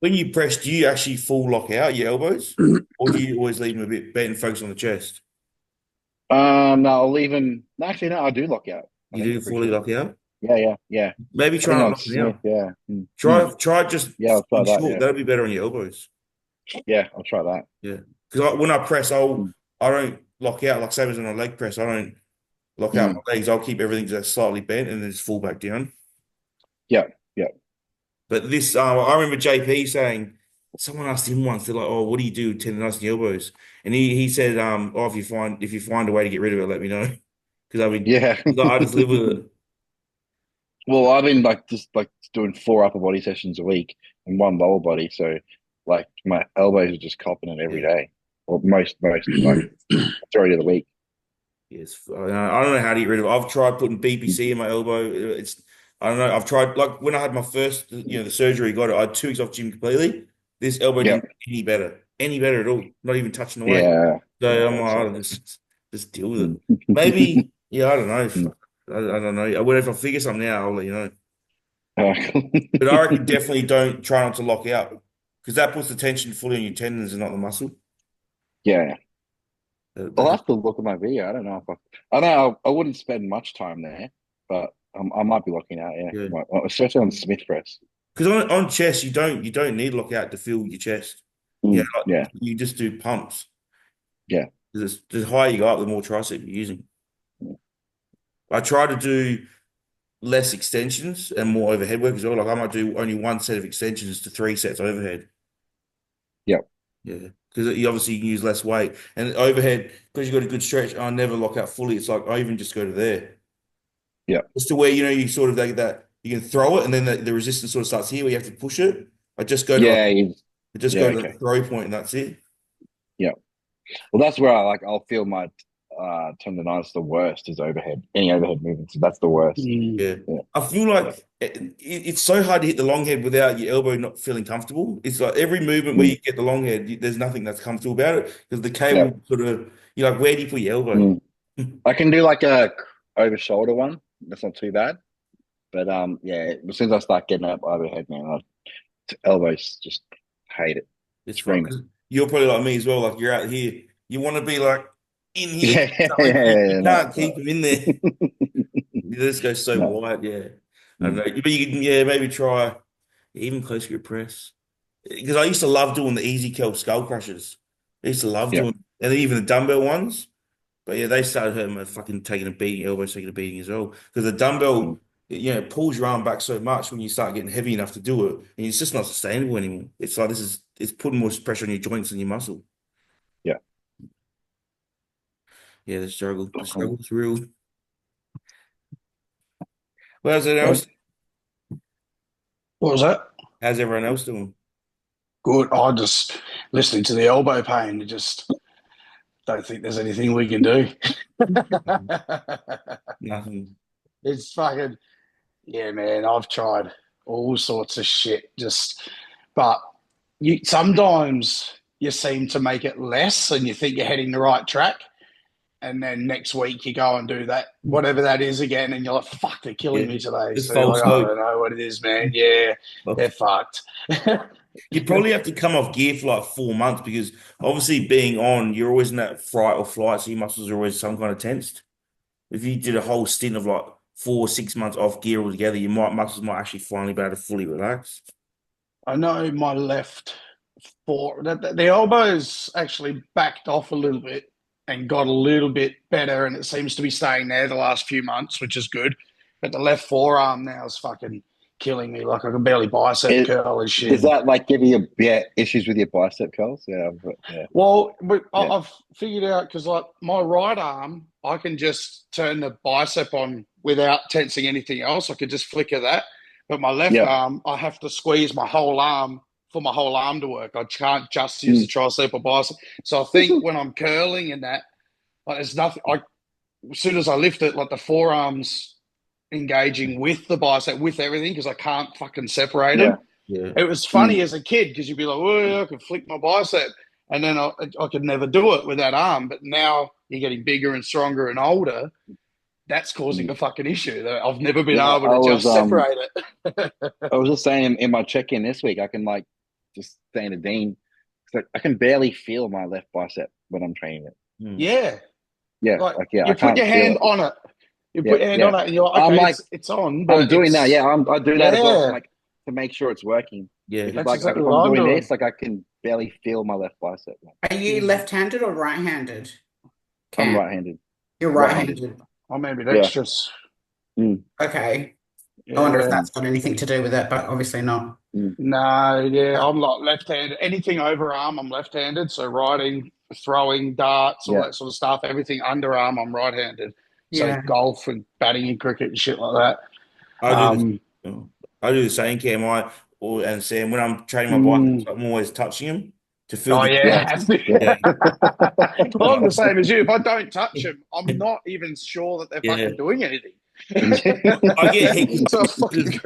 when you press, do you actually full lock out your elbows, or do you always leave them a bit bent and focus on the chest? No, I'll leave him. Actually, no, I do lock out. I You think do I'm pretty fully sure. lock out. Yeah. Maybe I try think not on locking Smith. out. Yeah. Try just Yeah, I'll try in that. short. That'll be better on your elbows. Yeah, I'll try that. Yeah, because when I press, Mm, I don't lock out like same as on a leg press. I don't lock out mm. my legs. I'll keep everything just slightly bent and then just fall back down. Yeah, yeah. But this, I remember JP saying, someone asked him once, they're like, "Oh, what do you do with tendonitis in the elbows?" And he said, "Oh, if you find a way to get rid of it, let me know." Because Yeah. I just live with it. Well, I've been just doing 4 upper body sessions a week and 1 lower body, so like my elbows are just copping it every Yeah. day, or most like majority of the week. Yes, I don't know how to get rid of it. I've tried putting BPC in my elbow. It's I don't know. I've tried like when I had my first, the surgery, got it. I had 2 weeks off gym completely. This elbow Yeah, didn't get any better at all. Not even touching the weight. yeah, So yeah. I'm like, That's I not don't know, good. just deal with it. Mm. Maybe, yeah, I don't know. Mm. I don't know. Well, if I figure something out, I'll let you know. Uh, But I reckon definitely don't try not to lock out because that puts the tension fully on your tendons and not the muscle. yeah, I'll Because have to look at my video. I don't know if I don't know. I wouldn't spend much time there, but I might be looking out. Yeah, yeah. especially on the Smith press. Because on chest, you don't need lockout to feel your chest. Yeah, like, Yeah, you just do pumps. yeah. Because the higher you go up, the more tricep you're using. I try to do less extensions and more overhead work as well. Like I might do only 1 set of extensions to 3 sets overhead. Yeah. Yeah, because you obviously use less weight and overhead because you've got a good stretch. I never lock out fully. It's like I even just go to there, Yeah. just to where you sort of like that you can throw it and then the resistance sort of starts here where you have to push it. I just go to like Yeah. I just Yeah. go to the Okay. throw point and that's it. Yeah. Well, that's where I'll feel my tendonitis the worst is overhead. Any overhead movements. That's the worst. Yeah. Yeah. I feel like it's so hard to hit the long head without your elbow not feeling comfortable. It's like every movement where Mm, you get the long head, there's nothing that's comfortable about it because the yeah. cable sort of, you're like, where do you put your elbow? Mm. I can do like a over shoulder one. That's not too bad. But yeah, as soon as I start getting up overhead, man, elbows just hate it. It's fun Scream it. because you're probably like me as well. Like you're out here, you want to be like in here, Yeah, yeah, something, but you yeah, can't keep no, them in there. You just go so no. wide. Yeah. I don't Mm. know. But you can, yeah, maybe try even close grip press. Because I used to love doing the easy curl skull crushers. I used to love Yeah. doing, and even the dumbbell ones. But yeah, they started hurting my fucking taking a beating, elbows taking a beating as well. Because the Mm. dumbbell, it pulls your arm back so much when you start getting heavy enough to do it, and it's just not sustainable anymore. It's like it's putting more pressure on your joints and your muscle. Yeah. Yeah, the Um, struggle's real. Well, how's everyone yeah. else? What was that? How's everyone else doing? Good. I just listening to the elbow pain. Just don't think there's anything we can do. Nothing. It's fucking yeah, man. I've tried all sorts of shit. But you sometimes you seem to make it less, and you think you're heading the right track, and then next week you go and do that whatever that is again, and you're like, "Fuck, they're killing Yeah, me today." it's So you're false like, "I hope. don't know what it is, man. Yeah, they're fucked." You probably have to come off gear for like 4 months because obviously being on, you're always in that fright or flight, so your muscles are always some kind of tensed. If you did a whole stint of like 4, 6 months off gear altogether, your muscles might actually finally be able to fully relax. I know my left the elbows actually backed off a little bit and got a little bit better, and it seems to be staying there the last few months, which is good. But the left forearm now is fucking killing me. Like I can barely bicep It, curl and does shit. that like give you issues with your bicep curls? Yeah, yeah, But yeah, I've figured out because like my right arm, I can just turn the bicep on without tensing anything else. I could just flicker that. But my left yeah. arm, I have to squeeze my whole arm for my whole arm to work. I can't just use the Mm, tricep or bicep. So I think when I'm curling and that, like there's nothing. As soon as I lift it, like the forearms engaging with the bicep with everything because I can't fucking separate yeah. them. Yeah. It was Mm, funny as a kid because you'd be like, "Oh, yeah, I could flick my bicep," and then I could never do it with that arm. But now you're getting bigger and stronger and older. That's causing mm. a fucking issue that I've never been Yeah, able to just separate it. I was just saying in my check-in this week, I can like just saying to Dean, it's like I can barely feel my left bicep when I'm training it. Yeah. Yeah, Like yeah, you I put can't your feel hand it. on it. You Yeah, put your hand yeah. on it and you're like, I'm okay, like, it's on, but I'm doing that. Yeah, I do that as well. Yeah. Like to make sure it's working. Yeah. Because That's like exactly if what I'm I'm doing doing. this, like I can barely feel my left bicep. Are you left-handed or right-handed? I'm Cam, right-handed. you're Right-handed. right-handed. I'm Yeah. ambidextrous. Okay. I wonder if Yeah. that's got anything to do with it, but obviously not. No, yeah, I'm like left-handed. Anything overarm, I'm left-handed. So riding, throwing, darts, all Yeah. that sort of stuff. Everything underarm, I'm right-handed. So Yeah. golf and batting and cricket and shit like that. I do I do the same, Cam. And Sam, when I'm training my bike, I'm always touching them to feel Oh the yeah, Yeah. it has to. Yeah. Well, I'm the same as you. If I don't touch them, I'm not even sure that they're Yeah. fucking doing anything. I get heaps. So I fucking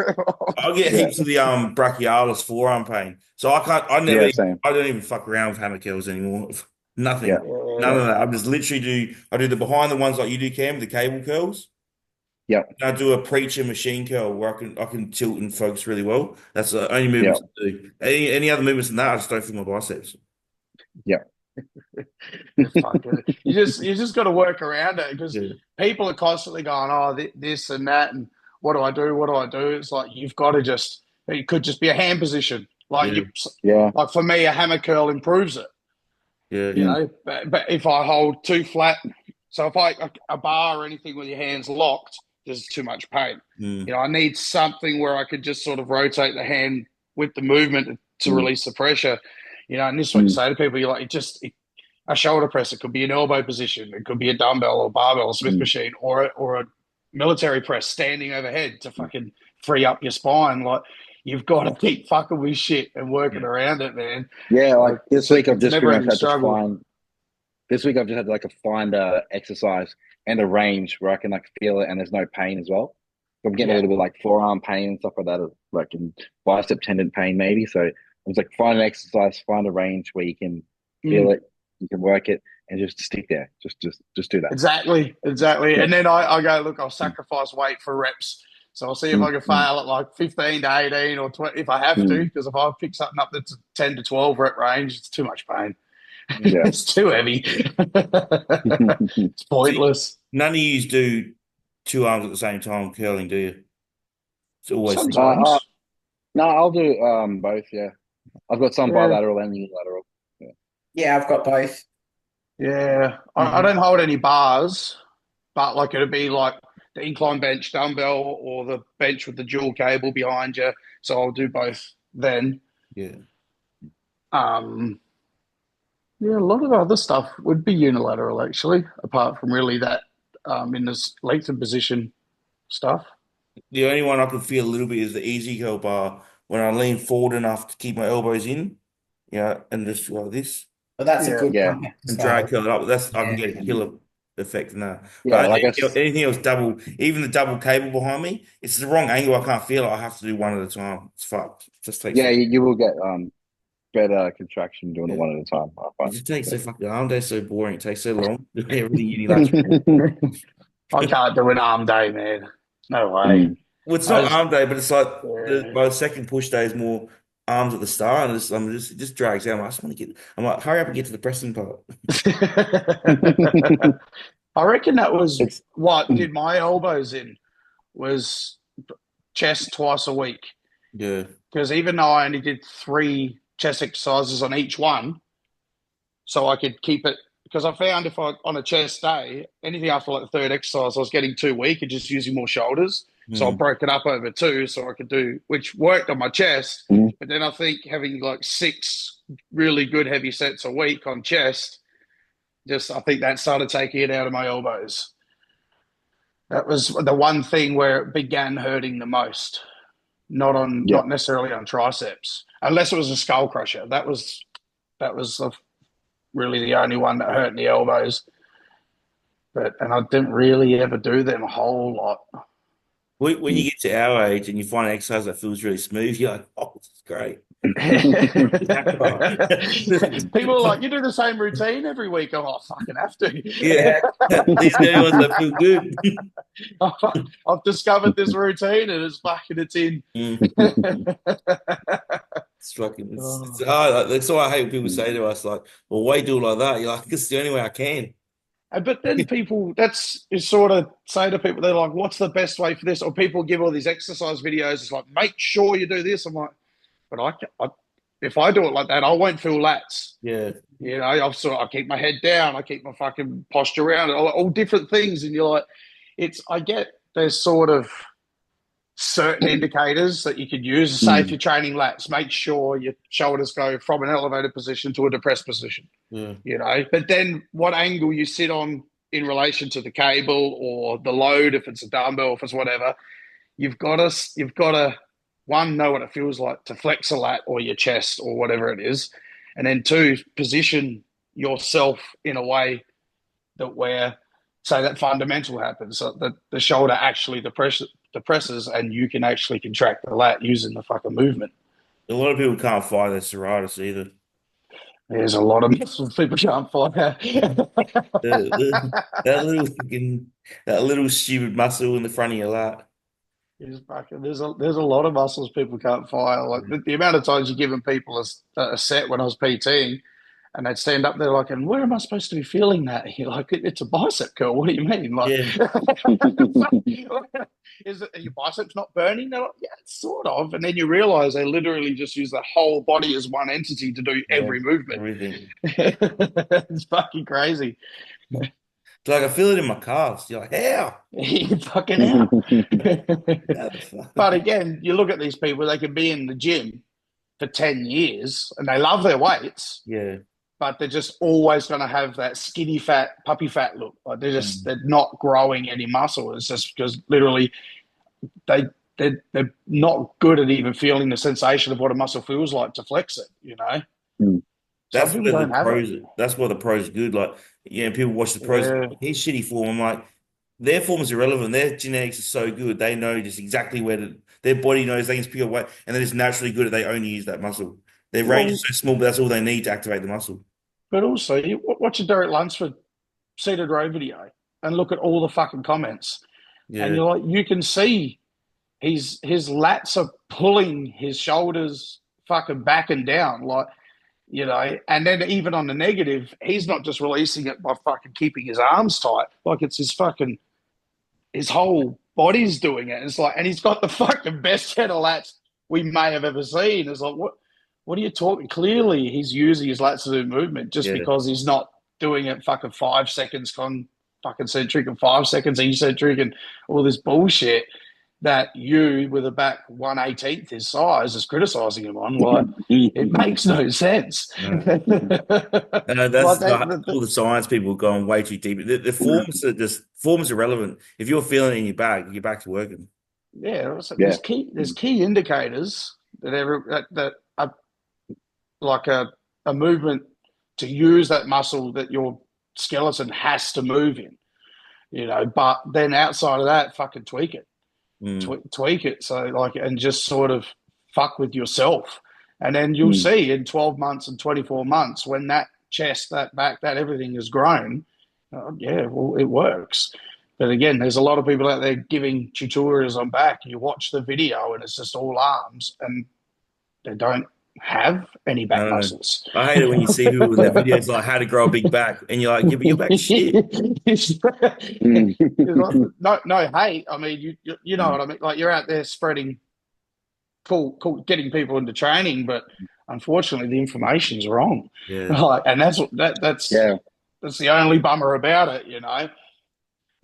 I get Yeah. heaps of the brachialis forearm pain. So I can't. Yeah, same. I don't even fuck around with hammer curls anymore. Yeah. Nothing. None Yeah. of that. I just literally do. I do the behind the ones like you do, Cam, the cable curls. Yeah. And I do a preacher machine curl where I can tilt and focus really well. That's the only movements I do. Any other movements than that, I just don't feel my biceps. Yeah. you just got to work around it because Yeah. people are constantly going, oh, this and that, and what do I do? What do I do? It's like you've got to just. It could just be a hand position. Like Yeah. like for me, a hammer curl improves it. Yeah. You know, but if I hold too flat, so if a bar or anything with your hands locked, there's too much pain. You know, I need something where I could just sort of rotate the hand with the movement to release the pressure. You know, and this is what you say to people: you're like, a shoulder press. It could be an elbow position. It could be a dumbbell or barbell or Smith machine or a military press standing overhead to fucking free up your spine. Like you've got to keep fucking with shit and working around it, man. Yeah, like this week I've just pretty much had to struggle. find. This week I've just had to find a exercise and a range where I can feel it and there's no pain as well. So I'm getting a little bit forearm pain and stuff like that, like in bicep tendon pain maybe. So I was find an exercise, find a range where you can feel it, you can work it, and just stick there. Just do that. Exactly. Yeah. And then I go, look, I'll sacrifice weight for reps. So I'll see if I can fail at 15 to 18 or 20 if I have to, because if I pick something up that's 10 to 12 rep range, it's too much pain. Yeah. It's too heavy. It's pointless. None of you do two arms at the same time curling, do you? It's always Sometimes. No, I'll do both. Yeah, I've got some bilateral and unilateral. Yeah, I've got both. Yeah, I don't hold any bars, but it'd be the incline bench dumbbell or the bench with the dual cable behind you. So I'll do both then. Yeah. Yeah, a lot of other stuff would be unilateral actually, apart from really that in this lengthened position stuff. The only one I can feel a little bit is the easy curl bar when I lean forward enough to keep my elbows in, and just like this. But that's a good Yeah. one. And drag curl it up. I can get a killer effect in that. Yeah, But anything else even the double cable behind me, it's the wrong angle. I can't feel it. I have to do one at a time. It's fucked. It just takes. Yeah, you will get better contraction doing it one at a time. It just takes so fucking. Arm day's so boring. It takes so long. Everything unilateral. I can't do an arm day, man. No way. Well, it's not arm day, but it's my second push day is more arms at the start, and it just drags out. I just want to get. I'm like, hurry up and get to the pressing part. I reckon that was what did my elbows in was chest twice a week. Yeah. Because even though I only did 3 chest exercises on each one, so I could keep it. Because I found if I on a chest day, anything after the third exercise, I was getting too weak and just using more shoulders. So I broke it up over 2 so I could do, which worked on my chest. But then I think having 6 really good heavy sets a week on chest, I think that started taking it out of my elbows. That was the one thing where it began hurting the most. Not necessarily on triceps, unless it was a skull crusher. That was really the only one that hurt in the elbows. And I didn't really ever do them a whole lot. When you get to our age and you find an exercise that feels really smooth, you're like, oh, this is great. People are like, you do the same routine every week. I'm like, I fucking have to. Yeah. These are the ones that feel good. I've discovered this routine and it's in. It's fucking, it's Oh. hard. Like, that's why I hate when people say to us, like, well, why do it like that? You're like, it's the only way I can. But then people, that's is sort of say to people, they're like, what's the best way for this? Or people give all these exercise videos. It's like, make sure you do this. I'm like, but if I do it like that, I won't feel lats. Yeah. You know, I keep my head down. I keep my fucking posture around it, all different things. And you're like, I get there's sort of certain indicators that you could use. Say if you're training lats, make sure your shoulders go from an elevated position to a depressed position. Yeah. You know, but then what angle you sit on in relation to the cable or the load, if it's a dumbbell, if it's whatever, you've got to one, know what it feels like to flex a lat or your chest or whatever it is, and then two, position yourself in a way that where say that fundamental happens, so that the shoulder actually depresses and you can actually contract the lat using the fucking movement. A lot of people can't fight their serratus either. There's a lot of muscles people can't fight. That little that little stupid muscle in the front of your lat. There's a lot of muscles people can't fire. Like the amount of times you're giving people a set when I was PTing, and they'd stand up there like, and where am I supposed to be feeling that? You're like, it's a bicep curl. What do you mean? Like, Yeah. are your biceps not burning? They're like, yeah, sort of. And then you realize they literally just use the whole body as one entity to do every movement. Everything. It's fucking crazy. It's like I feel it in my calves. You're like, how? You fucking out. But again, you look at these people, they could be in the gym for 10 years and they love their weights. Yeah. But they're just always going to have that skinny fat, puppy fat look. Like they're not growing any muscle. It's just because literally they're not good at even feeling the sensation of what a muscle feels like to flex it, you know? That's where the pros. That's why the pros are good. Like, people watch the pros. Yeah. His shitty form. I'm like, their form is irrelevant. Their genetics are so good. They know just exactly their body knows they can pick up weight, and they're just naturally good at. They only use that muscle. Their range is so small, but that's all they need to activate the muscle. But also, you watch a Derek Lunsford seated row video and look at all the fucking comments, and you're like, you can see his lats are pulling his shoulders fucking back and down, like. You know, and then even on the negative, he's not just releasing it by fucking keeping his arms tight. Like it's his whole body's doing it. It's like, and he's got the fucking best set of lats we may have ever seen. It's like, what are you talking? Clearly, he's using his lats to do movement just because he's not doing it fucking 5 seconds fucking centric and 5 seconds eccentric and all this bullshit that you with a back 1/18 his size is criticizing him on. Like, it makes no sense. No. That's all the science people going way too deep. The forms are relevant. If you're feeling it in your back's working. Yeah, there's key indicators that are like a movement to use that muscle that your skeleton has to move in. You know, but then outside of that, fucking tweak it. Tweak it, so like, and just sort of fuck with yourself, and then you'll see in 12 months and 24 months when that chest, that back, that everything has grown. Well, it works. But again, there's a lot of people out there giving tutorials on back. You watch the video and it's just all arms, and they don't have any back muscles. I hate it when you see people with their videos like how to grow a big back, and you're like, yeah, but your back's shit. No hate. I mean, you know what I mean. Like you're out there spreading, getting people into training, but unfortunately, the information's wrong. Yeah, and that's the only bummer about it. You know.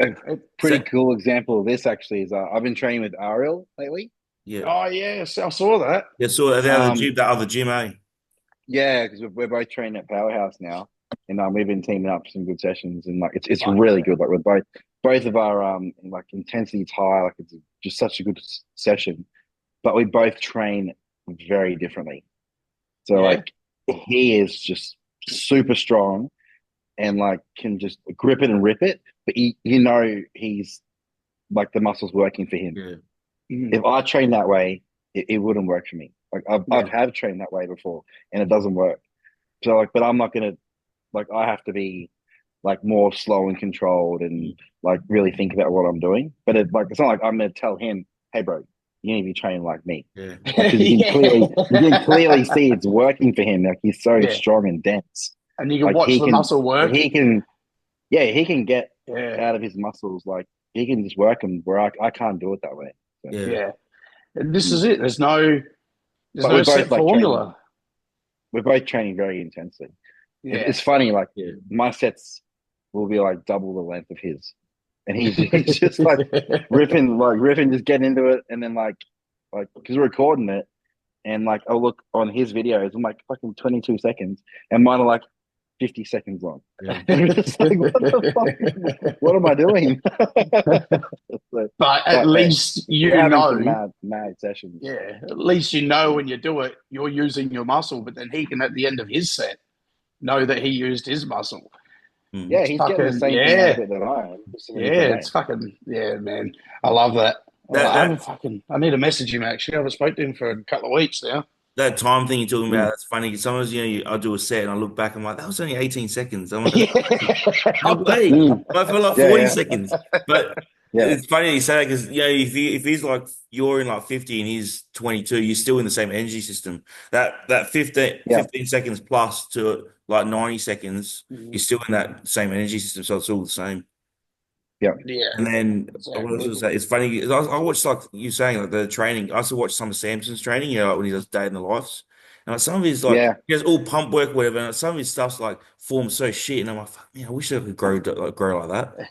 A pretty cool example of this actually is I've been training with Ariel lately. Yeah. Oh yes, I saw that. Yeah, saw that other gym, eh? Yeah, because we're both training at Powerhouse now, and we've been teaming up for some good sessions, and like it's really good. Like we're both of our like intensity's high. Like it's just such a good session, but we both train very differently. So like he is just super strong, and like can just grip it and rip it, but he's like the muscles working for him. Yeah. If I train that way, it wouldn't work for me. Like I've trained that way before, and it doesn't work. So like, but I'm not gonna I have to be like more slow and controlled and like really think about what I'm doing. But it's not like I'm gonna tell him, hey bro, you need to be training like me. Yeah. Because you can clearly see it's working for him. Like he's so strong and dense. And you can Like watch the muscle work. he can get out of his muscles. Like he can just work them where I can't do it that way. So. Yeah. And this is it. There's no But set formula. We're both training very intensely. Yeah. It's funny, like my sets will be like double the length of his. And he's just like ripping, just getting into it, and then like because we're recording it, and like I'll look on his videos, I'm like fucking 22 seconds, and mine are like 50 seconds long. Yeah. I'm just like, what the fuck? What am I doing? But at least you know, mad sessions. Yeah, at least you know when you do it, you're using your muscle, but then he can at the end of his set know that he used his muscle. Yeah, he's getting the same thing out of it that I am. It's fucking man. I love that. I need to message him actually. I haven't spoken to him for a couple of weeks now. That time thing you're talking about, that's funny. Sometimes, I do a set and I look back, I'm like, that was only 18 seconds. I'm like, no way. I felt like 40 seconds. But it's funny you say that because, if he's like, you're in like 50 and he's 22, you're still in the same energy system. That 15 seconds plus to like 90 seconds, you're still in that same energy system. So it's all the same. Yeah. And then I was going to say, it's funny. I watched, like you saying, like the training. I also watched some of Samson's training, like when he does Day in the Lives. And like some of his, like, he has all pump work, whatever. And some of his stuff's like forms so shit. And I'm like, fuck, man, I wish I could grow like that.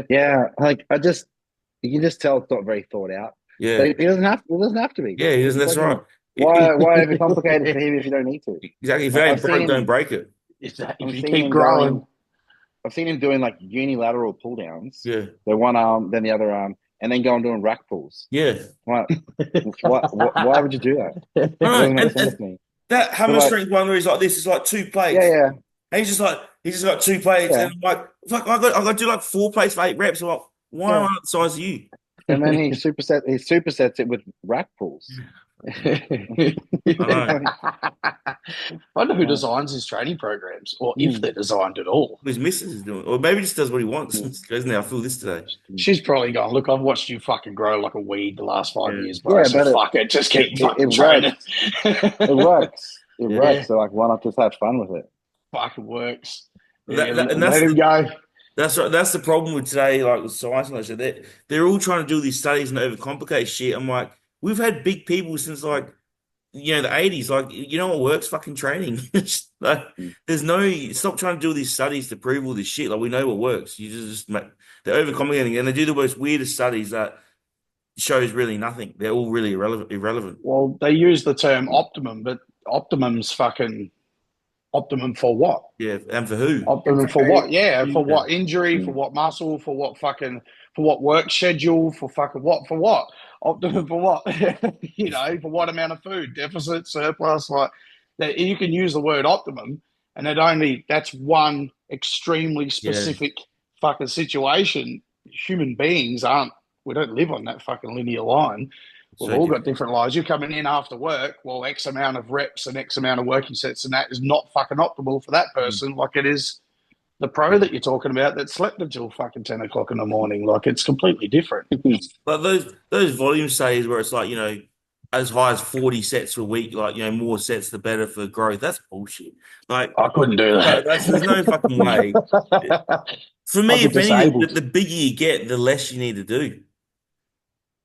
Yeah. Like, you can just tell it's not very thought out. Yeah. But it doesn't have to be. Yeah, that's right. Why overcomplicate it for him if you don't need to? Exactly. If it ain't broke, don't break it. Exactly. If you keep growing. I've seen him doing like unilateral pull downs. Yeah. So one arm, then the other arm, and then go and doing rack pulls. Yeah. Why would you do that? No. That hammer strength one where he's like this is like 2 plates. Yeah. And he's just got 2 plates. And I'm like, fuck, I've got to do like 4 plates for 8 reps. I'm like, why am I not the size of you? And then he supersets it with rack pulls. I wonder who designs his training programs, or if they're designed at all. His missus is doing it, or maybe just does what he wants. Goes now, I feel this today. She's probably going, look, I've watched you fucking grow like a weed the last 5 years, bro. So fuck it, just keep fucking training. It works. It works. So like, why not just have fun with it? Fucking works. And let him go. That's right. That's the problem with today, like with science and like that. They're all trying to do these studies and overcomplicate shit. I'm like, we've had big people since like, the 80s. Like, you know what works? Fucking training. Like, stop trying to do these studies to prove all this shit. Like, we know what works. They're overcomplicating, and they do the most weirdest studies that shows really nothing. They're all really irrelevant. Well, they use the term optimum, but optimum's fucking optimum for what? Yeah, and for who? Optimum for what? Yeah, for what injury, for what muscle, for what work schedule, for fucking what? For what? Optimum for what? For what amount of food? Deficit, surplus, like that. You can use the word optimum, and that's one extremely specific fucking situation. Human beings we don't live on that fucking linear line. We've all got different lives. You're coming in after work, well, X amount of reps and X amount of working sets, and that is not fucking optimal for that person like it is the pro that you're talking about that slept until fucking 10 o'clock in the morning. Like, it's completely different. Like those volume studies where it's like, as high as 40 sets a week, like, more sets the better for growth. That's bullshit. Like, I couldn't do that. There's no fucking way. For me, if anything, the bigger you get, the less you need to do.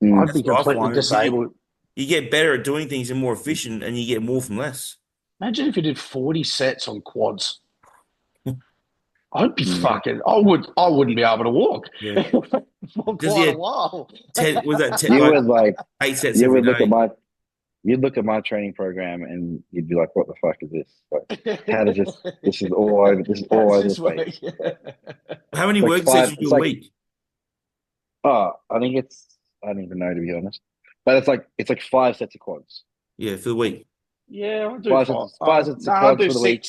I'd be completely disabled. You get better at doing things and more efficient, and you get more from less. Imagine if you did 40 sets on quads. I'd be fucking. I wouldn't be able to walk for quite a while. 10, was that 10? You would like 8 sets. You would look at my training program and you'd be like, "What the fuck is this? Like, how does this? This is all over. This is all over the place." How many work sets you do a week? I think I don't even know, to be honest. But it's like 5 sets of quads. Yeah, for the week. Yeah, I'll do 5 sets of quads for the 6. week.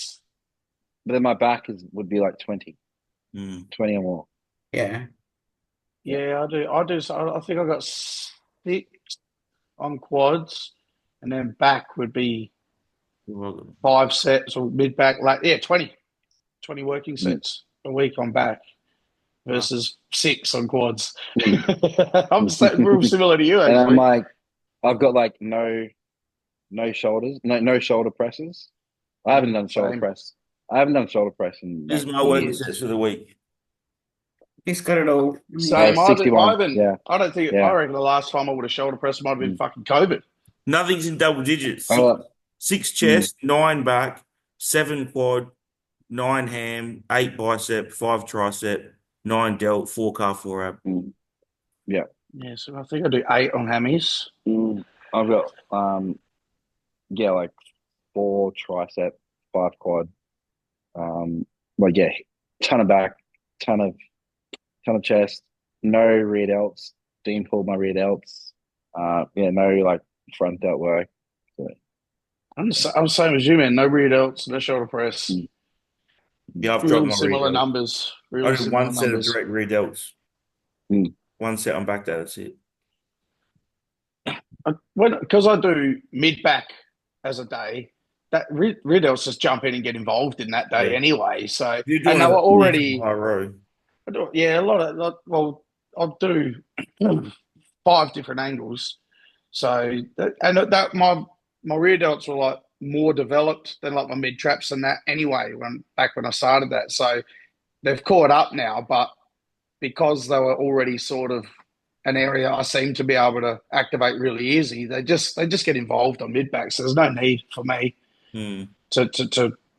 But then my back would be like 20. 20 or more. Yeah. Yeah, I do. So I think I got 6 on quads, and then back would be 5 sets or mid back. 20 working sets a week on back versus 6 on quads. I'm real similar to you, actually. And I'm like, I've got like no shoulders, no shoulder presses. I haven't done shoulder Same. press. I haven't done shoulder press in This like is my working years. sets for the week. He's got it all. Same. I 61. haven't. Yeah, I don't think. I yeah. reckon the last time I would have shoulder pressed might have been Mm. fucking COVID. Nothing's in double digits. Oh, Six mm, chest, 9 back, 7 quad, 9 ham, 8 bicep, 5 tricep, 9 delt, 4 calf, 4 ab. yeah. Yeah, so I think I do 8 on hammies. I've got yeah, like 4 tricep, 5 quad. Like yeah, ton of back, ton of chest, no rear delts. Dean pulled my rear delts. Yeah, no like front delt work. So, I'm the same as you, man. No rear delts, no shoulder press. Mm. Yeah, I've dropped Real my rear similar delt. numbers. I Really did similar one set of numbers. direct rear delts. Mm. One set on back day, that's it. Because I do mid back as a day, that rear delts just jump in and get involved in that day Yeah. anyway. So, You're and doing they a were already, high row. yeah, well, I'll do 5 different angles. So, my rear delts were like more developed than like my mid traps and that anyway, when I started that. So they've caught up now, but because they were already sort of an area I seem to be able to activate really easy, they just get involved on mid back. So there's no need for me to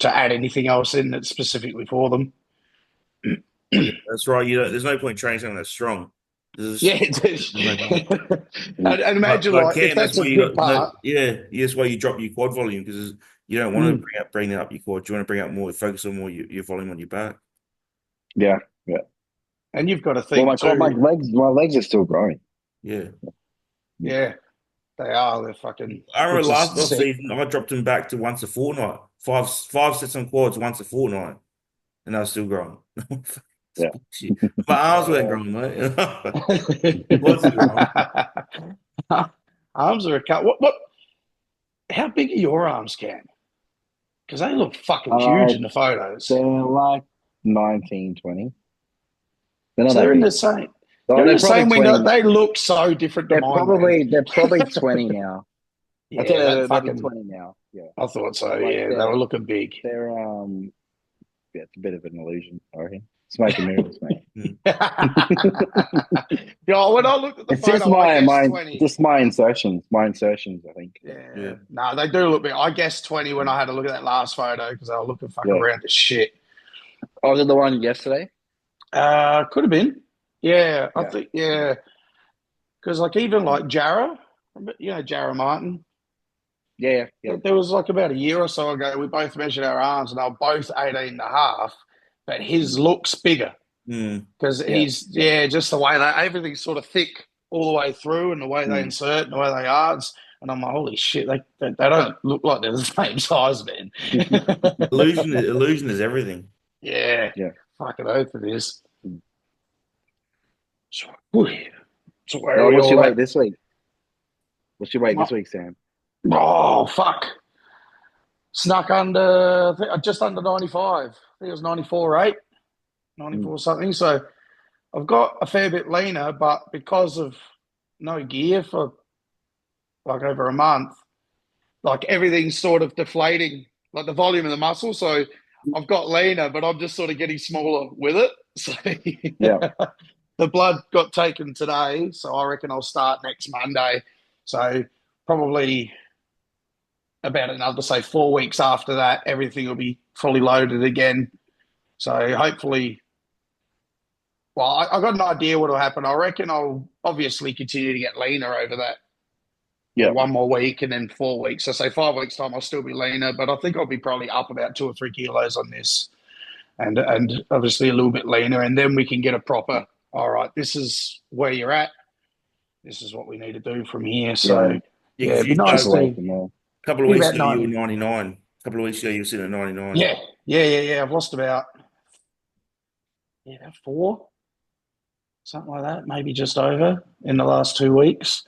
add anything else in that's specifically for them. Yeah, that's right. There's no point training something that's strong. Yeah, and imagine Like if Cam, that's that's why a you good got part. that's why you drop your quad volume because you don't want to bring that up your quad. You want to bring up more, focus on more your volume on your back. Yeah. And you've got to Well, think too. my legs are still growing. Yeah. Yeah, they are. They're fucking. I remember which is last off sick. season, I dropped them back to once a fortnight, five sets on quads once a fortnight, and I was still growing. Yeah. My arms weren't growing, mate. Quads are growing. Arms are a cut. What? How big are your arms, Cam? Because they look fucking huge in the photos. They're like 19, 20. They're not So they're that in big. the same. Oh, They're in the probably same window. 20. They look so different to They're mine, man. probably 20 now. Yeah, I'd say that they're fucking. 20 now. Yeah. I thought so. Like Yeah, they were looking big. They're yeah, it's a bit of an illusion, I reckon. Smoke and mirrors, mate. Yeah, when I looked at the It's photo, just my I guessed 20. just my insertions. My insertions, I think. Yeah. No, they do look big. I guessed 20 when I had a look at that last photo because I was looking fucking Yeah. around as shit. Oh, was it the one yesterday? Could have been. Yeah, I Yeah. think, yeah. Because like even like Jarrah, Jarrah Martin. Yeah. There was like about a year or so ago, we both measured our arms and they were both 18 and a half, but his looks bigger because he's, just the way that everything's sort of thick all the way through and the way they insert and the way they are. And I'm like, holy shit, they don't look like they're the same size, man. Illusion is everything. Yeah. Fucking oath it is. So where are we what's all your at? weight this week? What's your weight this week, Sam? Oh, fuck. Snuck under, just under 95. I think it was 94.8, 94 something. So I've got a fair bit leaner, but because of no gear for like over a month, like everything's sort of deflating, like the volume of the muscle. So I've got leaner, but I'm just sort of getting smaller with it. So the blood got taken today. So I reckon I'll start next Monday. So probably about another, say, 4 weeks after that, everything will be fully loaded again. So hopefully, well, I got an idea what will happen. I reckon I'll obviously continue to get leaner over that. Yeah. 1 more week and then 4 weeks. So say 5 weeks time, I'll still be leaner, but I think I'll be probably up about 2 or 3 kilos on this, and obviously a little bit leaner, and then we can get a proper. All right, this is where you're at. This is what we need to do from here. So it'd be nice to. A couple of weeks ago, you were 99. A couple of weeks ago, you were sitting at 99. Yeah. I've lost about 4, something like that, maybe just over in the last 2 weeks.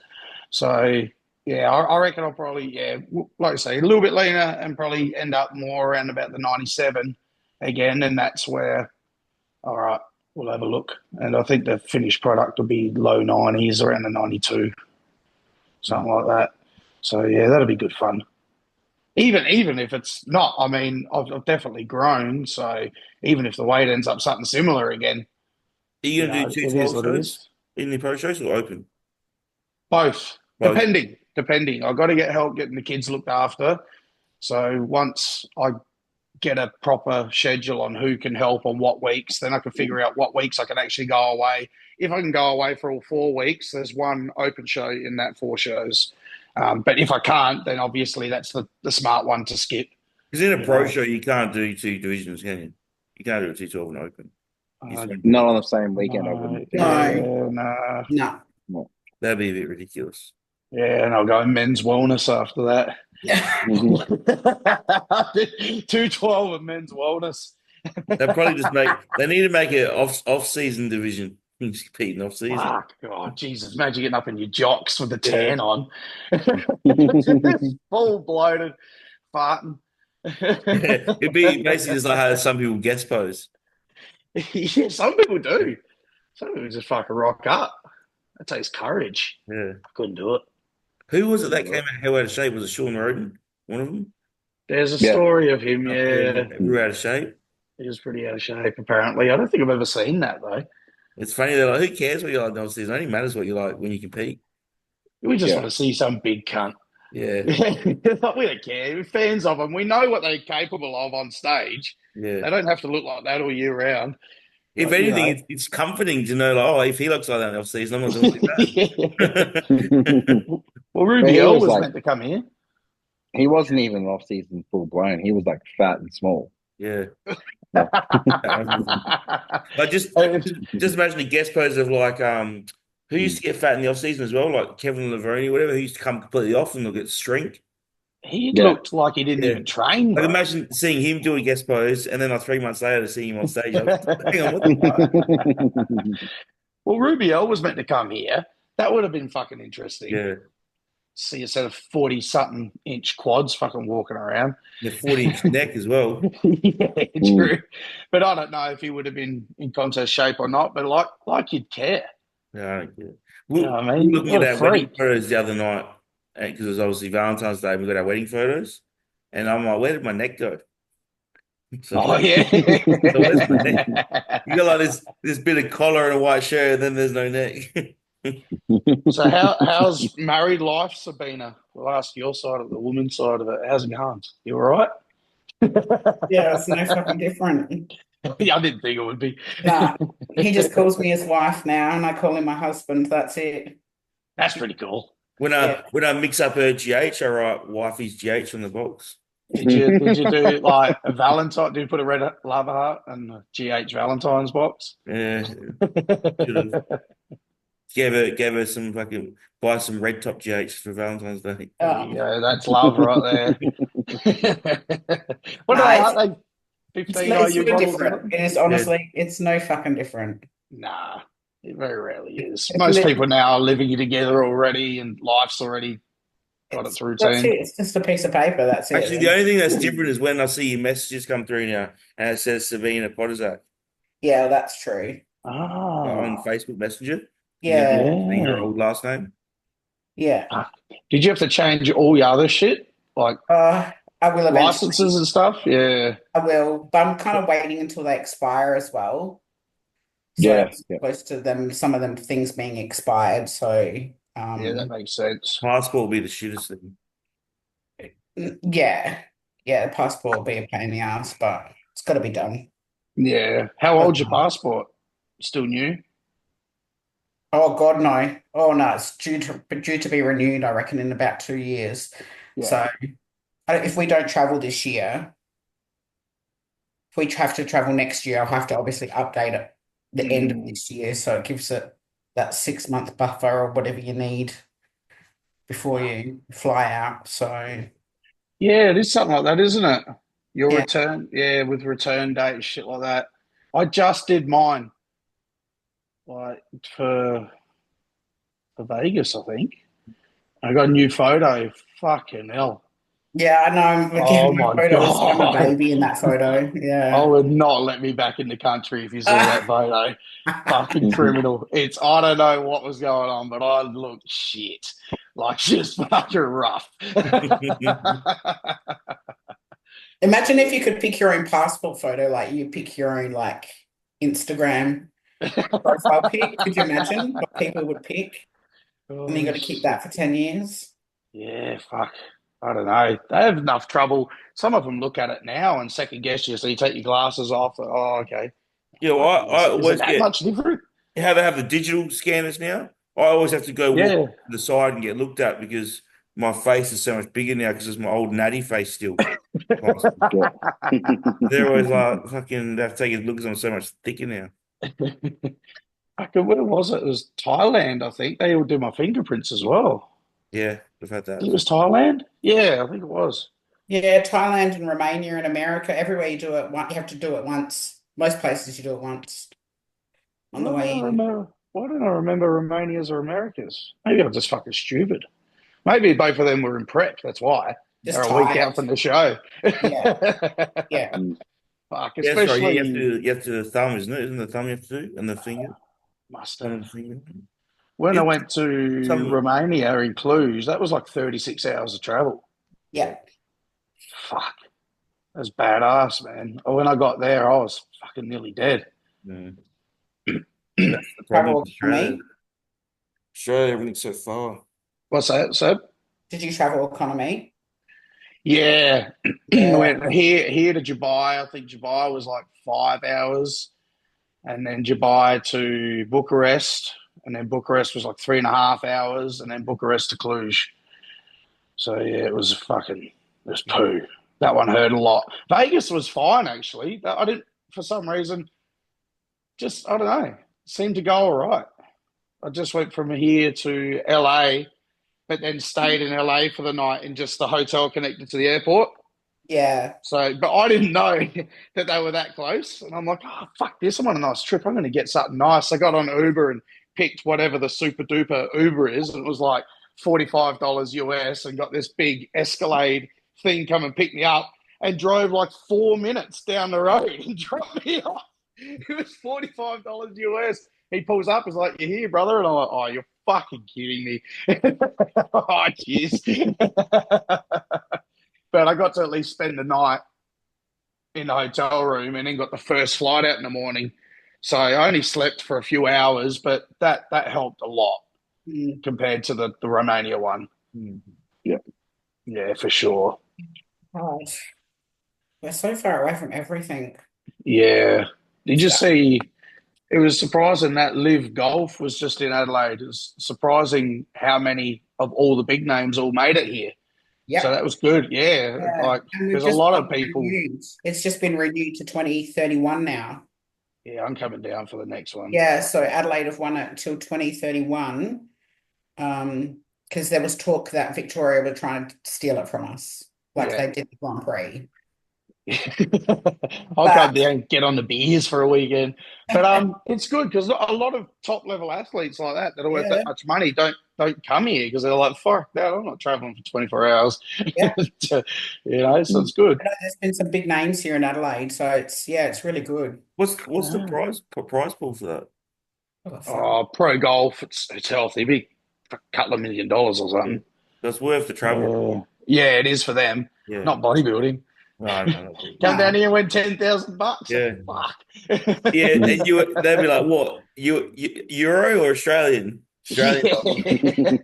So I reckon I'll probably like I say, a little bit leaner and probably end up more around about the 97 again, and that's where all right, we'll have a look. And I think the finished product will be low 90s, around the 92. something like that. So yeah, that'll be good fun. Even if it's not, I mean, I've definitely grown. So even if the weight ends up something similar again, Are you going to do two it tier is what it shows is. in the pro shows or open? Both, Both. depending. I got to get help getting the kids looked after. So once I get a proper schedule on who can help on what weeks, then I can figure out what weeks I can actually go away. If I can go away for all 4 weeks, there's one open show in that 4 shows. But if I can't, then obviously that's the smart one to skip. Because in a pro show, you can't do two divisions, can you? You can't do a 212 and open. Not on the same weekend, I wouldn't think. No. no. No. That'd be a bit ridiculous. Yeah, and I'll go men's wellness after that. Yeah. 212 and men's wellness. They probably they need to make it off season division. Just competing off season. Fuck, oh, Jesus, imagine getting up in your jocks with the tan on. Full bloated, farting. Yeah, it'd be basically just like how some people guest pose. Yeah, some people do. Some people just fucking rock up. That takes courage. Yeah. I couldn't do it. Who was it that came out out of shape? Was it Sean Roden? One of them? There's a story of him, yeah. We're out of shape. He was pretty out of shape, apparently. I don't think I've ever seen that, though. It's funny, they're like, who cares what you like off season? It only matters what you like when you compete. We just want to see some big cunt. Yeah. We don't care. We're fans of them. We know what they're capable of on stage. Yeah. They don't have to look like that all year round. If anything, it's comforting to know, like, oh, if he looks like that off season, I'm not going to do that. Well, Rubiel was meant to come here. He wasn't even off season full blown. He was like fat and small. Yeah. Like just imagine a guest pose of like who used to get fat in the off season as well, like Kevin Laverny, whatever, who used to come completely off and look at strength. He looked like he didn't even train. Like imagine seeing him do a guest pose and then like 3 months later to see him on stage. Hang on, what the fuck? Well, Rubiel was meant to come here. That would have been fucking interesting. Yeah. See a set of 40-something inch quads fucking walking around. The 40-inch neck as well. Yeah, true. But I don't know if he would have been in contest shape or not, but like you'd care. No, I don't care. You know what I mean? Looking at our wedding photos the other night, because it was obviously Valentine's Day, we got our wedding photos, and I'm like, where did my neck go? So, yeah. So where's my neck? You got like this bit of collar and a white shirt, and then there's no neck. So how's married life, Sabina? We'll ask your side of the woman's side of it. How's it going? You all right? Yeah, it's no fucking different. Yeah, I didn't think it would be. Nah, he just calls me his wife now, and I call him my husband. That's it. That's pretty cool. When I mix up her GH, I write wifey's GH on the box. Did you do like a Valentine? Did you put a red love heart and a GH Valentine's box? Yeah. Gave her some fucking buy some red top GH for Valentine's Day. Yeah, that's love right there. What are they? 15 it's different. It is honestly, it's no fucking different. Nah, it very rarely is. Most people now are living together already, and life's already got its routine. That's it. It's just a piece of paper. That's it. Actually, the only thing that's different is when I see your messages come through now and it says Sabina Potterzak. Yeah, that's true. On Facebook Messenger. Yeah. Your old last name. Yeah. Did you have to change all your other shit? Like I will eventually. Licenses and stuff? Yeah. I will, but I'm kind of waiting until they expire as well. So close to them, some of them things being expired. So yeah, that makes sense. Passport will be the shittest thing. Yeah. The passport will be a pain in the ass, but it's got to be done. Yeah. How old's your passport? Still new? Oh God, no. Oh no, it's due to be renewed, I reckon, in about 2 years. Yeah. So if we don't travel this year, if we have to travel next year, I'll have to obviously update it the end of this year. So it gives it that 6-month buffer or whatever you need before you fly out. So yeah, it is something like that, isn't it? Your return, with return date and shit like that. I just did mine, like for Vegas, I think. I got a new photo. Fucking hell. Yeah, I know. I'm looking at Oh my my photos. I'm a God. baby in that photo. I Yeah. would not let me back in the country if you saw that photo. Fucking criminal. I don't know what was going on, but I looked shit. Like just fucking rough. Imagine if you could pick your own passport photo, like you pick your own like Instagram profile pic. Could you imagine what people would pick? And you Oh, got to keep that for 10 years. yeah, fuck. I don't know. They have enough trouble. Some of them look at it now and second guess you. So you take your glasses off. Oh, okay. Yeah, well, Fucking, I is it always that get much different? how they have the digital scanners now. I always have to go walk Yeah. to the side and get looked at because my face is so much bigger now because it's my old natty face still. Yeah. They're always like fucking they have to take a look because I'm so much thicker now. Where was it? It was Thailand, I think. They all do my fingerprints as well. Yeah, we've had I think that. it was Thailand. Yeah, I think it was. Yeah, Thailand and Romania and America, everywhere you do it, you have to do it once. Most places you do it once on the Why don't way I in. remember? Why don't I remember Romania's or America's? Maybe I'm just fucking stupid. Maybe both of them were in prep. That's why they're Just a week tired. out from the show. Yeah, yeah. Fuck, Yeah, that's right. Yeah, especially you have to do the thumb, isn't it? Isn't the thumb you have to do and the finger? must Thumb have. and finger. When I Is went to some Romania in Cluj, that was like 36 hours of travel. yeah. Yeah. Fuck, that's badass, man. When I got there, I was fucking nearly dead. Mm. Yeah, that's the problem Travel with Australia. economy. Australia, everything's so far. What's that, Seb? Did you travel economy? Yeah, I Yeah. went here to Dubai. I think Dubai was like 5 hours, and then Dubai to Bucharest, and then Bucharest was like 3.5 hours, and then Bucharest to Cluj. So yeah, it was poo. That one hurt a lot. Vegas was fine actually. I didn't for some reason just I don't know seemed to go all right. I just went from here to LA, but then stayed in LA for the night in just the hotel connected to the airport. Yeah. So, but I didn't know that they were that close. And I'm like, oh, fuck this. I'm on a nice trip. I'm going to get something nice. I got on Uber and picked whatever the super duper Uber is. And it was like $45 US and got this big Escalade thing come and pick me up and drove like 4 minutes down the road and dropped me off. It was $45 US. He pulls up, he's like, "You're here, brother." And I'm like, "Oh, you're fucking kidding me." Oh, jeez. But I got to at least spend the night in the hotel room and then got the first flight out in the morning. So I only slept for a few hours, but that helped a lot Mm. compared to the Romania one. Mm. Yeah, yeah, for sure. God, we're so far away from everything. Yeah. Did you So, see? It was surprising that Live Golf was just in Adelaide. It was surprising how many of all the big names all made it here. So yep. that was good. Yeah, Yeah. like And we've there's a just lot got of people. renewed. It's just been renewed to 2031 now. Yeah, I'm coming down for the next one. Yeah, so Adelaide have won it until 2031. Because there was talk that Victoria were trying to steal it from us, like Yeah. they did the Grand Prix. I'll come But down and get on the beers for a weekend. But it's good because a lot of top level athletes like that are worth that yeah, much money don't come here because they're like, fuck that, I'm not traveling for 24 hours. yeah. So Mm. it's good. I know there's been some big names here in Adelaide, so it's really good. What's the Yeah. prize pool for that? Oh, fuck. Oh, pro golf, it's healthy, big a couple of $1 million or Yeah. something. That's worth the travel. Yeah. Yeah, it is for them, Yeah. not bodybuilding. No, no, not good. Come down No. here and win $10,000. Yeah. Fuck. Yeah, Mm. and they'd be like, what? Euro or Australian? Australian dollars.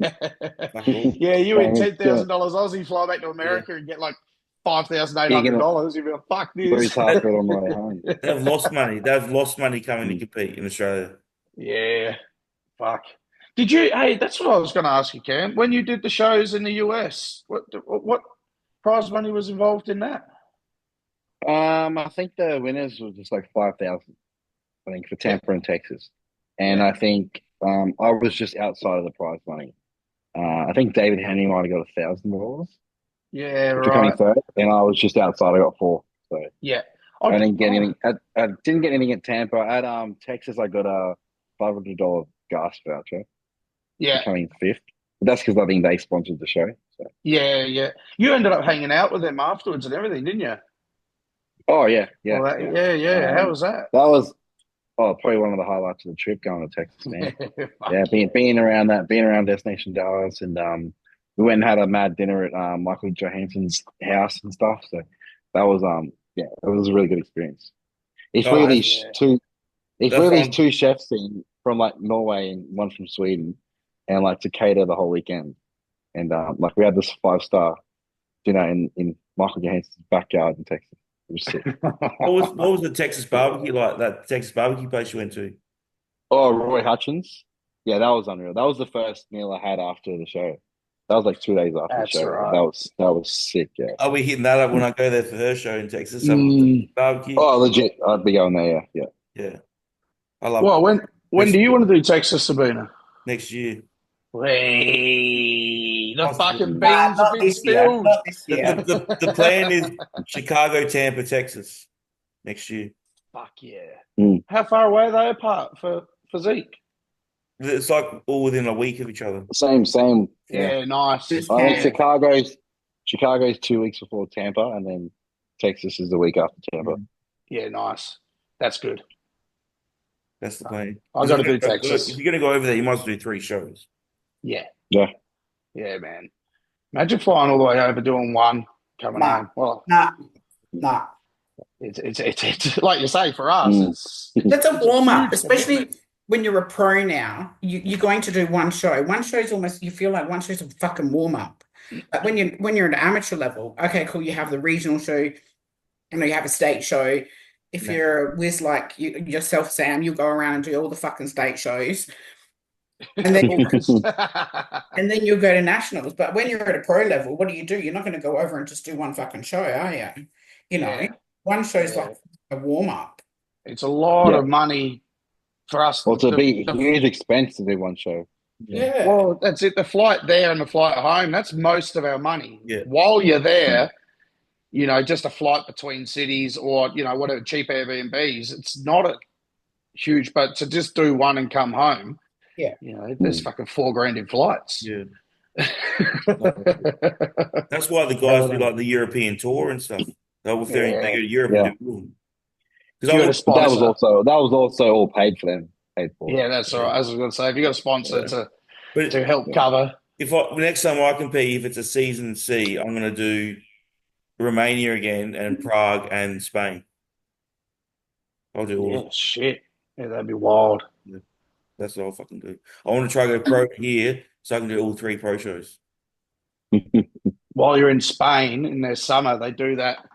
Fuck all. Yeah, you win Thanks. $10,000 Aussie, fly back to Yeah. America and get like five thousand eight You hundred get a dollars. You'd be like, "Fuck free this." passport on the way home. They've lost money. They've lost money coming to Mm. compete in Australia. Yeah, fuck. Did you? Hey, that's what I was going to ask you, Cam. When you did the shows in the US, what prize money was involved in that? I think the winners was just like 5,000. I think for Yeah, Tampa and Texas, and yeah, I think I was just outside of the prize money. I think David Henry might have got $1,000 yeah. for coming Right. third, and I was just outside. I got four, so Yeah. I didn't get Oh, anything. I didn't get anything at Tampa. At Texas, I got a $500 gas voucher for yeah. coming fifth. That's because I think they sponsored the show. So. Yeah. You ended up hanging out with them afterwards and everything, didn't you? Oh yeah. How was that? That was probably one of the highlights of the trip going to Texas, man. Yeah, being around Destination Dallas, and we went and had a mad dinner at Michael Johansson's house and stuff. So that was it was a really good experience. He flew these two chefs in from like Norway and one from Sweden, and like to cater the whole weekend. And like we had this 5-star dinner in Michael Johansson's backyard in Texas. It was sick. What was the Texas barbecue like? That Texas barbecue place you went to? Oh, Roy Hutchins. Yeah, that was unreal. That was the first meal I had after the show. That was like 2 days after That's the show. right. That was sick. Yeah. I'll be hitting that up when I go there for her show in Texas. Barbecue. Oh, legit. I'd be going there. Yeah. I love. Well, when do you want to do Texas, Sabina? Next year. Hey, the Possibly. fucking Nah, beans not have been this year. spilled. Not this year. The plan is Chicago, Tampa, Texas next year. Fuck yeah. How far away are they apart for Zeke? It's like all within a week of each other. Same. Yeah, nice. I think Chicago's 2 weeks before Tampa, and then Texas is the week after Tampa. Yeah, nice. That's good. That's the plan. I got to do Texas. If you're going to go over there, you must do 3 shows. Yeah, Yeah. man. Imagine flying all the way over, doing one, coming home. Well, Nah. It's like you say, for us, That's a warm up, huge especially commitment. when you're a pro now. You're going to do one show. One show is almost, you feel like one show's a fucking warm up. But when you're at an amateur level, okay, cool. You have the regional show, you have a state show. If you're a whiz like yourself, Sam, you'll go around and do all the fucking state shows. And then you'll go to nationals. But when you're at a pro level, what do? You're not going to go over and just do one fucking show, are you? One show's like a warm up. It's a lot of money for us. Well, it's a huge expense to do one show. Yeah. Well, that's it. The flight there and the flight home, that's most of our money. Yeah. While you're there, just a flight between cities or, whatever, cheap Airbnbs, it's not a huge, but to just do one and come home, there's fucking $4,000 in flights. Yeah. That's why the guys do like the European tour and stuff. They go to Europe and do them. That was also all paid for them. Yeah, that's all right. As I was going to say, if you got a sponsor to help cover. Next time I compete, if it's a season C, I'm going to do Romania again and Prague and Spain. I'll do all. Shit. Yeah, that'd be wild. Yeah. That's what I'll fucking do. I want to try to go pro here so I can do all 3 pro shows. While you're in Spain in their summer, they do that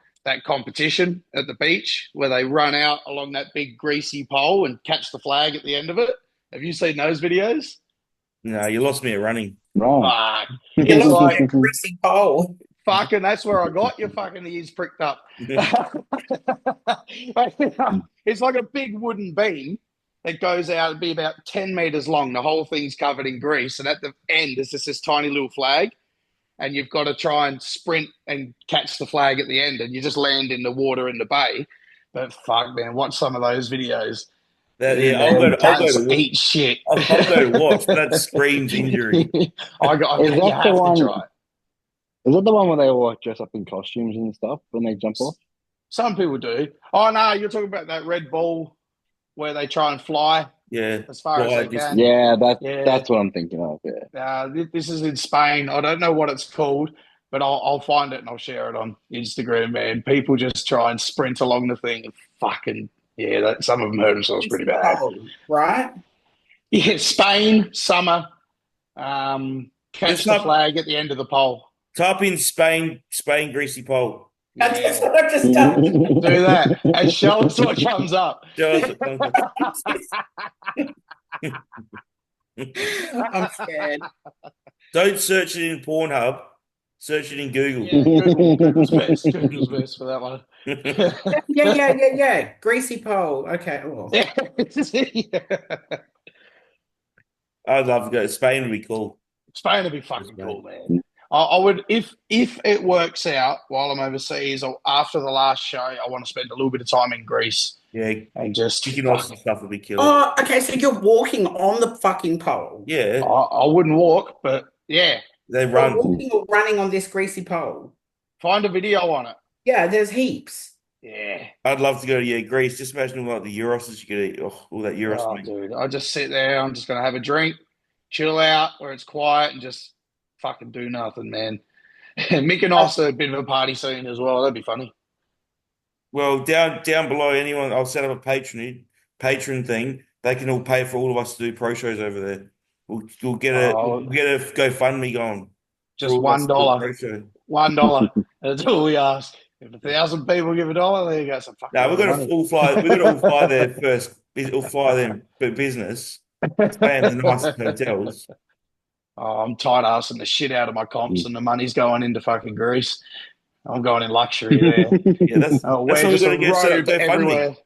competition at the beach where they run out along that big greasy pole and catch the flag at the end of it. Have you seen those videos? No, you lost me at running. Wrong. Fuck. It's like a greasy pole. Fucking, that's where I got your fucking ears pricked up. It's like a big wooden beam that goes out and be about 10 meters long. The whole thing's covered in grease. And at the end, there's just this tiny little flag. And you've got to try and sprint and catch the flag at the end. And you just land in the water in the bay. But fuck, man, watch some of those videos. I'll go to eat shit. I'll go to watch. That screams injury. Is that the one where they all dress up in costumes and stuff when they jump off? Some people do. Oh, no, you're talking about that Red Bull where they try and fly. Yeah. As far as they can. Yeah, that's what I'm thinking of. Yeah. This is in Spain. I don't know what it's called, but I'll find it and I'll share it on Instagram, man. People just try and sprint along the thing and fucking, some of them hurt themselves pretty bad. Right? Yeah, Spain, summer. Catch the flag at the end of the pole. Type in Spain greasy pole. That's what I've just done. Do that and show us what comes up. I'm scared. Don't search it in Pornhub. Search it in Google. Yeah, Google's best. Google's best for that one. Yeah. Greasy pole. Okay. Oh. I'd love to go. Spain would be cool. Spain would be fucking cool, man. I would, if it works out while I'm overseas or after the last show, I want to spend a little bit of time in Greece. Yeah. And just kicking off some stuff would be killer. Oh, okay. So you're walking on the fucking pole. Yeah. I wouldn't walk, but Yeah. They But run. walking or running on this greasy pole. Find a video on it. Yeah, there's heaps. Yeah. I'd love to go to Greece. Just imagine all like the gyros you could eat. Oh, all that gyros Oh, meat. dude. I just sit there. I'm just going to have a drink, chill out where it's quiet, and just fucking do nothing, man. Mick and us are a bit of a party scene as well. That'd be funny. Well, down below, anyone, I'll set up a patron thing. They can all pay for all of us to do pro shows over there. We'll get Oh, we'll get a GoFundMe going for just all of us to do a pro show. $1. That's all we ask. If 1,000 people give $1, there you go. Some fucking No, we're lot of gonna money. all fly. We're gonna all fly there first. We'll fly them for business. Stay in the nicest hotels. Oh, I'm tight assing the shit out of my comps, and the money's going into fucking Greece. I'm going in luxury there. Yeah, that's I'll that's wear what we're just a gonna get set up robe everywhere. GoFundMe.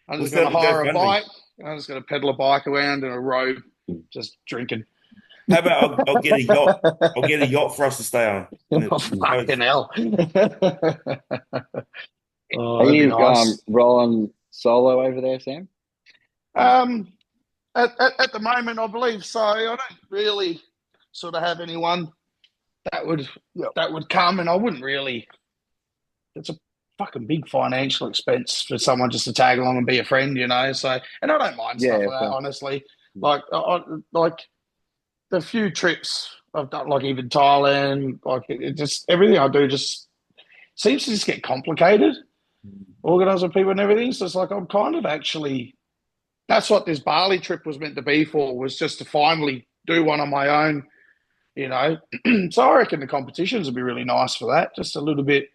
I'm We'll just set going to up a hire a GoFundMe. bike. I'm just going to pedal a bike around in a robe, just drinking. How about I'll get a yacht? I'll get a yacht for us to stay on. Oh, fucking hell. Oh, Are that'd be you nice. rolling solo over there, Sam? Um, at the moment, I believe so. I don't really sort of have anyone that would come, and I wouldn't really. It's a fucking big financial expense for someone just to tag along and be a friend, you know. So, and I don't mind stuff Yeah, like that, honestly. Like, like the few trips I've done, like even Thailand, like it just everything I do just seems to just get complicated, organised with people and everything. So it's like I'm kind of actually. That's what this Bali trip was meant to be for, was just to finally do one on my own, you know. So I reckon the competitions would be really nice for that. Just a little bit.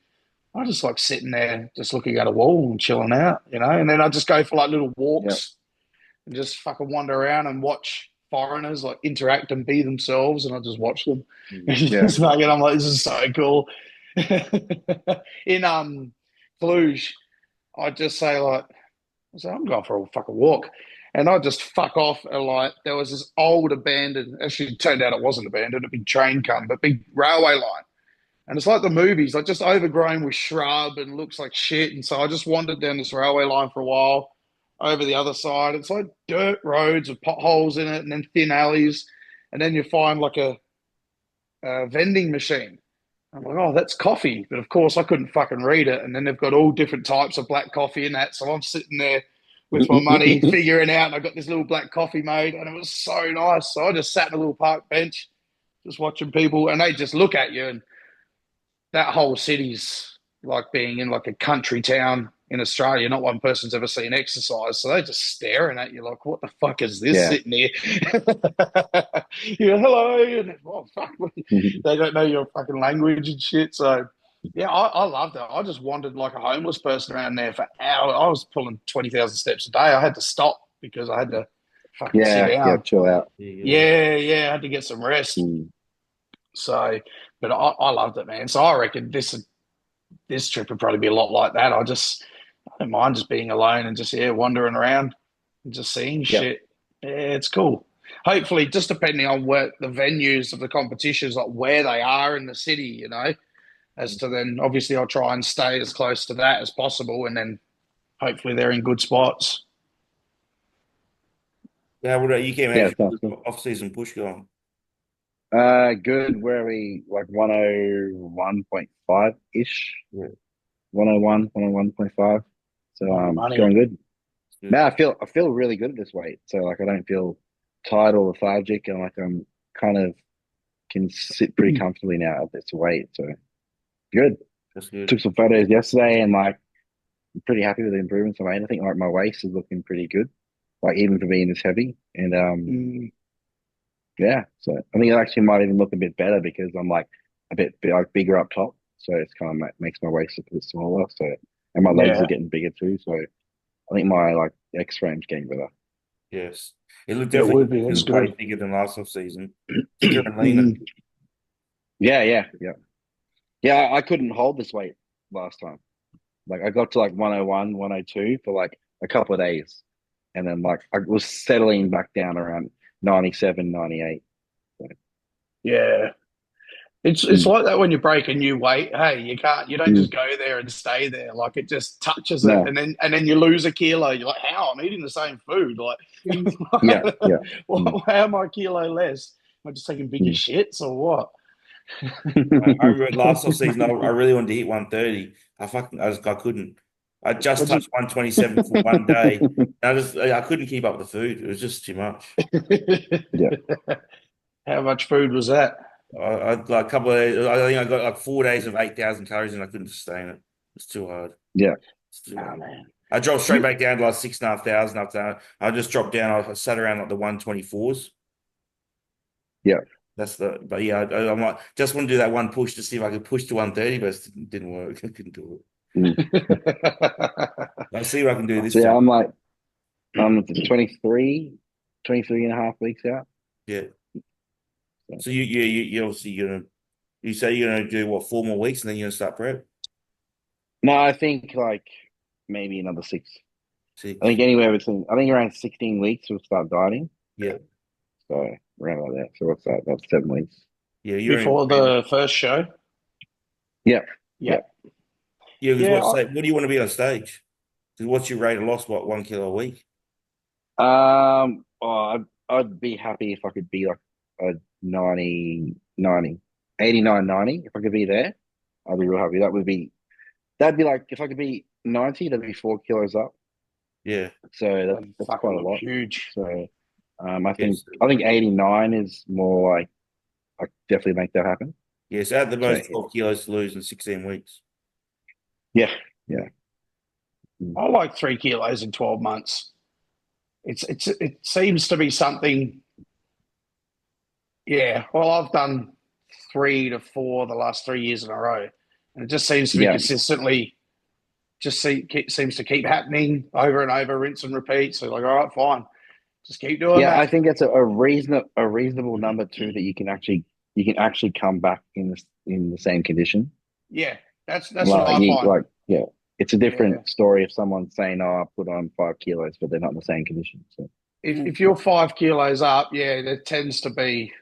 I just like sitting there, just looking at a wall and chilling out, you know. And then I just go for like little walks and just fucking wander around and watch foreigners like interact and be themselves, and I just watch them. And just fucking, I'm like, this is so cool. In Cluj, I just say like, so I'm going for a fucking walk. And I just fuck off. And like, there was this old abandoned, actually, it turned out it wasn't abandoned, a big train come, but big railway line. And it's like the movies, like just overgrown with shrub and looks like shit. And so I just wandered down this railway line for a while over the other side. It's like dirt roads with potholes in it and then thin alleys. And then you find like a vending machine. I'm like, oh, that's coffee. But of course, I couldn't fucking read it. And then they've got all different types of black coffee in that. So I'm sitting there with my money, figuring out, and I got this little black coffee made, and it was so nice. So I just sat in a little park bench, just watching people, and they just look at you. And that whole city's like being in like a country town in Australia. Not one person's ever seen exercise. So they're just staring at you like, what the fuck is this sitting here? You're hello. And oh, fuck. They don't know your fucking language and shit. So, yeah, I loved it. I just wandered like a homeless person around there for hours. I was pulling 20,000 steps a day. I had to stop because I had to fucking sit down. Yeah, chill out. Yeah, I had to get some rest. So, but I loved it, man. So I reckon this trip would probably be a lot like that. I don't mind just being alone and just wandering around and just seeing shit. Yeah, it's cool. Hopefully, just depending on where the venues of the competitions, like where they are in the city, you know, as to then obviously I'll try and stay as close to that as possible, and then hopefully they're in good spots. Yeah, what you came out off-season push going? Good. Where are we? Like 101.5 ish. 101, 101.5. So going good. Man, I feel really good at this weight. So like I don't feel tired or lethargic, and like I'm kind of can sit pretty comfortably now at this weight. So good. That's good. Took some photos yesterday, and like I'm pretty happy with the improvements I made. I think like my waist is looking pretty good, like even for being this heavy. And yeah, so I think it actually might even look a bit better because I'm like a bit like bigger up top, so it's kind of makes my waist look a bit smaller. So and my legs are getting bigger too. So I think my like X frame's getting better. Yes, it looked definitely way bigger than last off season. Bigger and leaner. Yeah. I couldn't hold this weight last time. Like I got to like 101, 102 for like a couple of days, and then like I was settling back down around 97, 98. So. Yeah. It's like that when you break a new weight. Hey, you don't just go there and stay there. Like it just touches it, and then you lose a kilo. You're like, how? I'm eating the same food. Like, yeah. well, how am I a kilo less? I just taking bigger shits or what? I remember last off season, I really wanted to hit 130. I couldn't. I just What'd touched 127 for one day. I couldn't keep up with the food. It was just too much. Yeah. How much food was that? I like a couple of days, I think I got like 4 days of 8,000 calories and I couldn't sustain it. It's too hard. Yeah. It's too Oh hard. man. I dropped straight back down to like 6,500 after that. I just dropped down. I sat around like the 124s. Yeah. But yeah, I'm like, just want to do that one push to see if I could push to 130, but it didn't work. I couldn't do it. I'll see what I can do this So yeah, time. I'm 23 and a half weeks out. Yeah. So you obviously you say you're gonna do what, 4 more weeks and then you're gonna start prep? No, I think like maybe another 6. 6. I think around 16 weeks we'll start dieting. Yeah. So around like that. So what's that? That's 7 weeks. Yeah, you're Before the first show? Yeah. Yeah. Yeah, because Yeah, what do you want to be on stage? Because what's your rate of loss? What, 1 kilo a week? I'd be happy if I could be like a 90, 89, 90. If I could be there, I'd be real happy. That'd be like, if I could be 90, that'd be 4 kilos up. Yeah. So that's quite a lot. huge. So, I Yes. think 89 is more like, I could definitely make that happen. Yes, at the most So, 12 kilos to lose in 16 weeks. yeah. I like 3 kilos in 12 months. It seems to be something. Yeah, well, I've done 3 to 4 the last 3 years in a row, and it just seems to be Yeah. consistently. Seems to keep happening over and over, rinse and repeat. So like, all right, fine, just keep doing Yeah, that. I think it's a reasonable number too, that you can actually come back in the same condition. Yeah, that's what I find. Yeah, it's a different story if someone's saying, "Oh, I put on 5 kilos," but they're not in the same condition. So If you're 5 kilos up, yeah, there tends to be.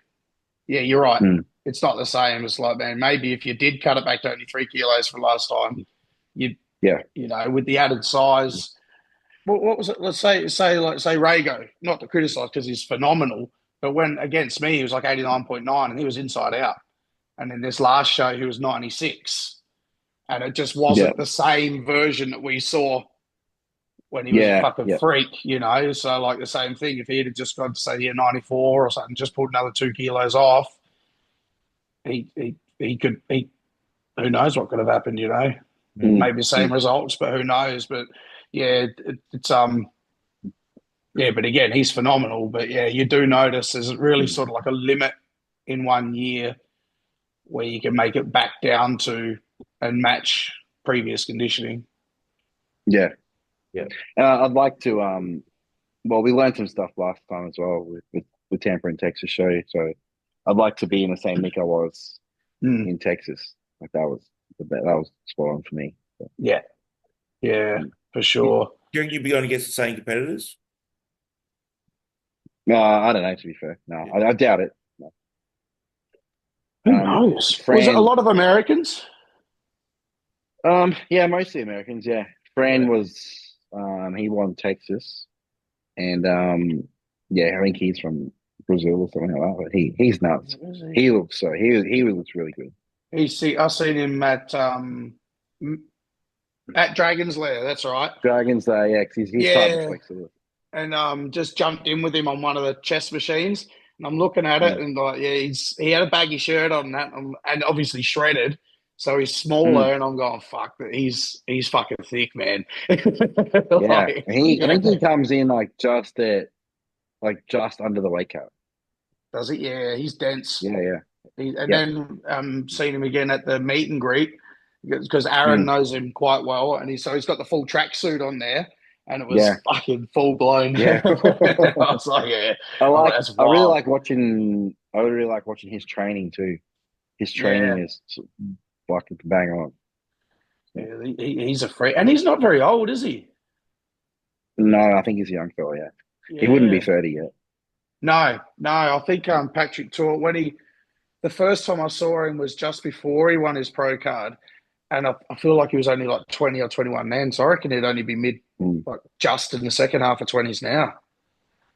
Yeah, you're right. It's not the same. It's like, man, maybe if you did cut it back to only 3 kilos from last time, with the added size. What was it? Let's say Rago, not to criticize because he's phenomenal, but when against me, he was like 89.9 and he was inside out. And then this last show, he was 96. And it just wasn't the same version that we saw when he was a fucking freak, So, like the same thing, if he had just gone to say, 94 or something, just pulled another 2 kilos off, he could, who knows what could have happened, Maybe the same results, but who knows? But yeah, it's but again, he's phenomenal. But yeah, you do notice there's really sort of like a limit in 1 year where you can make it back down to and match previous conditioning. Yeah. Yeah. I'd like to well, we learned some stuff last time as well with Tampa and Texas show. So I'd like to be in the same nick I was in Texas. Like that was spot on for me. So. Yeah, for sure. Do you think you'd be going against the same competitors? No, I don't know, to be fair. No, I doubt it. No. Who knows? Was it a lot of Americans? Yeah, mostly Americans, yeah. Fran was he won Texas, and I think he's from Brazil or something like that. But he's nuts. He looks really good. I've seen him at Dragon's Lair. That's right. Dragon's Lair, yeah. 'Cause he's type of flexible. And just jumped in with him on one of the chest machines, and I'm looking at it, and like, he had a baggy shirt on that, and obviously shredded. So he's smaller, and I'm going, fuck, but he's fucking thick, man. I think he comes in just under the weight cut. Does he? Yeah, he's dense. Yeah. Then seen him again at the meet and greet because Aaron knows him quite well, and he's got the full tracksuit on there, and it was fucking full blown. Yeah, I was like, I really like watching his training too. His training is fucking bang on. Yeah, he's a freak, and he's not very old, is he? No, I think he's a young fella. Yeah. He wouldn't be 30 yet. No. I think Patrick taught the first time I saw him was just before he won his pro card, and I feel like he was only like 20 or 21 then, so I reckon he'd only be just in the second half of 20s now.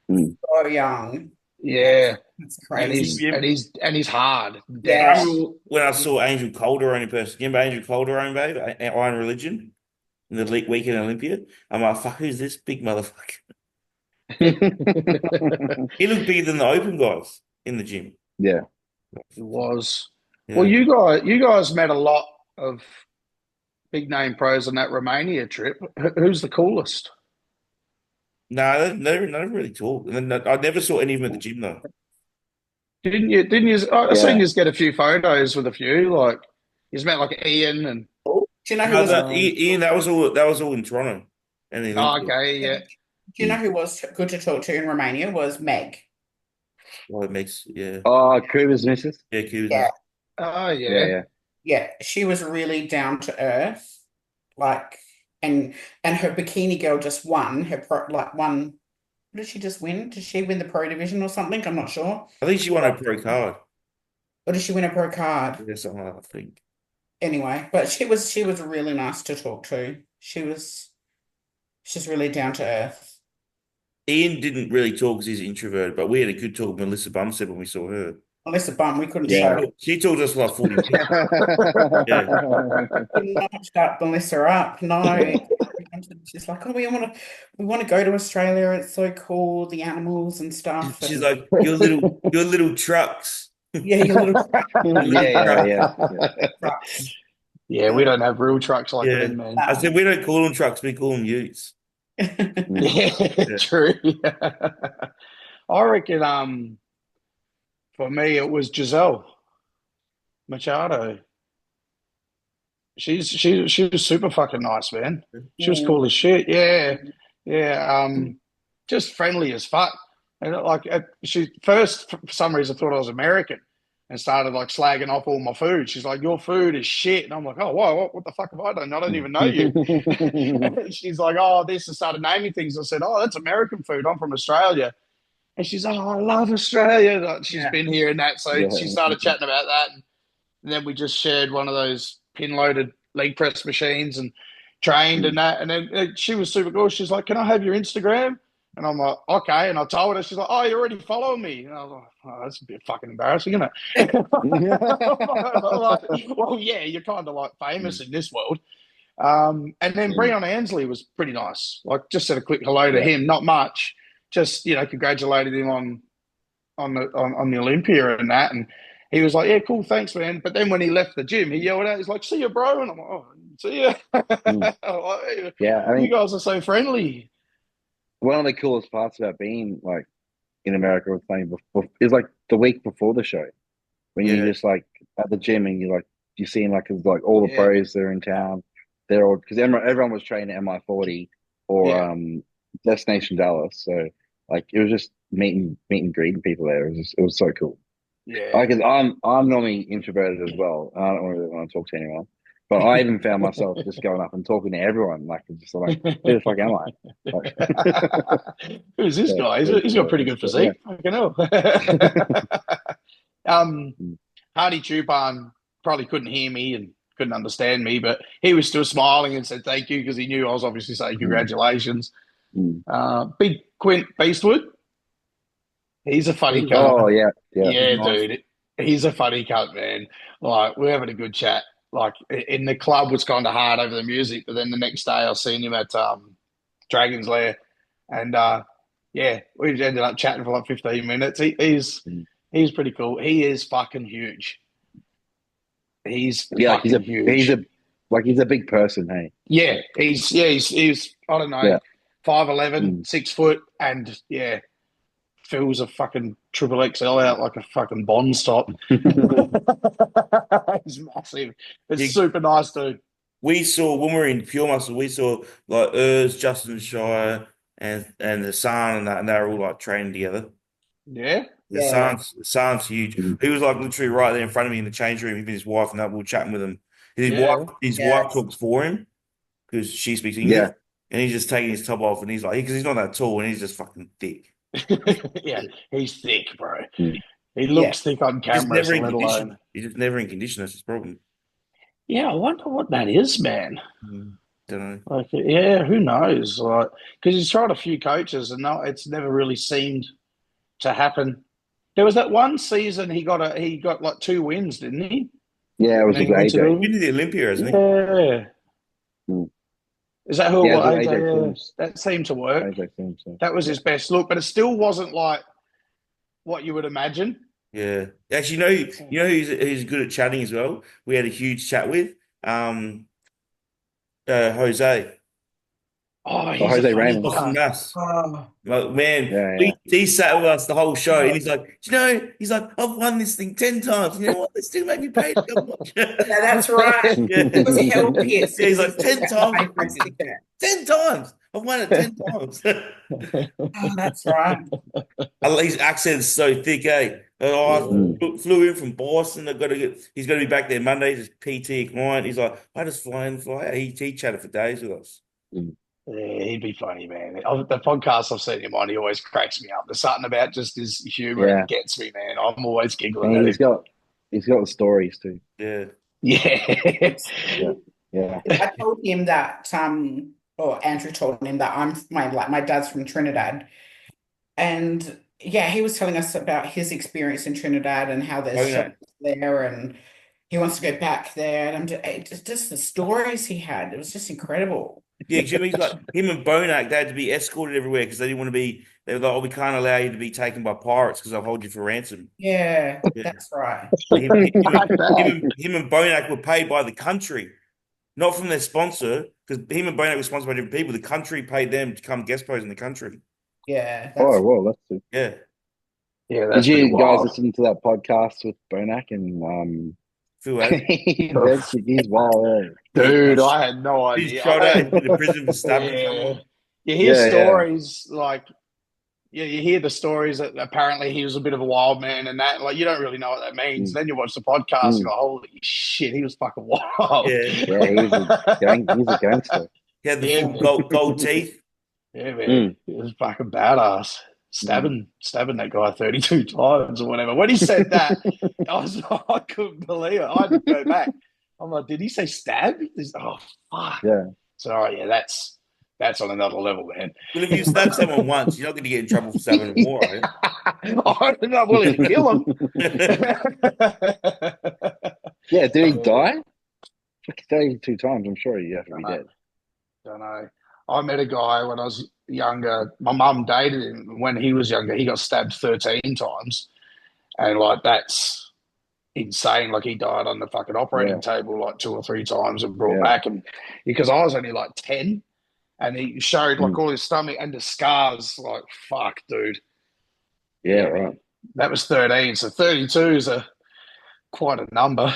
So young. Yeah, It's and crazy. he's hard, Yeah. dense. Remember when I saw Angel Calderon in person? Remember Angel Calderon, babe? Iron Religion in the League Weekend Olympia. I'm like, fuck, who's this big motherfucker? He looked bigger than the open guys in the gym. Yeah. It was. Well, Yeah. you guys met a lot of big name pros on that Romania trip. Who's the coolest? No, they never really talk. And then I never saw any of them at the gym though. Didn't you? Didn't you? I seen Yeah. you get a few photos with a few. Like you met like Ian and. Do you know who No, was Ian, that was all in Toronto and the Oh, Olympia. okay, do yeah. you know who was good to talk to in Romania was Meg. Well, it makes yeah, Oh, Kuba's missus. yeah, Cuban. Yeah. Oh, Yeah, yeah. yeah. Yeah. She was really down to earth. Like and her bikini girl just won her pro like won what did she just win? Did she win the pro division or something? I'm not sure. I think she won a pro card. Or did she win a pro card? Yeah, something like that, I think. Anyway, but she was really nice to talk to. She's really down to earth. Ian didn't really talk because he's introverted, but we had a good talk with Melissa Bumstead when we saw her. Unless a bum, we couldn't Yeah. shut She talked to us for like 40 minutes. Yeah. could not shut Melissa up. No. She's like, oh, we want to go to Australia. It's so cool, the animals and stuff. She's And like, your little trucks. yeah, your little Your little Yeah, trucks. yeah. trucks. Yeah, we don't have real trucks like Yeah. them, man. I said, we don't call them trucks, we call them utes. Yeah, Yeah. true. I reckon for me it was Giselle Machado. She was super fucking nice, man. She was cool as shit. Yeah. Yeah. Just friendly as fuck. And like she first for some reason thought I was American and started like slagging off all my food. She's like, "Your food is shit," and I'm like, "Oh, whoa, what the fuck have I done? I don't even know you." She's like, "Oh, this," and started naming things. I said, "Oh, that's American food. I'm from Australia." And she's like, "Oh, I love Australia." Like, she's Yeah. been here and that, so Yeah. she started chatting about that, and then we just shared one of those pin-loaded leg press machines and trained and that. And then she was super cool. She's like, "Can I have your Instagram?" And I'm like, "Okay." And I told her, she's like, "Oh, you're already following me." And I was like, "Oh, that's a bit fucking embarrassing, isn't it?" I'm like, well, yeah, you're kind of like famous in this world. And then Breon Ansley was pretty nice. Like, just said a quick hello to him, not much. Just congratulated him on the Olympia and that, and he was like, "Yeah, cool, thanks, man." But then when he left the gym, he yelled out, "He's like, see you, bro," and I'm like, "Oh, see ya." Like, Yeah, I you think guys are so friendly. one of the coolest parts about being like in America or playing before is like the week before the show when Yeah. you're just like at the gym and you're seeing like cause, like all the Yeah. pros that are in town. They're all because everyone was training at MI40 or Yeah. Destination Dallas. So like it was just meeting greeting people there. It was so cool. Yeah. Like, 'cause I'm normally introverted as well. I don't really want to talk to anyone. But I even found myself just going up and talking to everyone. Like, just like, who the fuck am I? Like, Who's this yeah, guy? He's got a pretty good yeah. physique. Fucking hell. Hardy Chupan probably couldn't hear me and couldn't understand me, but he was still smiling and said thank you because he knew I was obviously saying congratulations. Big Quint Beastwood, he's a funny cunt. Oh yeah, Yeah, Nice. dude, he's a funny cunt, man. Like we're having a good chat. Like in the club was kind of hard over the music, but then the next day I seen him at Dragon's Lair, and yeah, we ended up chatting for like 15 minutes. He's pretty cool. He is fucking huge. He's yeah. fucking huge. He's a big person. Hey, He's I don't know, Yeah. 5'11", 6 foot, and yeah, fills a fucking triple XL out like a fucking Bond stop. He's massive. It's Yeah. super nice, dude. We saw when we were in Pure Muscle, we saw like Justin Shire and the San and they were all like training together. Yeah, The Yeah. San's huge. He was like literally right there in front of me in the change room, him and his wife, and that we were chatting with him. His Yeah. wife talks for him because she speaks English, Yeah. and he's just taking his top off, and he's like, because he's not that tall, and he's just fucking thick. yeah, he's thick, bro. Mm. He looks thick on He's just camera, never so in let condition. alone. He's just never in condition. That's his problem. Yeah, I wonder what that is, man. Don't know. Like, yeah, who knows? Like, because he's tried a few coaches, and no, it's never really seemed to happen There was that one season he got like 2 wins, didn't he? Yeah, it was And with he went to AJ. Been to the Olympia, hasn't he? Yeah. Mm. Is that who it Yeah, was? it was with AJ AJ, yeah. Sims. That seemed to work. AJ Sims. So. That was his best look, but it still wasn't like what you would imagine. Yeah. Actually, you know who's good at chatting as well? We had a huge chat with Jose. Oh, Oh, he's a Jose funny Ramos. Off from guy. us. Oh, Like, man, Yeah, yeah. he sat with us the whole show and he's like, do you know, he's like, I've won this thing 10 times. You know what? They still make me pay to come watch. yeah, that's right. Yeah. It was hell pissed Yeah, he's because like, he 10 had to times. pay for his ticket. 10 times. I've won it 10 times. Oh, that's right. His accent's so thick, eh? Yeah. Flew in from Boston. He's got to be back there Monday. Just PT client. He's like, I just fly in, fly out. He chatted for days with us. Yeah, he'd be funny, man. The podcast I've seen him on, he always cracks me up. There's something about just his humor Yeah. that gets me, man. I'm always giggling And at he's him. got the stories too. Yeah. Yeah. Yeah. I told him that, or Andrew told him that my dad's from Trinidad, and yeah, he was telling us about his experience in Trinidad and how there's Okay. shops there, and he wants to go back there, and just the stories he had. It was just incredible. Yeah, Jimmy's like him and Bonac, they had to be escorted everywhere because they didn't want to be. They were like, "Oh, we can't allow you to be taken by pirates because they'll hold you for ransom." Yeah, Yeah. that's right. Him and Bonac were paid by the country, not from their sponsor, because him and Bonac were sponsored by different people. The country paid them to come guest pose in the country. Yeah, Oh, well, that's it. Yeah. Yeah, Did that's pretty you guys wild. listen to that podcast with Bonac and Phil has. he's wild, eh? Dude, I had no He's idea. shot out into prison for stabbing Yeah. someone. You hear Yeah, stories like, yeah, you hear the stories that apparently he was a bit of a wild man and that, like, you don't really know what that means. Mm. Then you watch the podcast and go, holy shit, he was fucking wild. Yeah. Yeah, he's a gangster. He had the Yeah, full man. gold teeth. Yeah, man. He was fucking badass. Stabbing that guy 32 times or whatever. When he said that, I couldn't believe it. I had to go back. I'm like, did he say stab? Oh, fuck. Yeah. So, yeah, that's on another level, man. Well, if you stab someone once, you're not going to get in trouble for stabbing them more, are you? I'm not willing to kill him. Yeah, did he die? Fucking 32 times. I'm sure he has to be dead. Don't know. I met a guy when I was younger. My mum dated him when he was younger. He got stabbed 13 times. And like, that's insane. Like, he died on the fucking operating table like 2 or 3 times and brought back. And because I was only like 10 and he showed like all his stomach and the scars. Like, fuck, dude. Yeah, right. That was 13. So 32 is quite a number.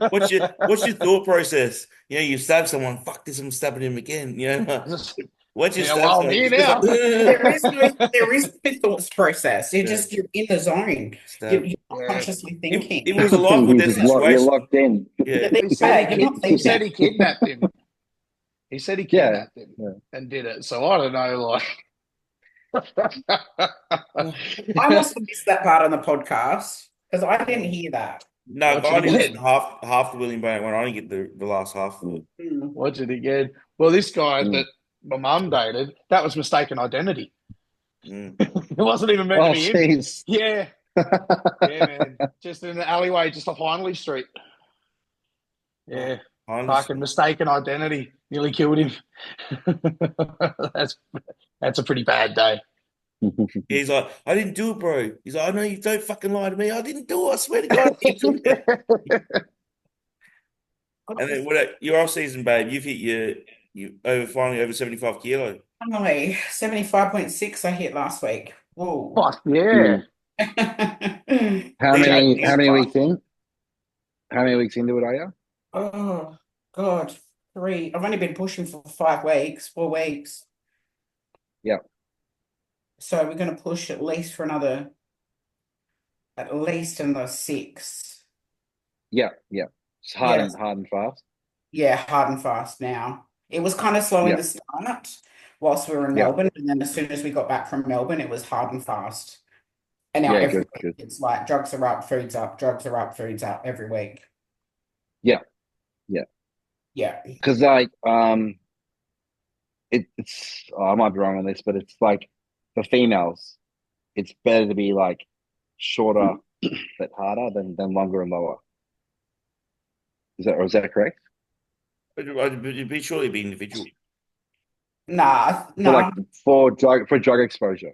What's your thought process? You know, you stab someone, fuck this, I'm stabbing him again. You know, once you stab someone, here it's now. like, there is no thoughts process. You're in the zone. Stab. You're not consciously thinking. It was a lot with that You're situation. locked in. Yeah. He said he kidnapped him. He said he kidnapped him and did it. So I don't know, like. I must have missed that part on the podcast because I didn't hear that. No, I Watch it only again. listened half the William Bonac one. I only get the last half. Watch it again. Well, this guy that my mum dated, that was mistaken identity. It wasn't even meant to be him. Jeez. Yeah. Yeah, man. Just in the alleyway, just off Hindley Street. Yeah. Fucking mistaken identity. Nearly killed him. That's a pretty bad day. He's like, I didn't do it, bro. He's like, I know you don't fucking lie to me. I didn't do it. I swear to God. I didn't do it. And then your off season, babe, you've hit finally over 75 kilo. Finally, 75.6 I hit last week. Whoa. Fuck yeah. How many weeks in? How many weeks into it are you? Oh, God. 3. I've only been pushing for 4 weeks. Yeah. So we're going to push at least another 6. Yeah. It's hard and fast. Yeah, hard and fast now. It was kind of slow in the start whilst we were in Melbourne, and then as soon as we got back from Melbourne, it was hard and fast. And now every week it's like drugs are up, food's up, drugs are up, food's up every week. Yeah. Because like it's I might be wrong on this, but it's like for females, it's better to be like shorter but harder than longer and lower. Is that correct? It'd be surely be individual. Nah, For like no. for drug exposure.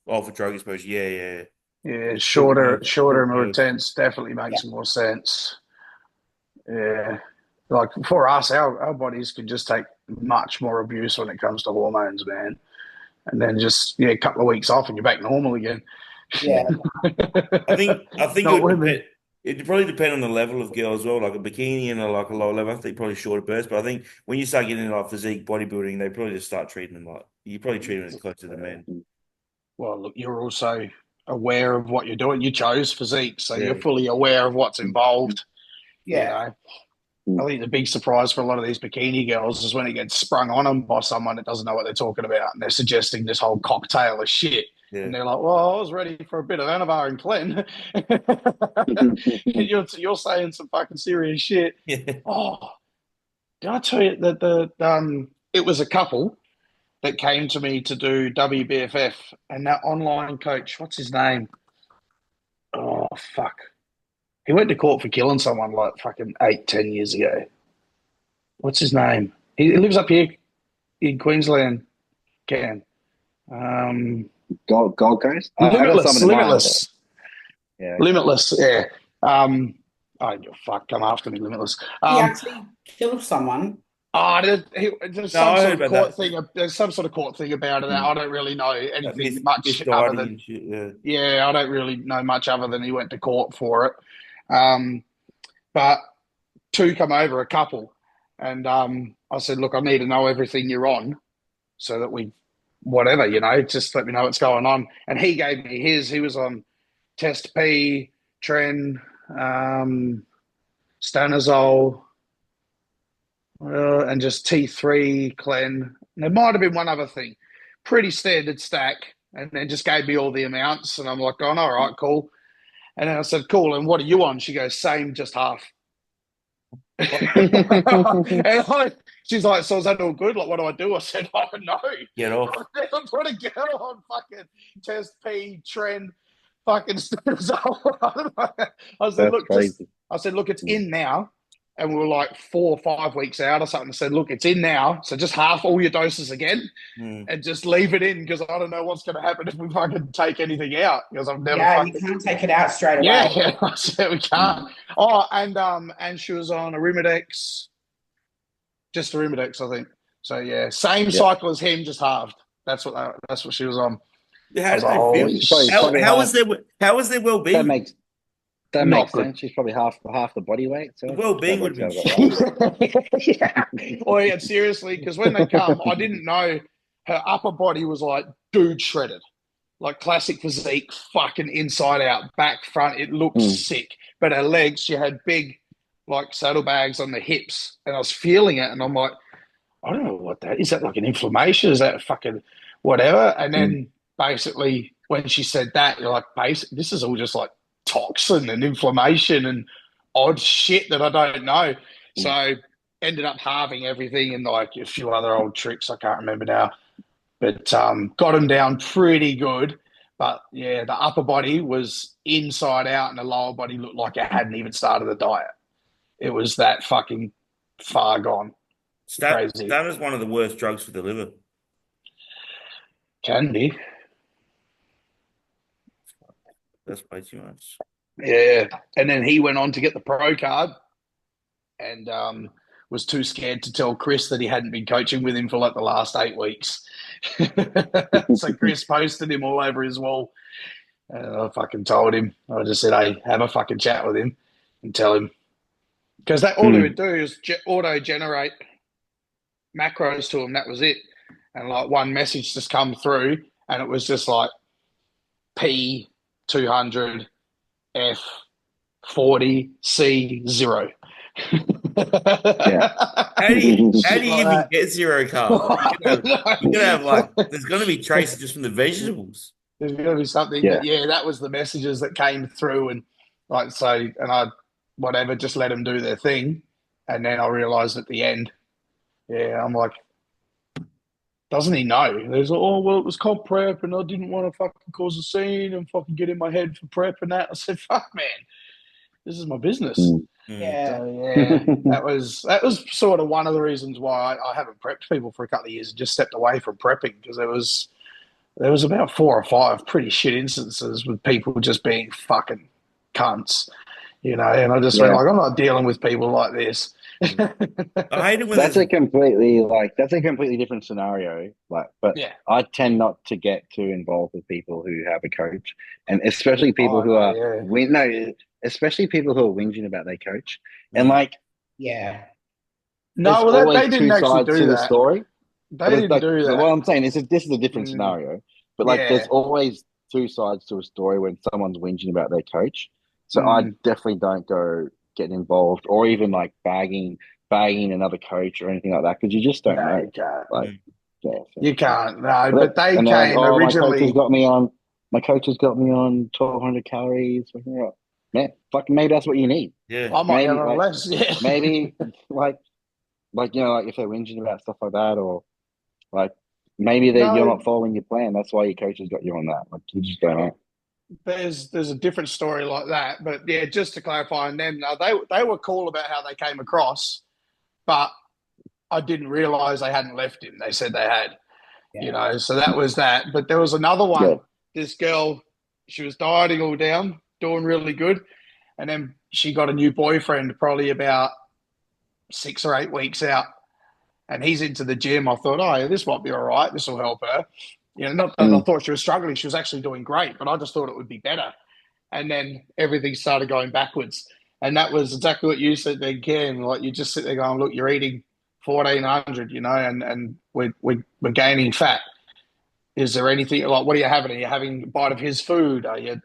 Oh, for drug exposure, yeah. Yeah, Short shorter, short more burst. intense definitely Yeah. makes more sense. Yeah. Like for us, our bodies can just take much more abuse when it comes to hormones, man. And then just a couple of weeks off and you're back normal again. Yeah. I think it Not would women. depend. It'd probably depend on the level of girl as well. Like a bikini and like a lower level, I think probably shorter bursts. But I think when you start getting into like physique bodybuilding, they probably just start treating them like you probably treat them as close to the men. Well, look, you're also aware of what you're doing. You chose physique, so you're Yeah, fully aware of what's involved. You Yeah. know, I think the big surprise for a lot of these bikini girls is when it gets sprung on them by someone that doesn't know what they're talking about, and they're suggesting this whole cocktail of shit. yeah. And they're like, "Well, I was ready for a bit of Anavar and Clen." You're saying some fucking serious shit. Yeah. Oh, did I tell you that it was a couple that came to me to do WBFF, and that online coach, what's his name? Oh fuck, he went to court for killing someone like fucking 8, 10 years ago. What's his name? He lives up here in Queensland. Can Gold Coast. I got Limitless, someone in mind. Limitless, Yeah, okay. Limitless. Yeah. Oh, fuck, come after me, Limitless. He actually killed someone. There's No, some I sort heard of about court that. thing. There's some sort of court thing about it. Mm. I don't really know That anything much other misguiding than and shit. Yeah. yeah, I don't really know much other than he went to court for it. Um, but two come over, a couple, and I said, look, I need to know everything you're on so that we, whatever, just let me know what's going on. And he gave me his. He was on Test P, Tren, Stanozol, and just T3, Clen. And there might have been one other thing. Pretty standard stack. And then just gave me all the amounts. And I'm like, going, all right, cool. And then I said, cool. And what are you on? She goes, same, just half. She's like, so is that all good? Like, what do I do? I said, oh, no. Get off. I've never put a girl on fucking Test P, Trend, fucking Stanozol. I said, That's look, crazy. it's in now. And we were like 4 or 5 weeks out or something. I said, look, it's in now. So just half all your doses again Mm. and just leave it in because I don't know what's going to happen if we fucking take anything out because I've never Yeah, you fucking. can't take it out straight away. Yeah, I said we can't. Oh, and she was on Arimidex, just Arimidex, I think. So yeah, same Yeah. cycle as him, just halved. That's what she was on. I How was do like, they holy feel? She's probably How half. is their That well-being? makes that Not makes good. sense. She's probably half the body weight. The So well-being that would have works been out about right. shit. Yeah. Oh, yeah, seriously, because when they come, I didn't know her upper body was like dude shredded, like classic physique, fucking inside out, back, front. It looked sick. But her legs, she had big, like saddlebags on the hips, and I was feeling it, and I'm like, I don't know what that is. That like an inflammation? Is that fucking whatever? And then basically, when she said that, you're like, this is all just like toxin and inflammation and odd shit that I don't know. So ended up halving everything and like a few other old tricks I can't remember now, but got him down pretty good. But yeah, the upper body was inside out and the lower body looked like it hadn't even started the diet. It was that fucking far gone. Crazy. That is one of the worst drugs for the liver. Can be. That's way too much. Yeah. And then he went on to get the pro card and was too scared to tell Chris that he hadn't been coaching with him for like the last 8 weeks. So Chris posted him all over his wall. And I fucking told him, I just said, hey, have a fucking chat with him and tell him. Because that all he would do is auto generate macros to him. That was it. And like one message just come through and it was just like P200 F40 C0. Yeah. How do you Shit like even that. get zero carbs? You're gonna have like there's gonna be traces just from the vegetables. There's going to be something, Yeah. but yeah, that was the messages that came through, and like so, and I whatever, just let them do their thing, and then I realised at the end, yeah, I'm like, doesn't he know? There's oh well, it was called prep, and I didn't want to fucking cause a scene and fucking get in my head for prep and that. I said, fuck, man, this is my business. Mm. Yeah. So yeah, that was sort of one of the reasons why I haven't prepped people for a couple of years and just stepped away from prepping, because there was about 4 or 5 pretty shit instances with people just being fucking cunts, and I just went Yeah. like, I'm not dealing with people like this. I hate it when That's there's a completely different scenario. But Yeah. I tend not to get too involved with people who have a coach, and especially people Oh, who are yeah. no, especially people who are whinging about their coach. And Mm. like, Yeah. there's No, well, always they two didn't actually sides do to the that. story. They But it's didn't like, do what that. I'm saying is that this is a different Mm, scenario. But like, there's yeah. always two sides to a story when someone's whinging about their coach. So I Mm, definitely don't go getting involved or even like bagging another coach or anything like that, because you just don't no, know. you can't. Like, Mm. yeah. So, You can't. No, but but they and they're like, came oh, my coach has originally. got me on. My coach has got me on 1,200 calories. Yeah, fucking maybe that's what you need. Yeah. I might have Maybe on like less. Yeah. maybe like like if they're whinging about stuff like that, or like maybe that you're No, not following your plan. That's why your coach has got you on that. Like, you just don't know. there's a different story like that. But yeah, just to clarify on them, now they were cool about how they came across, but I didn't realize they hadn't left him. They said they had. Yeah. So that was that. But there was another Yeah. one. This girl, she was dieting all down, doing really good. And then she got a new boyfriend probably about 6 or 8 weeks out. And he's into the gym. I thought, oh, yeah, this might be all right. This will help her. Not that I Mm. thought she was struggling. She was actually doing great, but I just thought it would be better. And then everything started going backwards. And that was exactly what you said again. Like, you just sit there going, look, you're eating 1,400, and we're gaining fat. Is there anything like, what are you having? Are you having a bite of his food? Are you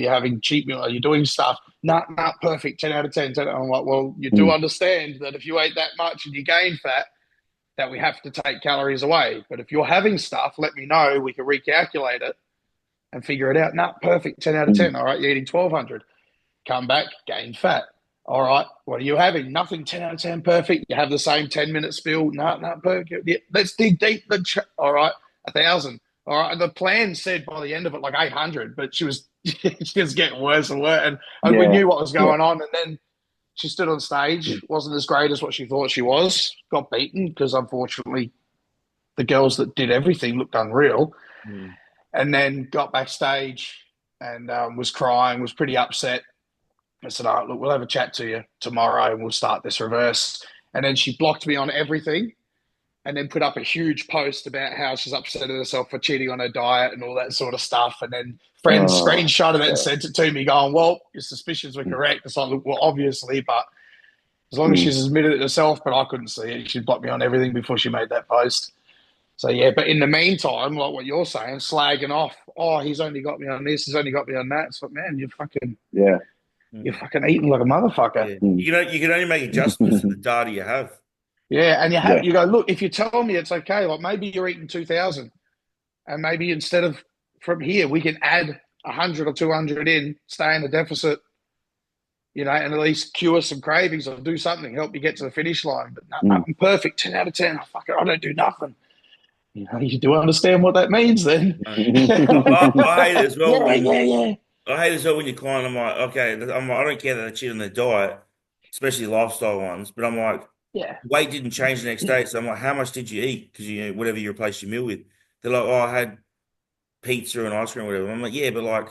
having cheat meal? Are you doing stuff? Not perfect. 10 out of 10. 10. I'm like, well, you do Mm. understand that if you ate that much and you gain fat, that we have to take calories away. But if you're having stuff, let me know. We can recalculate it and figure it out. Not perfect. 10 out of 10. Mm. All right, you're eating 1,200. Come back, gain fat. All right, what are you having? Nothing. 10 out of 10. Perfect. You have the same 10-minute spill. No, not perfect. Yeah, let's dig deep. All right, 1,000. All right. And the plan said by the end of it like 800, but she was getting worse and worse. And we Yeah. knew what was Yeah. going on. And then she stood on stage, wasn't as great as what she thought she was, got beaten because unfortunately the girls that did everything looked unreal. Mm. And then got backstage and was crying, was pretty upset. I said, all right, look, we'll have a chat to you tomorrow and we'll start this reverse. And then she blocked me on everything and then put up a huge post about how she's upset at herself for cheating on her diet and all that sort of stuff. And then friends Oh, screenshotted it and yeah. sent it to me going, well, your suspicions were correct. It's like, well, obviously, but as long as Mm. she's admitted it herself, but I couldn't see it. She blocked me on everything before she made that post. So, yeah, but in the meantime, like what you're saying, slagging off, oh, he's only got me on this, he's only got me on that. It's like, man, Yeah. you're fucking eating like a motherfucker. Yeah. Mm. You can only make adjustments to the data you have. Yeah, and Yeah. you go, look, if you tell me it's okay, like maybe you're eating 2,000, and maybe instead of from here we can add 100 or 200 in, stay in the deficit, and at least cure some cravings or do something, help you get to the finish line. But Mm. I'm perfect, 10 out of 10. Oh, fuck it, I don't do nothing. You do understand what that means then. I hate it as well Yeah, when yeah, yeah. I hate it as well when you're client. I'm like, okay, I don't care that they cheat on their diet, especially lifestyle ones. But I'm like, Yeah. weight didn't change the next day, so I'm like, how much did you eat? Because whatever you replaced your meal with. They're like, oh, I had pizza and ice cream, or whatever. I'm like, yeah, but like,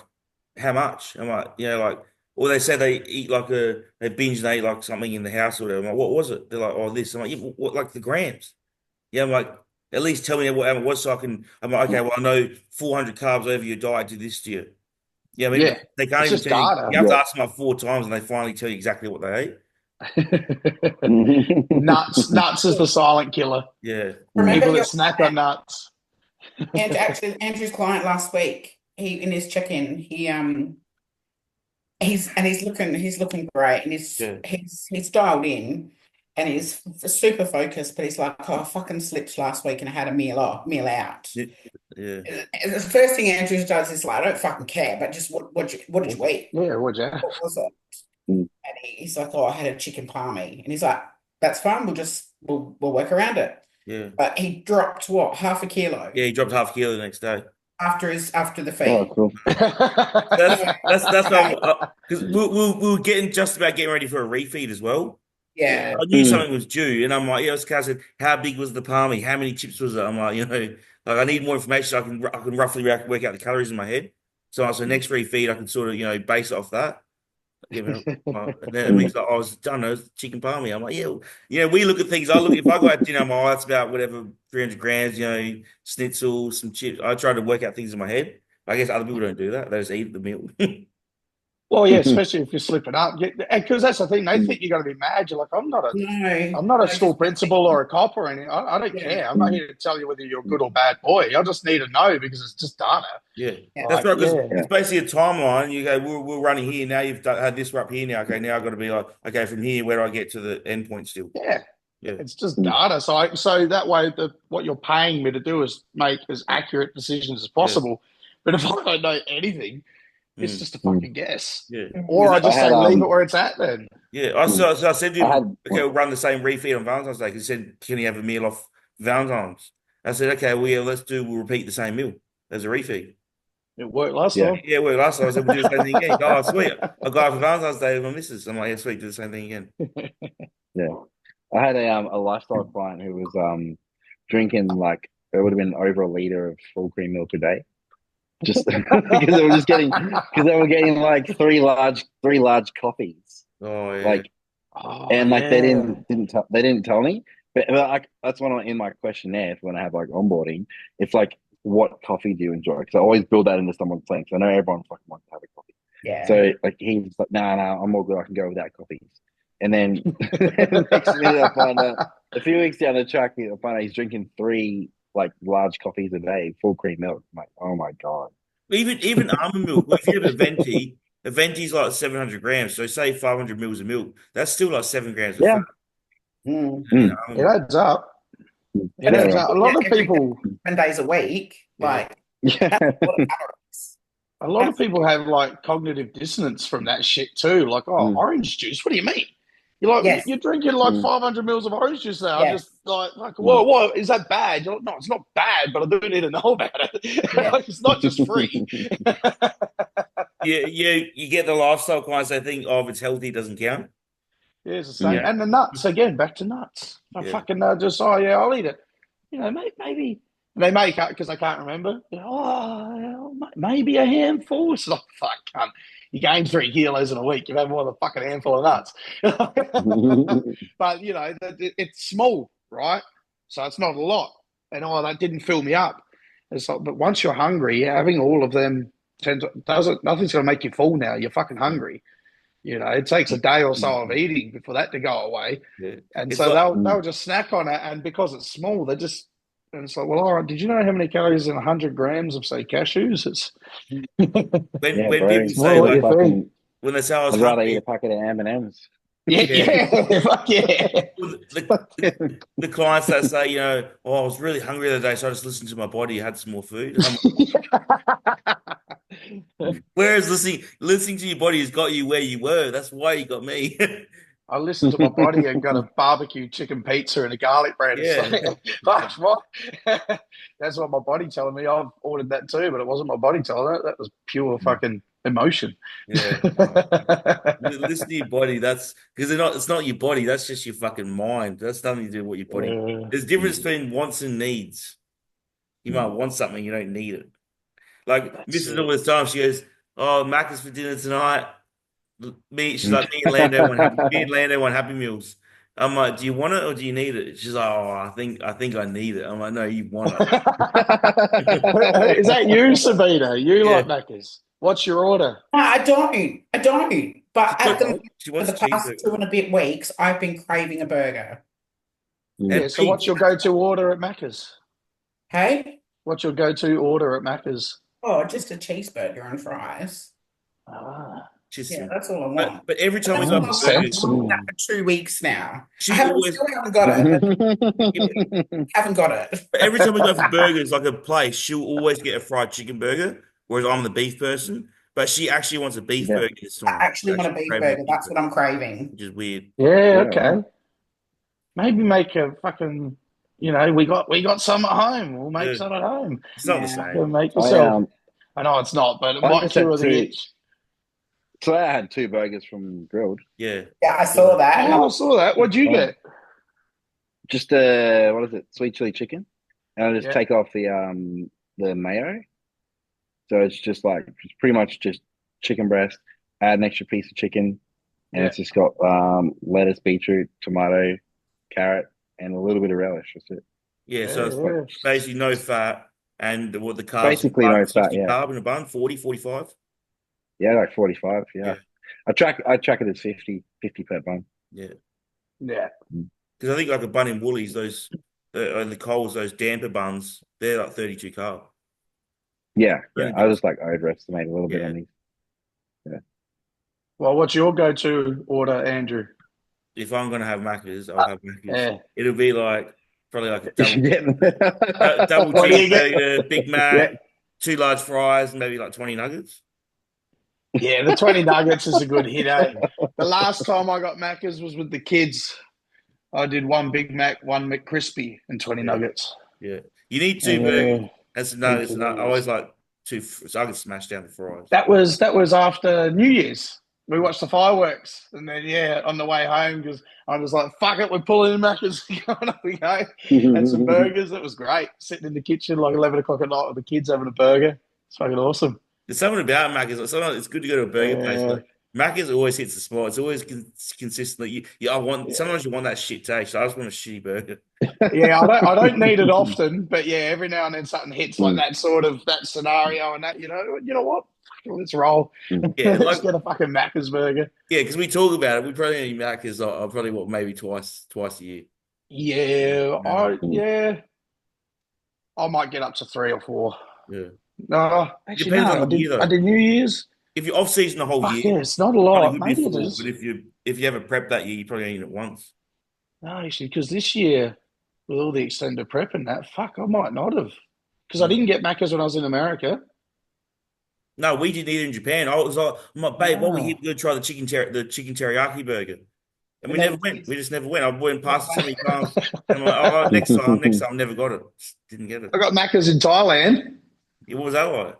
how much? I'm like, like, or they say they eat like they binge and they eat like something in the house or whatever. I'm like, what was it? They're like, oh, this. I'm like, yeah, what, like the grams? Yeah, I'm like, at least tell me what it was so I can. I'm like, okay, well, I know 400 carbs over your diet did this to you. Yeah, I mean, Yeah. but they can't It's even just tell you. data. You have to Yeah. ask them like 4 times, and they finally tell you exactly what they ate. Nuts is the silent killer. Yeah, Remember People that your snack on nuts. Andrew's client last week, he in his check-in, he's looking great and yeah, he's dialed in and he's super focused, but he's like, oh, I fucking slipped last week and I had a meal out. yeah, yeah. The first thing Andrew does is like, I don't fucking care, but just what did you eat? Yeah, would you? What was it? Mm. And he's like, oh, I had a chicken palmy. And he's like, that's fine. We'll work around it. Yeah. But he dropped what, half a kilo Yeah, he dropped half a kilo the next day. after the Oh, feed. cool. That's what because we were getting just about getting ready for a refeed as well. Yeah. I knew something was due, and I'm like, yeah, I said, how big was the palmy? How many chips was it? I'm like, like I need more information so I can roughly work out the calories in my head. So next refeed, I can sort of, base it off that. Give it, and then he's like, I was done. It was chicken palmy. I'm like, yeah, we look at things. I look if I go out to dinner, I'm like, oh, that's about whatever 300 grams, schnitzel, some chips. I try to work out things in my head. I guess other people don't do that. They just eat the meal. Well, yeah, especially if you're slipping up, because that's the thing. They think you're going to be mad. You're like, No, I'm not a no, school just principal or a cop or anything. I don't yeah, care. I'm not here to tell you whether you're a good or bad boy. I just need to know because it's just data. Yeah, yeah, that's right. Because Yeah, it's basically a timeline. You go, we're running here now. You've had this up here now. Okay, now I've got to be like, okay, from here, where do I get to the end point still? yeah. Yeah, It's just data. So that way, what you're paying me to do is make as accurate decisions as yeah, possible. But if I don't know anything, it's mm, just a fucking guess. yeah. Or Because I I just had say leave it where it's at. Then yeah, I said to I him, had okay, we'll run the same refeed on Valentine's Day. He said, can he have a meal off Valentine's? I said, okay, well, yeah, we'll repeat the same meal as a refeed. it worked last yeah. time. Yeah, well, last time I said, we'll do the same thing again. Oh, sweet. I'll go out for Valentine's Day with my missus. I'm like, yeah, sweet, do the same thing again. Yeah. I had a lifestyle client who was drinking like it would have been over a liter of full cream milk a day. Just because they were getting like three large coffees. Oh, yeah. Like Oh and like yeah. they didn't tell me. But like that's one in my questionnaire when I have like onboarding. It's like what coffee do you enjoy? Because I always build that into someone's thing. So I know everyone fucking wants to have a coffee. yeah. So like he's like, no, I'm all good. I can go without coffees. And then next minute, I find out a few weeks down the track, I find out he's drinking three like large coffees a day, full cream milk. I'm like, oh my god. Even almond milk. Well, if you have a venti's like 700 grams. So say 500 mils of milk. That's still like 7 grams of fat Yeah. Mm. in Mm. almond It milk. adds up. It And if Yeah, adds you're yeah. up. A doing lot it of people 7 days a week, Yeah. like Yeah. that's a lot of calories. a lot of That's people have like cognitive dissonance from that shit too. Like, oh, Mm. orange juice. What do you mean? You're like, yes, you're drinking like Mm. 500 mils of orange juice now. I'm yes, just like, Mm. whoa, is that bad? You're like, no, it's not bad, but I do need to know about it. yeah, Like, it's not just free. Yeah, you get the lifestyle clients. They think, oh, if it's healthy, it doesn't count. Yeah, it's the same. Mm. And the nuts again, back to nuts. I Yeah. fucking just yeah, I'll eat it. Maybe they make up because they can't remember. Oh, maybe a handful. It's not fuck. Cunt. You gain 3 kilos in a week. You've had more than a fucking handful of nuts. But it's small, right? So it's not a lot. And that didn't fill me up. It's like, but once you're hungry, having all of them nothing's going to make you full. Now you're fucking hungry. It takes a day or so of eating before that to go away. Yeah. And It's so like they'll just snack on it. And because it's small, and it's like, well, all right, did you know how many calories in 100 grams of, say, cashews? It's when Yeah, when bro. people small say what I'd you like think. fucking when they say I was I'd rather eat a hungry, packet of M&M's. Yeah, yeah. yeah, fuck yeah. Well, the clients that say, oh, I was really hungry the other day, so I just listened to my body, I had some more food. Whereas listening to your body has got you where you were. That's why you got me. I listened to my body and got a barbecue chicken pizza and a garlic bread. It's Yeah. like, fuck, what? That's what my body telling me. I've ordered that too, but it wasn't my body telling it. That was pure fucking emotion. Yeah. Listen to your body. That's because it's not your body. That's just your fucking mind. That's nothing to do with what your body. There's a difference between wants and needs. You might want something, you don't need it. Like That's Mrs. all it. the time, she goes, "Oh, Mac is for dinner tonight." She's like, me and Lando want Happy Meals. I'm like, "Do you want it or do you need it?" She's like, "Oh, I think I need it." I'm like, "No, you want Is that you, Sabina? You it." like Macca's? What's your order? no, I don't. I don't. But at the Yeah. moment, She for wants the a past cheeseburger. 2 and a bit weeks, I've been craving a burger. And Yeah, so what's your go-to order at Macca's? Hey? What's your go-to order at Macca's? Oh, just a cheeseburger and fries. Ah, she's Yeah, simple. that's all I But want. but every time we That's go all for I want. I've burgers, been wanting sensible. that for 2 weeks now. I she haven't always still haven't got it. Haven't got it. but every time we go for burgers, like a place, she'll always get a fried chicken burger, whereas I'm the beef person. But she actually wants a beef Yeah. burger this I time. She's actually want a actually beef craving a burger. beef That's burger, what I'm craving. which is weird. Yeah, Yeah, okay. right. Maybe make a fucking we got some at home. We'll make Yeah. some at home. It's not the Yeah. same. You make I yourself. I know it's not, but it I might just cure had the two. itch. So I had two burgers from Grilled. Yeah. Yeah, I saw that, and Yeah, I saw that. What'd you Oh, get? just what is it? Sweet chili chicken, and I just Yeah, take off the mayo. So it's pretty much just chicken breast. Add an extra piece of chicken, and yeah, it's just got lettuce, beetroot, tomato, carrot, and a little bit of relish. That's it. Yeah. yeah, So it's yeah. basically no fat and what the carbs Basically are no fat. 60 Yeah, carb in a bun, 40, 45. yeah, like 45. Yeah. Yeah, I track it as 50 per bun. Yeah. Yeah. Because I think like a bun in Woolies, those and the Coles, those damper buns, they're like 32 carb. Yeah, Only yeah. I bit of- just like overestimate a little bit Yeah. on these. Yeah. Well, what's your go-to order, Andrew? If I'm gonna have Macca's, I'll have Macca's. Yeah. It'll be like probably like a You should get double What do you get? cheeseburger, Big Yeah, Mac, two large fries, and maybe like 20 nuggets. yeah. The 20 nuggets is a good hit, eh? The last time I got Macca's was with the kids. I did one Big Mac, one McCrispy, and 20 Yeah. nuggets. Yeah. You need two burgers. Yeah, That's need no, two I burgers. always like two, so I can smash down the fries. That was after New Year's. We watched the fireworks, and then on the way home because I was like, "Fuck it, we're pulling in Macca's." Going up we go. Had some burgers. It was great. Sitting in the kitchen like 11 o'clock at night with the kids having a burger. It's fucking awesome. There's something about Macca's. Like, sometimes it's good to go to a burger place, Uh, but Macca's always hits the spot. It's always consistently. I want yeah, sometimes you want that shit taste. I just want a shitty burger. yeah. I don't need it often, but yeah, every now and then something hits like Mm, that scenario, and that you know what? Let's roll. mm. Yeah, Let's like get a fucking Macca's burger. yeah, because we talk about it. We probably eat Macca's. Probably what maybe twice a year. Yeah, Yeah. I might get up to 3 or 4. Yeah. No, It actually, depends on no. the year I though. did New Year's. If you're off season the whole Fuck year, yeah, it's not a probably lot. could be Maybe it 4. But is. if you have a prep that year, you probably only eat it once. No, actually, because this year with all the extended prep and that, fuck, I might not have. Because I Mm. didn't get Macca's when I was in America. No, we didn't either in Japan. I was like, I'm like, babe, what we here? No. We're gonna try the chicken teriyaki burger. And but we then never went. We just never went. I went past it so many times. And I'm like, oh, next time, never got it. Just didn't get it. I got Macca's in Thailand. What was that like?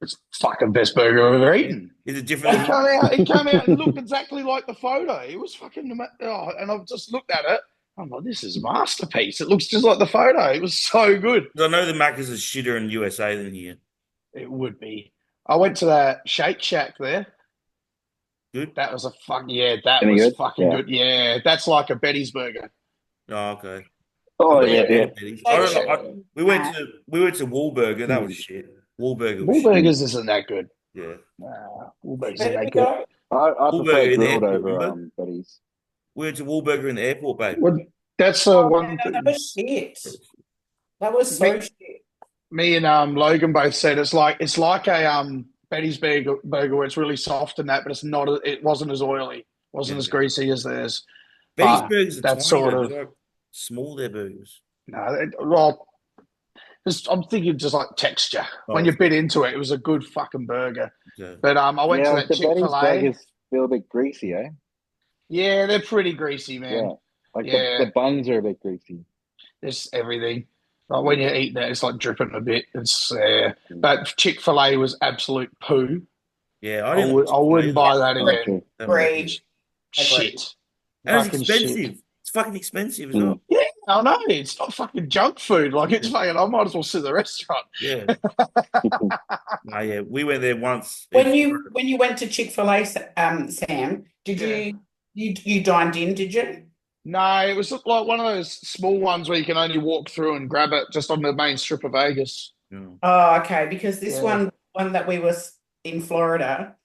It's fucking best burger I've ever eaten. Is it different It than came out. It came out and looked exactly like the photo. It was fucking. And I've just looked at it. I'm like, this is a masterpiece. It looks just like the photo. It was so good. I know the Macca's is shitter in USA than here. It would be. I went to that Shake Shack there. Good. That was a fuck yeah. That Any was good? fucking Yeah. good. Yeah, that's like a Betty's burger. Oh, okay. Oh I've yeah, never yeah. had Betty's. I don't know. Shake We went to Wahlburger. That was shit. Wahlburger was shit. Wahlburgers isn't that good. Yeah. Wahlburgers Where isn't did we that good. go? I prefer Wahlburger in the Grilled airport. over Remember? Betty's. We went to Wahlburger in the airport, babe. Well, that's Oh, one no, that thing. was shit. That was so shit. Me and Logan both said it's like a Betty's burger where it's really soft and that, but it's not. It wasn't as oily, wasn't as Yeah. greasy as theirs. Betty's But burgers are that's tiny, sort though. of They're like small, their burgers. no. Well, I'm thinking just like texture. When Oh, you bit into it, it was a good fucking burger. okay. But I went Yeah, to like that the Betty's Chick-fil-A. burgers feel a bit greasy, eh? Yeah, they're pretty greasy, man. Yeah. Like Yeah. the buns are a bit greasy. It's everything. Like when you eat that, it's like dripping a bit. But Chick-fil-A was absolute poo. Yeah, I I didn't. wouldn't buy that Oh, again. true. Agreed. Shit. And it's Fucking expensive. shit. It's fucking expensive as Mm. well. Yeah, I know. It's not fucking junk food. Like it's fucking. I might as well sit at the restaurant. Yeah. No, yeah. We went there once. When you went to Chick-fil-A, Sam, did you dined in, did you? No, it was like one of those small ones where you can only walk through and grab it just on the main strip of Vegas. Yeah. Oh, okay. Because this Yeah. one that we was in Florida,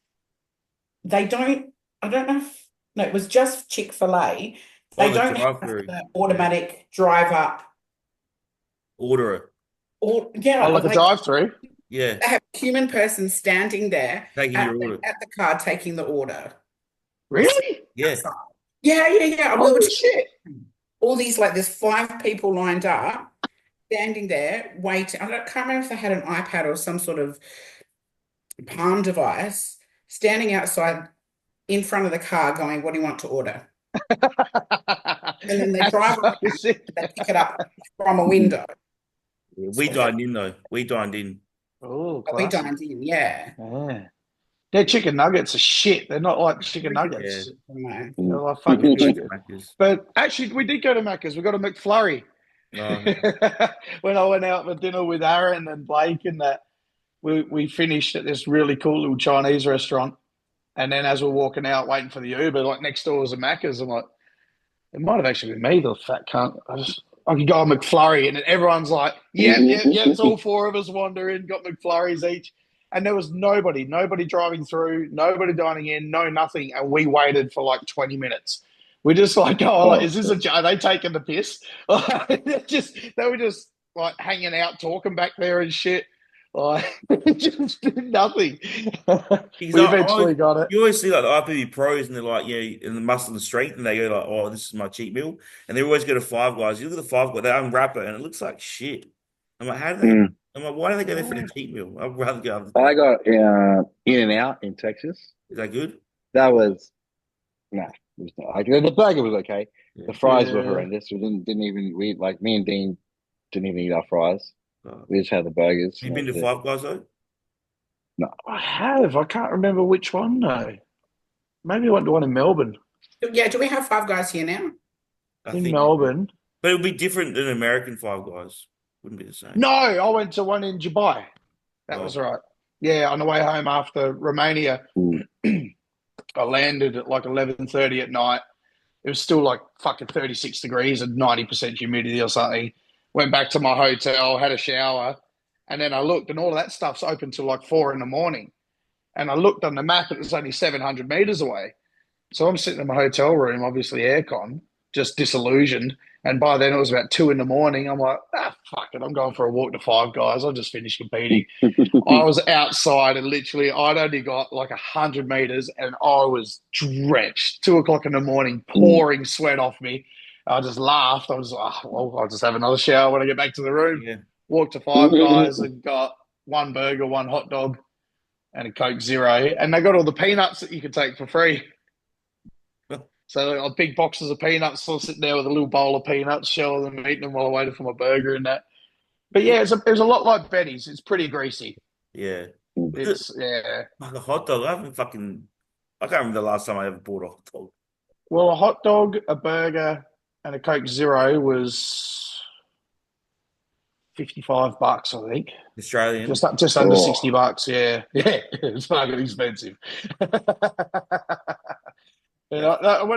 they don't. I don't know. No, it was just Chick-fil-A. They Oh, the don't have drive-through. the automatic drive up. Order it. Or yeah, Oh, like a they drive-through. Yeah. have a human person standing there Taking at, your order. at the car taking the order. Really? Yeah. Yeah. We Oh were shit! all these there's 5 people lined up, standing there waiting. Can't remember if they had an iPad or some sort of palm device, standing outside in front of the car, going, "What do you want to order?" And then they That's drive so around and sick. they pick it up from a window. Yeah, we dined in though. We dined in. Oh, But we classic. dined in, yeah. Yeah. Their chicken nuggets are shit. They're not like chicken Yeah. nuggets. No. They're like We fucking did go to chicken. Macca's. But actually, we did go to Macca's. We got a McFlurry. Oh, When I went out for dinner with Aaron and Blake and that, we finished at this really cool little Chinese restaurant. And then as we're walking out, waiting for the Uber, like next door was a Macca's. I'm like, it might have actually been me, the fat cunt. I could go on McFlurry, and then everyone's like, yep, yep, yep. It's all four of us wandering, got McFlurries each. And there was nobody driving through, nobody dining in, no nothing. And we waited for like 20 minutes. We just like, like, is this are they taking the piss? They were just like hanging out, talking back there and shit. Like, just did nothing. because We eventually got it. you always see like the IFBB pros and they're like, yeah, in the muscle and strength, and they go like, oh, this is my cheat meal, and they always go to Five Guys. You look at the Five Guys, they unwrap it, and it looks like shit. I'm like, how do they? I'm like, why do they go there for the cheat meal? I'd rather go other I things. got In-N-Out in Texas. Is that good? That was no, it was not. Like the burger was okay. Yeah. The fries were Yeah. horrendous. We didn't even we like me and Dean didn't even eat our fries. Oh. We just had the burgers. You and been to that was it. Five Guys though? No, I have. I can't remember which one though. Maybe I went to one in Melbourne. Yeah, do we have Five Guys here now? I In think, Melbourne. but it would be different than American Five Guys. Wouldn't be the same. No, I went to one in Dubai. That Oh. was right. Yeah, on the way home after Romania, I landed at like 11:30 at night. It was still like fucking 36 degrees and 90% humidity or something. Went back to my hotel, had a shower, and then I looked, and all of that stuff's open till like 4 in the morning. And I looked on the map, it was only 700 meters away. So I'm sitting in my hotel room, obviously aircon, just disillusioned. And by then it was about 2 in the morning. I'm like, fuck it, I'm going for a walk to Five Guys. I'll just finish competing. I was outside and literally I'd only got like 100 meters and I was drenched. 2 o'clock in the morning, pouring sweat off me. I just laughed. I was like, well, I'll just have another shower when I get back to the room. Yeah. Walked to Five Guys and got one burger, one hot dog, and a Coke Zero. And they got all the peanuts that you could take for free. So they got big boxes of peanuts. So I was sitting there with a little bowl of peanuts, shelling them, eating them while I waited for my burger and that. But yeah, it was a lot like Betty's. It's pretty greasy. Yeah. It's yeah. Like a hot dog. I can't remember the last time I ever bought a hot dog. Well, a hot dog, a burger, and a Coke Zero was $55, I think. Australian. Just under $60. Yeah, yeah, it's fucking expensive. When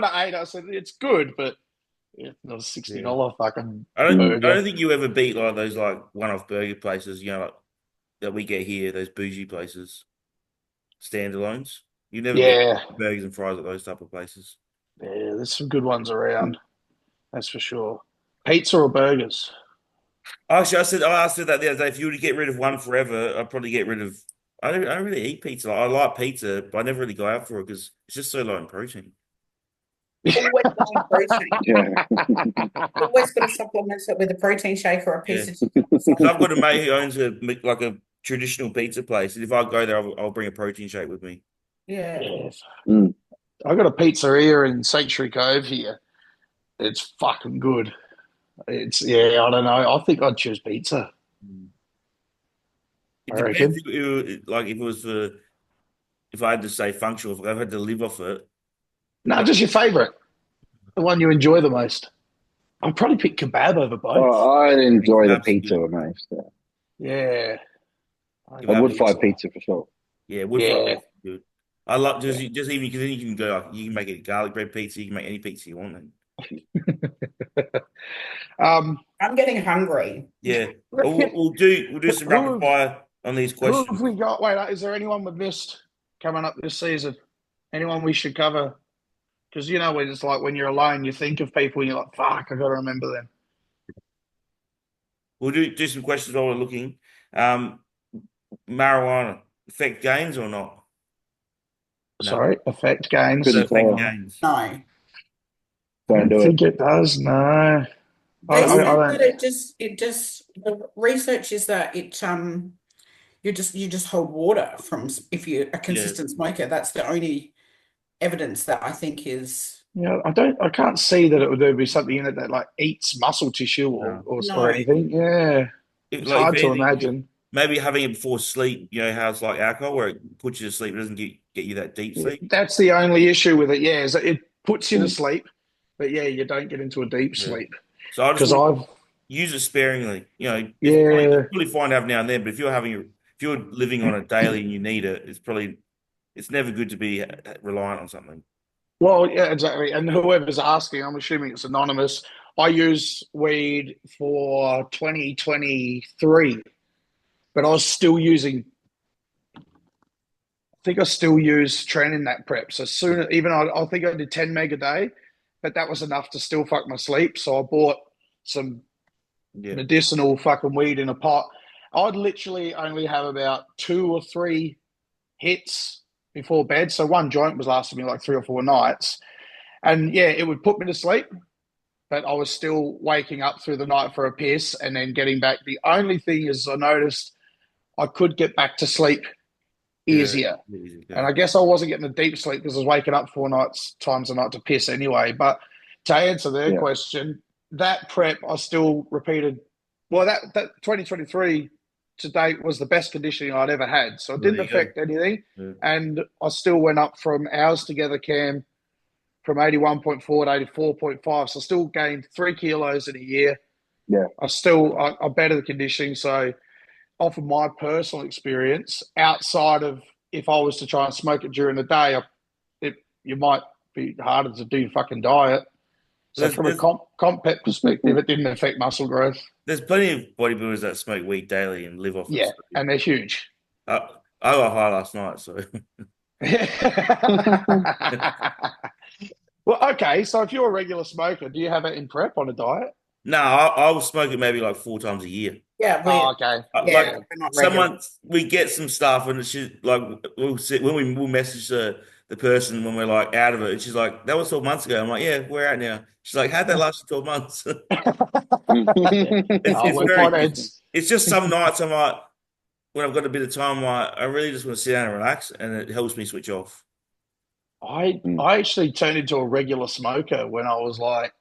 I ate, I said it's good, but it's not a $60 fucking I burger. don't think you ever beat like those like one-off burger places, like that we get here, those bougie places, standalones. You never get burgers and fries at those type of places. Yeah, there's some good ones around. That's for sure. Pizza or burgers? Actually, I said that the other day. If you were to get rid of one forever, I'd probably get rid of. I don't really eat pizza. I like pizza, but I never really go out for it because it's just so low in protein. Always low in protein. yeah. Always got to supplement it with a protein shake or a piece of chicken. So I've got a mate who owns a traditional pizza place, and if I go there, I'll bring a protein shake with me. Yeah. Yes. I got a pizzeria in Sanctuary Cove here. It's fucking good. I don't know. I think I'd choose pizza. It I depends reckon. if I had to say functional, if I had to live off it. No, just your favourite. The one you enjoy the most. I'd probably pick kebab over both. Oh, I enjoy the Kebab's pizza good. the most. Yeah. I would fry pizza for sure. Yeah, wood Yeah. fry pizza is good. I like just even because then you can go you can make it a garlic bread pizza. You can make any pizza you want. I'm getting hungry. Yeah, we'll do some rapid fire on these Who questions. have we got? Wait, is there anyone we've missed coming up this season? Anyone we should cover? Because when it's like when you're alone, you think of people and you're like, fuck, I got to remember them. We'll do some questions while we're looking. Marijuana affect gains or not? No. Sorry, affect gains. Does it affect gains? No. I don't think it does. No. They said I that it just the research is that you just hold water if you're a consistent smoker. That's the only evidence that I think is I can't see that there'd be something in it that like eats muscle tissue No. or No. anything. Yeah, it's Like if hard to anything, imagine. maybe having it before sleep, how it's like alcohol where it puts you to sleep, it doesn't get you that deep Yeah, sleep. that's the only issue with it. Yeah, is that it puts you to Mm. sleep, but yeah, you don't get into a deep Yeah. sleep So I just because want I've use it sparingly. It's yeah. probably fine to have now and then, but if you're living on it daily and you need it, it's never good to be reliant on something. Well, yeah, exactly. And whoever's asking, I'm assuming it's anonymous. I use weed for 2023, but I was still using. I think I still use training that prep. So soon, even I think I did 10 meg a day, but that was enough to still fuck my sleep. So I bought some Yeah. medicinal fucking weed in a pot. I'd literally only have about 2 or 3 hits before bed. So one joint was lasting me like 3 or 4 nights. And yeah, it would put me to sleep, but I was still waking up through the night for a piss and then getting back. The only thing is, I noticed I could get back to sleep Yeah. easier. Easy And go. I guess I wasn't getting a deep sleep because I was waking up 4 nights times a night to piss anyway. But to answer their Yeah. question, that prep I still repeated. Well, that 2023 to date was the best conditioning I'd ever had. So it Well, didn't there you go. affect anything. Yeah. And I still went up from hours together, Cam, from 81.4 to 84.5. So I still gained 3 kilos in a year. Yeah. I better the conditioning. So off of my personal experience, outside of if I was to try and smoke it during the day, you might be harder to do fucking diet. So There's, from a there's comp pet perspective, it didn't affect muscle growth. there's plenty of bodybuilders that smoke weed daily and live off it. Yeah, and they're huge. I got high last night, so Well, okay. So if you're a regular smoker, do you have it in prep on a diet? no, I'll smoke it maybe like 4 times a year. Yeah, Oh, okay. Like Yeah. we're not some regular. months we get some stuff and it's just like we'll sit when we'll message the person when we're like out of it and she's like, that was 12 months ago. I'm like, yeah, we're out now. She's like, how'd that last you 12 months? It's Oh, it's we're very potheads. it's just some nights I'm like when I've got a bit of time, like I really just want to sit down and relax and it helps me switch off. Mm. I actually turned into a regular smoker when I was like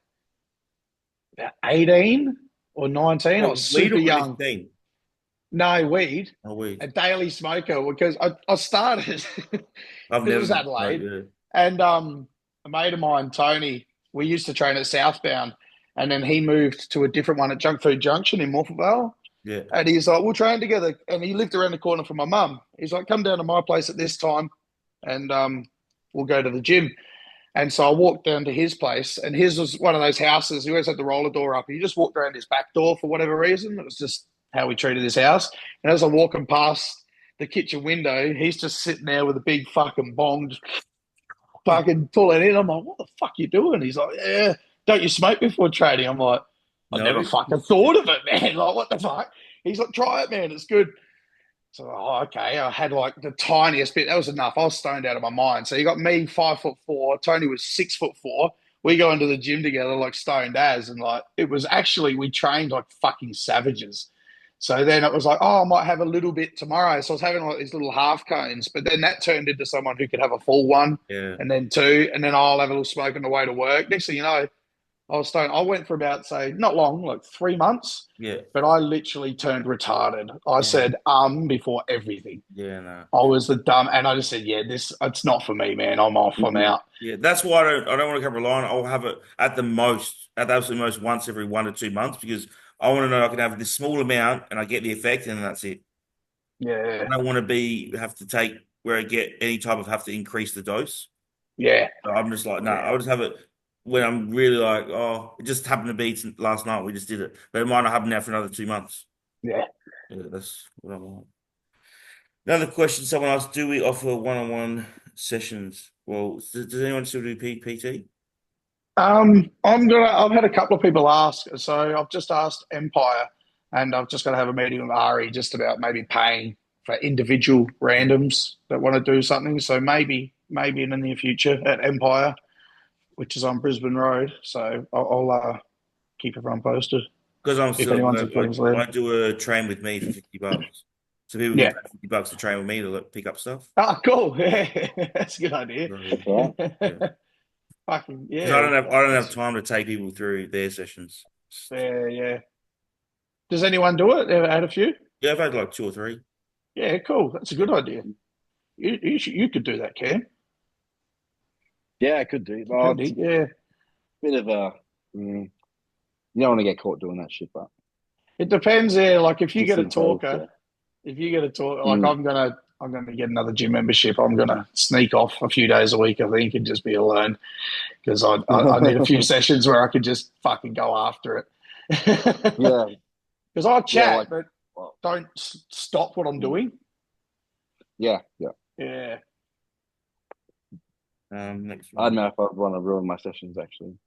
about 18 or 19. I What, was weed super or young. nicotine? No weed, Oh, a weed. daily smoker because I started I've because it never was smoked, Adelaide, yeah. and a mate of mine, Tony, we used to train at Southbound, and then he moved to a different one at Junk Food Junction in Morphettvale, Yeah. and he's like, we'll train together, and he lived around the corner from my mum. He's like, come down to my place at this time, and we'll go to the gym. And so I walked down to his place, and his was one of those houses. He always had the roller door up. He just walked around his back door for whatever reason. It was just how we treated his house. And as I'm walking past the kitchen window, he's just sitting there with a big fucking bong, just fucking pulling in. I'm like, what the fuck you doing? He's like, yeah, don't you smoke before training? I'm like, I No. never fucking thought of it, man. Like, what the fuck? He's like, try it, man. It's good. So, oh, okay. I had like the tiniest bit. That was enough. I was stoned out of my mind. So you got me 5'4". Tony was 6'4". We go into the gym together like stoned as, and like it was actually we trained like fucking savages. So then it was like, oh, I might have a little bit tomorrow. So I was having like these little half cones, but then that turned into someone who could have a full one, Yeah. and then two, and then I'll have a little smoke on the way to work. Next thing you know, I was stoned. I went for about, say, not long, like 3 months, Yeah. but I literally turned retarded. I Yeah. said before everything. Yeah, no. I was the dumb, and I just said, yeah, it's not for me, man. I'm off. I'm out. Yeah, that's why I don't want to come relying. I'll have it at the absolute most once every 1 to 2 months because I want to know I can have this small amount and I get the effect and that's it. Yeah, I don't want to have to take where I get any type of have to increase the dose. yeah, So I'm just like, no, yeah, I'll just have it when I'm really like, oh, it just happened to be last night. We just did it, but it might not happen now for another 2 months. yeah. Yeah, that's what I want. Another question someone asked: do we offer one-on-one sessions? Well, does anyone still do PT? I've had a couple of people ask, so I've just asked Empire, and I've just got to have a meeting with Ari just about maybe paying for individual Yeah, randoms that want to do something. So maybe in the near future at Empire, which is on Brisbane Road. So I'll keep everyone posted because I'm if still at anyone's in work. I Queensland. do a train with me for $50, so people can Yeah. pay $50 to train with me to pick up stuff. Oh, cool. Yeah, that's a good idea. So, That's all right. yeah. Fucking Because yeah. I don't have time to take people through their sessions. Yeah, yeah. Does anyone do it? Ever had a few? Yeah, I've had like 2 or 3. Yeah, cool. That's a good idea. You could do that, Cam. Yeah, I could do. Well, it's a Yeah. bit of a. You don't want to get caught doing that shit, but It depends. Yeah, like if you just get a in case. talker, Yeah. if you get a talker, like Mm. I'm gonna get another gym membership. I'm gonna sneak off a few days a week, I think, and just be alone because I need a few sessions where I could just fucking go after it. Yeah, Because I'll yeah, chat, like, but well, don't stop what I'm doing. yeah, yeah. Yeah. Next I don't one. know if I'd want to ruin my sessions. Actually,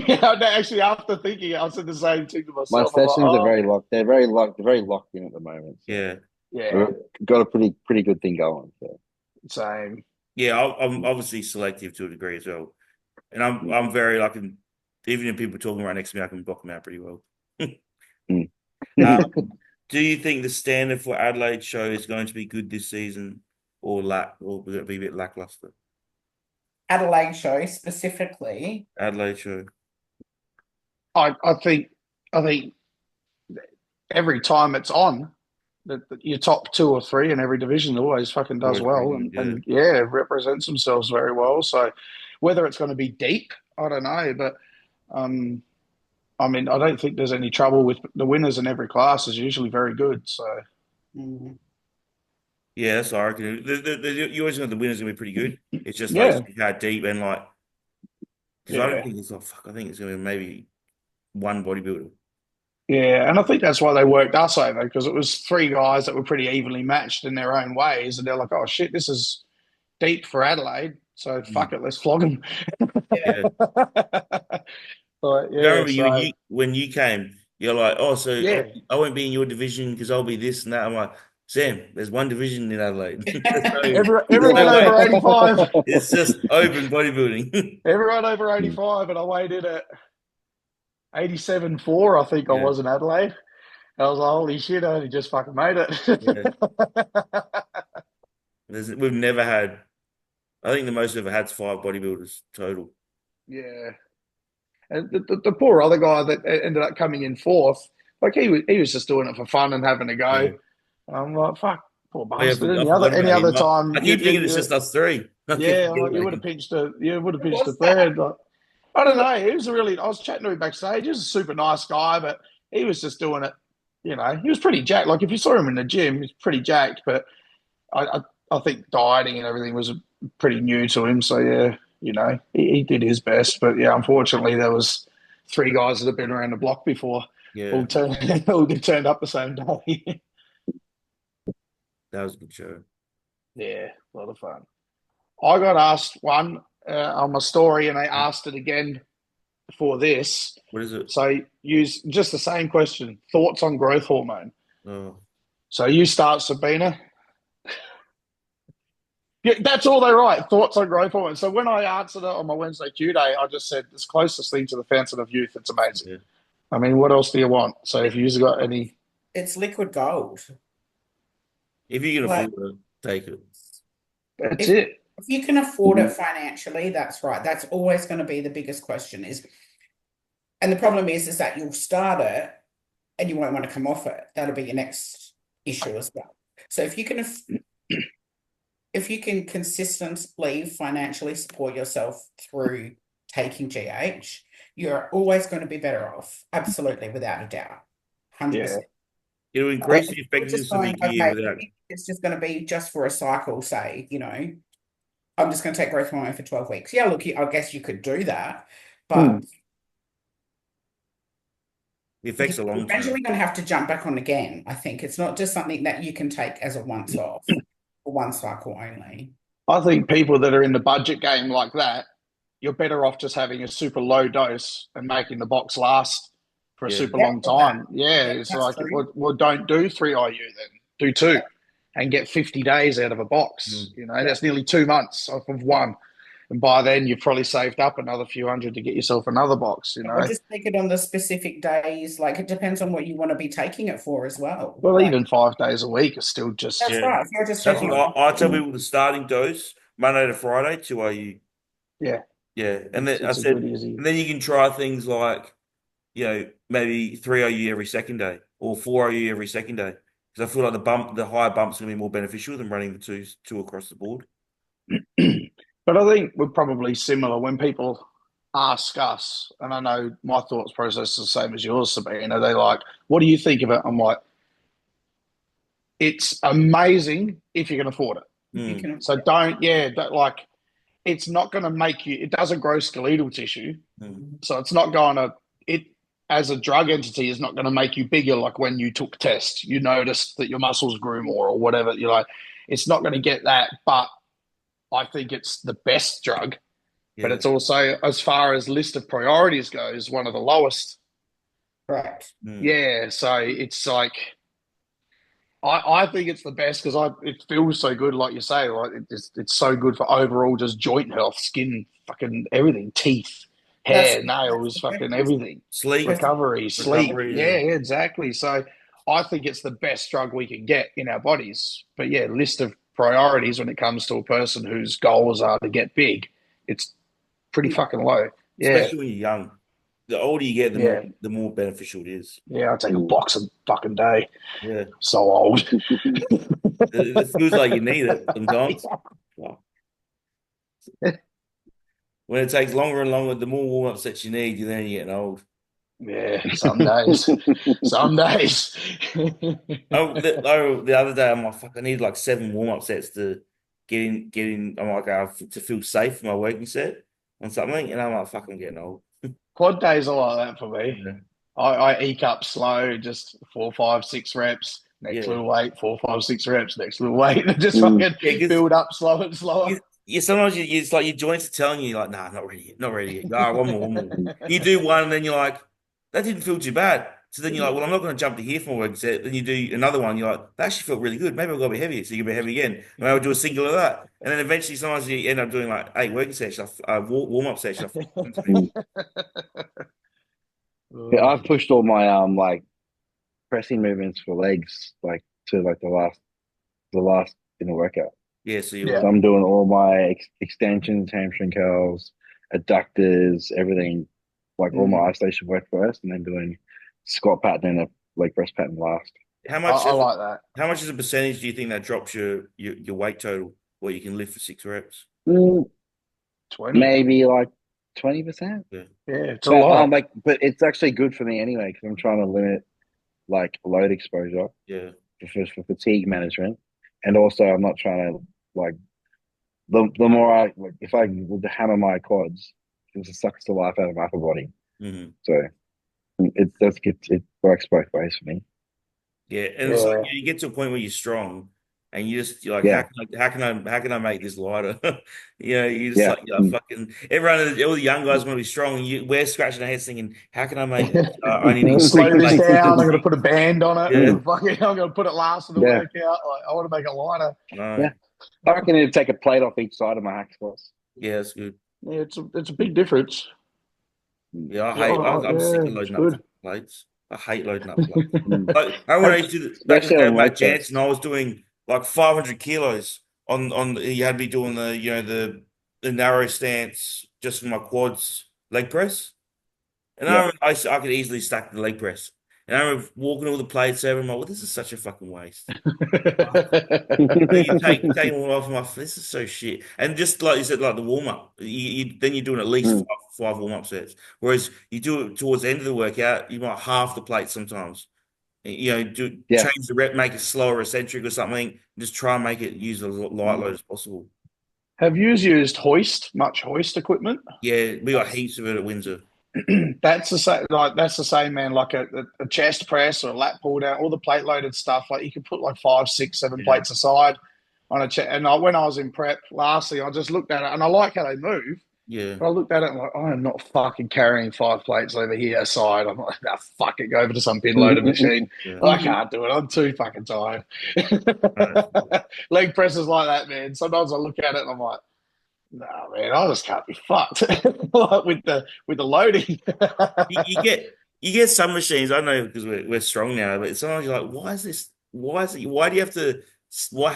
Yeah, actually, after thinking, I said the same thing to my myself. I'm like, sessions are oh, very locked. They're very locked. They're very locked in at the moment. So Yeah. yeah, we've got a pretty good thing going. So. same. Yeah, I'm obviously selective to a degree as well. And Mm. I'm very like, even if people talking right next to me, I can block them out pretty well. Mm. Do you think the standard for Adelaide show is going to be good this season, or will it be a bit lackluster? Adelaide show specifically. Adelaide show. I think every time it's on, that your top two or three in every division always fucking does Always pretty well, good, yeah. and yeah, represents themselves very well. So whether it's going to be deep, I don't know, but um, I mean, I don't think there's any trouble with the winners in every class is usually very good. So Mm. Yeah, that's what I reckon. You always know the winners gonna be pretty good. It's just yeah, like how deep and like, because I don't yeah. think it's like fuck. I think it's gonna be maybe one bodybuilder. Yeah, and I think that's why they worked us over because it was three guys that were pretty evenly matched in their own ways, and they're like, "Oh shit, this is deep for Adelaide, so fuck Mm. it, let's flog them." Yeah. Yeah. But I yeah, remember so when you came, you're like, oh, so yeah, I won't be in your division because I'll be this and that. I'm like, Sam, there's one division in Adelaide. There's everyone no way. over 85, It's just open bodybuilding. everyone over 85, and I weighed in at 87.4, I think I Yeah, was in Adelaide. I was like, holy shit, I only just fucking made yeah. it. We've never had. I think the most we've ever had is 5 bodybuilders total. Yeah. And the poor other guy that ended up coming in fourth, like he was just doing it for fun and having a Yeah. go. I'm like, fuck, poor Oh, yeah, bastard. I Any other forgot any about other him. time I you'd keep thinking it's think, just us three. I keep yeah, forgetting like you about would have him. Who pinched a was that? third. Like, I don't know. He was a really. I was chatting to him backstage. He was a super nice guy, but he was just doing it. He was pretty jacked. Like if you saw him in the gym, he's pretty jacked. But I think dieting and everything was pretty new to him. So yeah, he did his best. But yeah, unfortunately, there was three guys that had been around the block before, Yeah, all turned all turned up the same day. that was a good show. Yeah, a lot of fun. I got asked one on my story, and they asked it again for this. What is it? So use just the same question. Thoughts on growth hormone. Oh, So you start, Sabina. Yeah, that's all they write. Thoughts on growth hormone. So when I answered it on my Wednesday Q day, I just said it's closest thing to the fountain of youth. It's amazing. yeah. I mean, what else do you want? So if you've got any, It's liquid gold. If you can Like afford it, take it. that's if it. if you can afford it financially, that's right. That's always going to be the biggest question and the problem is that you'll start it and you won't want to come off it. That'll be your next issue as well. So if you can consistently financially support yourself through taking GH, you're always going to be better off. Absolutely, without a doubt. Yeah. 100%. It'll But increase the if you're just effectiveness of a going, year okay, without. it's just going to be just for a cycle, say, I'm just going to take growth hormone for 12 weeks. Yeah, look, I guess you could do that, but The effects are you're long term. eventually going to have to jump back on again. I think it's not just something that you can take as a once off or one cycle only. I think people that are in the budget game like that, you're better off just having a super low dose and making the box last for a Yeah. super Yeah, long or that. time. Yeah, Yeah, it's that's like, true. well, don't do 3 IU then. Do two and get 50 days out of a box. That's nearly 2 months off of one. And by then, you've probably saved up another few hundred to get yourself another box. Or just take it on the specific days. Like it depends on what you want to be taking it for as well. Well, Like even 5 days a week is still just, that's Yeah. right. If you're just That's what taking I tell people the starting dose, Monday to Friday, 2 IU. yeah. Yeah, and then I It's a said, good easy. and then you can try things like, maybe 3 OU every second day or 4 OU every second day. Because I feel like the higher bump's gonna be more beneficial than running the two across the board. But I think we're probably similar when people ask us, and I know my thoughts process is the same as yours, Sabine. They like, what do you think of it? I'm like, it's amazing if you can afford it. You Mm, can, So don't like, it's not going to make you, it doesn't grow skeletal tissue. mm, So it's not going to, it as a drug entity is not going to make you bigger like when you took tests. You noticed that your muscles grew more or whatever. You're like, it's not going to get that. But I think it's the best drug. But yeah. it's also, as far as list of priorities goes, one of the lowest. correct. Mm. Yeah. So it's like, I think it's the best because it feels so good, like you say, like it's so good for overall just joint health, skin, fucking everything, teeth, That's hair, that's nails, the fucking preference. everything, Sleep, That's recovery, sleep. recovery, Yeah, yeah, exactly. So I think it's the best drug we can get in our bodies. But yeah, list of priorities when it comes to a person whose goals are to get big, it's pretty fucking low. Yeah, especially when you're young. The older you get, yeah, the more beneficial it is. yeah. I take a box a fucking day. Yeah, So old. it feels like you need it sometimes. Wow. When it takes longer and longer, the more warm-up sets you need, then you're getting old. Yeah, some days. Some days. The other day, I'm like, fuck, I need like 7 warm-up sets to get in. I'm like, to feel safe for my working set on something, and I'm like, fuck, I'm getting old. Quad days are like that for me. Yeah, I eke up slow, just 4, 5, 6 reps. Next yeah, little weight, 4, 5, 6 reps. Next little weight, and just Mm. fucking yeah. Because build up slower and slower. sometimes it's like your joints are telling you, like, nah, not ready yet, not ready yet. All right, one more, one more. You do one, and then you're like, that didn't feel too bad. So then you're like, well, I'm not going to jump to here for my work set. Then you do another one, you're like, that actually felt really good. Maybe I'll go a bit heavier. So you get a bit heavy again. And I would do a single of that. And then eventually, sometimes you end up doing like 8 working sessions, warm-up sessions. Mm. Yeah, I've pushed all my like pressing movements for legs like to like the last in the workout. Yeah, so you're Yeah. So I'm doing all my extensions, hamstring curls, adductors, everything, like all my isolation work first, and then doing squat pattern and a leg press pattern last. how I, much I like that. how much is a percentage do you think that drops your weight total, what you can lift for 6 reps? Mm, 20. maybe like 20%. Yeah, Yeah, it's a But lot. but it's actually good for me anyway because I'm trying to limit like load exposure yeah, for fatigue management, and also I'm not trying to like the more I like if I were to hammer my quads, it just sucks the life out of my upper body. hmm So it works both ways for me. yeah. And it's like Yeah. you get to a point where you're strong, and you're like, Yeah, how can I make this lighter? You just yeah, like, mm. fucking everyone, all the young guys want to be strong, and we're scratching our heads thinking, how can I make this? I need to get three Slow this plates. down. I'm going to put a band on it. Yeah, Fucking, I'm going to put it last in the Yeah, workout. Like, I want to make it lighter. no, yeah. I reckon it'd take a plate off each side of my hack squats. yeah, that's good. Yeah, it's a big difference. Yeah, Yeah, I'm sick yeah, of it's loading up good. plates. I hate loading up plates. Mm. Like, I when I used to back in the Especially day on with Matt leg Jansen, press. I was doing like 500 kilos on. You had me doing the narrow stance just for my quads leg press, and Yeah. I could easily stack the leg press. And I remember walking all the plates over, and I'm like, well, this is such a fucking waste. You take them all off my. This is so shit. And just like you said, like the warm up, then you're doing at least Mm. five warm up sets. Whereas you do it towards the end of the workout, you might half the plate sometimes. Yeah. Change the rep, make it slower, eccentric or something. Just try and make it use a light Mm. load as possible. Have you used much hoist equipment? Yeah, we got heaps of it at Windsor. That's the same. Like that's the same, man. Like a chest press or a lat pull down, all the plate loaded stuff. Like you could put like 5, 6, 7 Yeah, plates aside on a chest. And when I was in prep, lastly, I just looked at it and I like how they move. yeah. But I looked at it and like, I am not fucking carrying 5 plates over here aside. I'm like, nah, fuck it, go over to some pin loader machine. Yeah. I can't do it. I'm too fucking tired. Uh, Leg presses like that, man. Sometimes I look at it and I'm like, nah, man, I just can't be fucked like with the loading. you get some machines. I know because we're strong now, but sometimes you're like, why is this? Why is it? Why do you have to? Why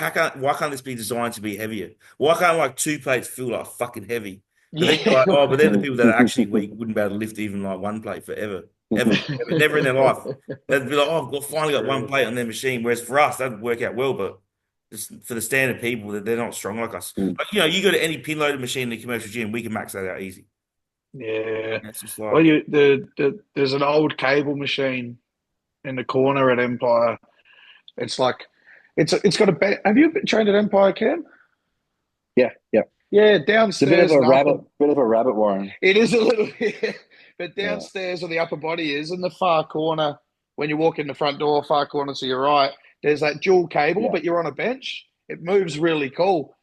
can't this be designed to be heavier? Why can't like 2 plates feel like fucking heavy? But then you're Yeah. like, oh, but then the people that are actually weak wouldn't be able to lift even like one plate forever, ever, never in their life. They'd be like, oh, finally got one plate on their machine. Whereas for us, that'd work out well, but just for the standard people, that they're not strong like us. Like you go to any pin loaded machine in the commercial gym, we can max that out easy. Yeah. It's just Well, like, there's an old cable machine in the corner at Empire. It's like it's got a have you been trained at Empire, Cam? Yeah, yeah. Yeah, It's a bit of downstairs a and upper. rabbit warren. It is a little bit, but Yeah. downstairs where the upper body is, in the far corner, when you walk in the front door, far corner to your right, there's that dual cable, Yeah. but you're on a bench. It moves really cool.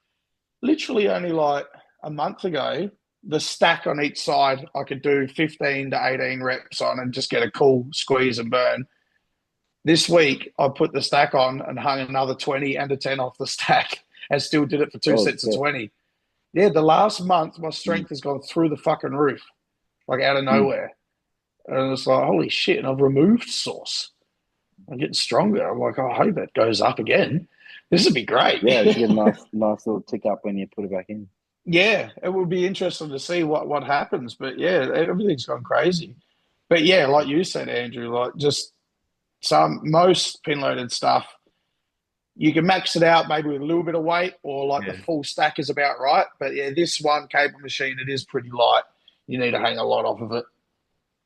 Literally only like a month ago, the stack on each side, I could do 15 to 18 reps on and just get a cool squeeze and burn. This week, I put the stack on and hung another 20 and a 10 off the stack and still did it for two Oh, sets of shit. 20. Yeah, the last month, my strength has gone through the fucking roof, like out of nowhere. And it's like, holy shit. And I've removed source. I'm getting stronger. I'm like, oh, I hope it goes up again. This would be great. Yeah, you should get a nice little tick up when you put it back in. Yeah, it would be interesting to see what happens. But yeah, everything's gone crazy. But yeah, like you said, Andrew, like just most pin loaded stuff, you can max it out maybe with a little bit of weight or like yeah. the full stack is about right. But yeah, this one cable machine, it is pretty light. You need to hang a lot off of it.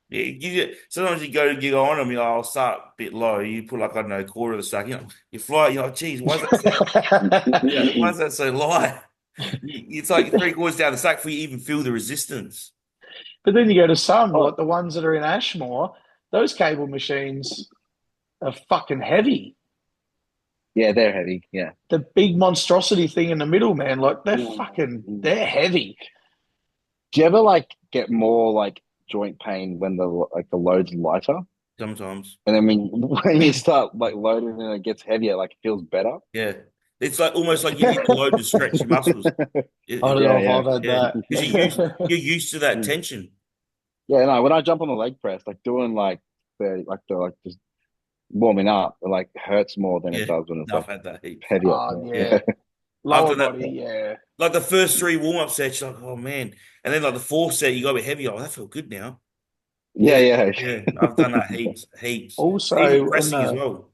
Yeah, sometimes you go on them, I'll start a bit low. You put like, I don't know, a quarter of the stack, you fly, you're like, geez, why is that so light? It's like 3/4 down the stack before you even feel the resistance. But then you go to some, Oh. like the ones that are in Ashmore, those cable machines are fucking heavy. Yeah, they're heavy. Yeah. The big monstrosity thing in the middle, man, like they're heavy. Do you ever like get more like joint pain when the load's lighter? Sometimes. And then when you start like loading and it gets heavier, like it feels better. Yeah. It's like almost like you need the load to stretch your muscles. I don't know if I've had that. Because you're used to that tension. Yeah, no, when I jump on the leg press, like doing like 30, just warming up, it like hurts more than it does when it's I've like had that heap. heavier. Yeah. Lower After that, body, yeah. like the first 3 warm-up sets, you're like, oh man. And then like the fourth set, you got a bit heavier. Oh, that felt good now. Yeah. I've done that heaps. Also, Even pressing as well.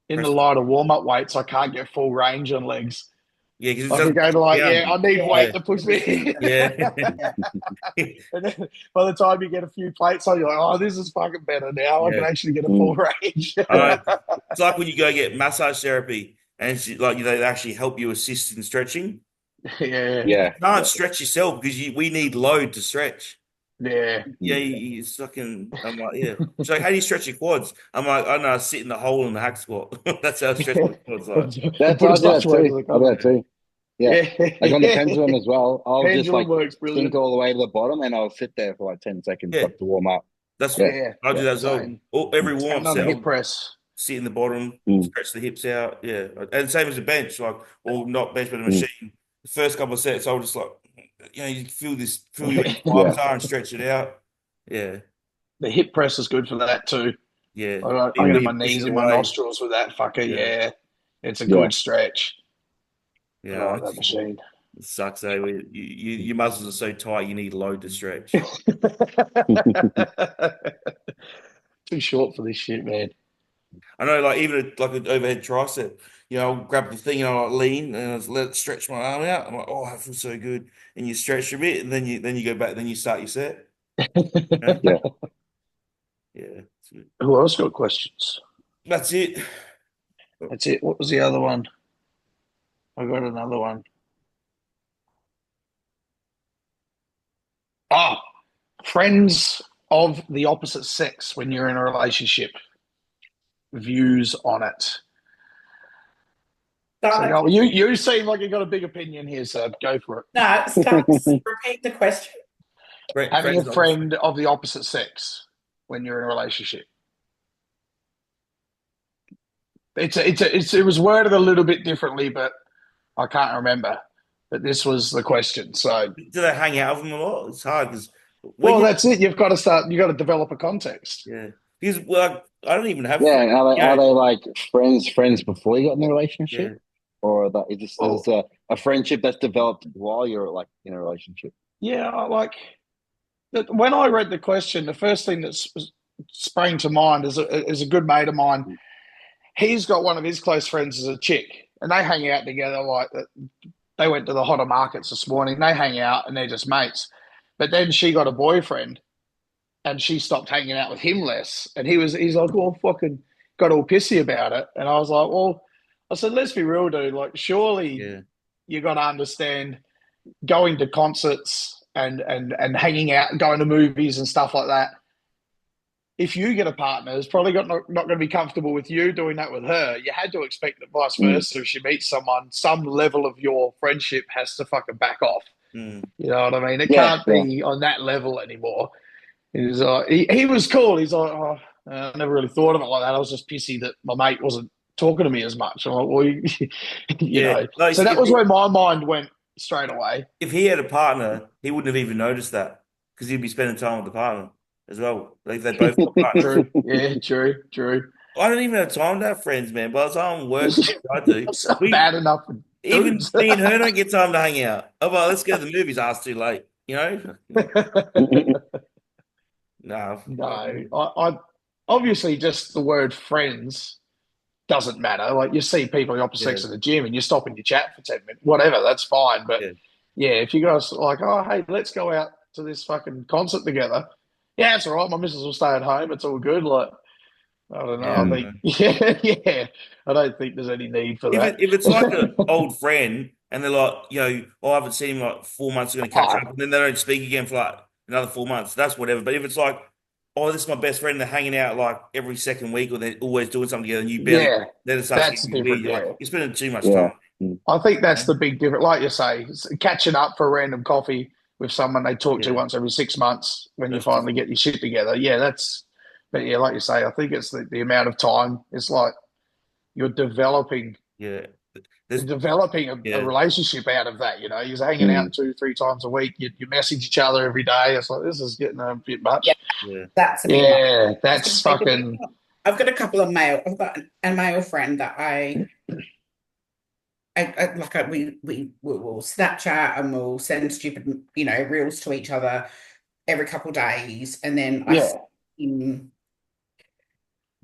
In the lighter warm-up weights, I can't get full range on legs. Yeah, because I can go to like, I need weight to push me. Yeah. And then by the time you get a few plates on, you're like, oh, this is fucking better now. I can actually get a full range. It's like when you go get massage therapy and it's like they actually help you assist in stretching. Yeah. You can't stretch yourself because we need load to stretch. Yeah. Yeah, you fucking. I'm like, yeah. She's like, how do you stretch your quads? I'm like, I know, I sit in the hole in the hack squat. That's how I stretch my quads. Like. I do that too. Yeah. Like on the pendulum as well. I'll pendulum just like sink all the way to the bottom and I'll sit there for like 10 seconds to warm up. That's I do that as well. Every warm up set, hip press. Sit in the bottom, stretch the hips out. Yeah. And same as a bench, like, or not bench, but a machine. The first couple of sets, I'll just like, you feel your arms are and stretch it out. Yeah. The hip press is good for that too. Yeah. I get my knees in my nostrils with that fucker. Yeah. It's a good stretch. Yeah. I like that machine. It sucks, though. Your muscles are so tight, you need load to stretch. Too short for this shit, man. I know, like even like an overhead tricep, I'll grab the thing and I'll lean and I'll let it stretch my arm out. I'm like, oh, that feels so good. And you stretch a bit and then you go back, then you start your set. Yeah. Yeah. Who else got questions? That's it. What was the other one? I got another one. Friends of the opposite sex when you're in a relationship. Views on it. So, you seem like you got a big opinion here, so go for it. No, repeat the question. Having a friend of the opposite sex when you're in a relationship. It was worded a little bit differently, but I can't remember. But this was the question. So, do they hang out with them a lot? It's hard because. Well, that's it. You've got to develop a context. Yeah, because I don't even have. Yeah, are they like friends before you got in a relationship, or is this a friendship that's developed while you're like in a relationship? Yeah, when I read the question, the first thing that sprang to mind is a good mate of mine. He's got one of his close friends as a chick, and they hang out together. Like they went to the Hotter Markets this morning. They hang out and they're just mates. But then she got a boyfriend, and she stopped hanging out with him less. And he's like, well, fucking got all pissy about it. And I was like, well, I said, let's be real, dude. Like, surely Yeah. you got to understand going to concerts and hanging out, going to movies and stuff like that. If you get a partner who's probably not going to be comfortable with you doing that with her, you had to expect that vice versa. If she meets someone, some level of your friendship has to fucking back off. Mm. You know what I mean? It Yeah, can't be on that level anymore. He was cool. He's like, oh, I never really thought of it like that. I was just pissy that my mate wasn't talking to me as much. I'm like, well, you Yeah. know. Like, So that was where my mind went straight away. if he had a partner, he wouldn't have even noticed that because he'd be spending time with the partner as well. Like if they both got partners. True. Yeah, true. I don't even have time to have friends, man. By the time I'm working, I do. It's not We bad enough for even dudes. me and her don't get time to hang out. Oh, well, let's go to the movies. Ah, it's too late. You know? No. No, I obviously just the word friends doesn't matter. Like you see people of the opposite Yeah. sex at the gym and you stop and you chat for 10 minutes, whatever, that's fine. But Yeah. yeah, if you guys are like, oh, hey, let's go out to this fucking concert together. Yeah, it's all right. My missus will stay at home. It's all good. Like, I don't know. Yeah. I think, yeah. I don't think there's any need for that. If it's like an old friend and they're like, oh, I haven't seen him like 4 months, going to catch up, and then they don't speak again for like another 4 months, that's whatever. But if it's like, oh, this is my best friend, they're hanging out like every second week, or they're always doing something together, and you barely, Yeah, then it starts that's getting weird. different. You're like, Yeah. you're spending too much Yeah. time. I think that's Yeah. the big difference. Like you say, catching up for a random coffee with someone they talk to Yeah. once every 6 months when you That's finally different. get your shit together. Yeah, but yeah, like you say, I think it's the amount of time. It's like you're developing Yeah. you're There's, developing a yeah. relationship out of that. You know, you're hanging out 2, 3 times a week. You message each other every day. It's like, this is getting a bit Yeah, much. Yeah. that's a bit much. Yeah, I was that's gonna say, fucking, I've got a couple of I've got a male friend that we will Snapchat and we'll send stupid, reels to each other every couple of days. And then I yeah. see him,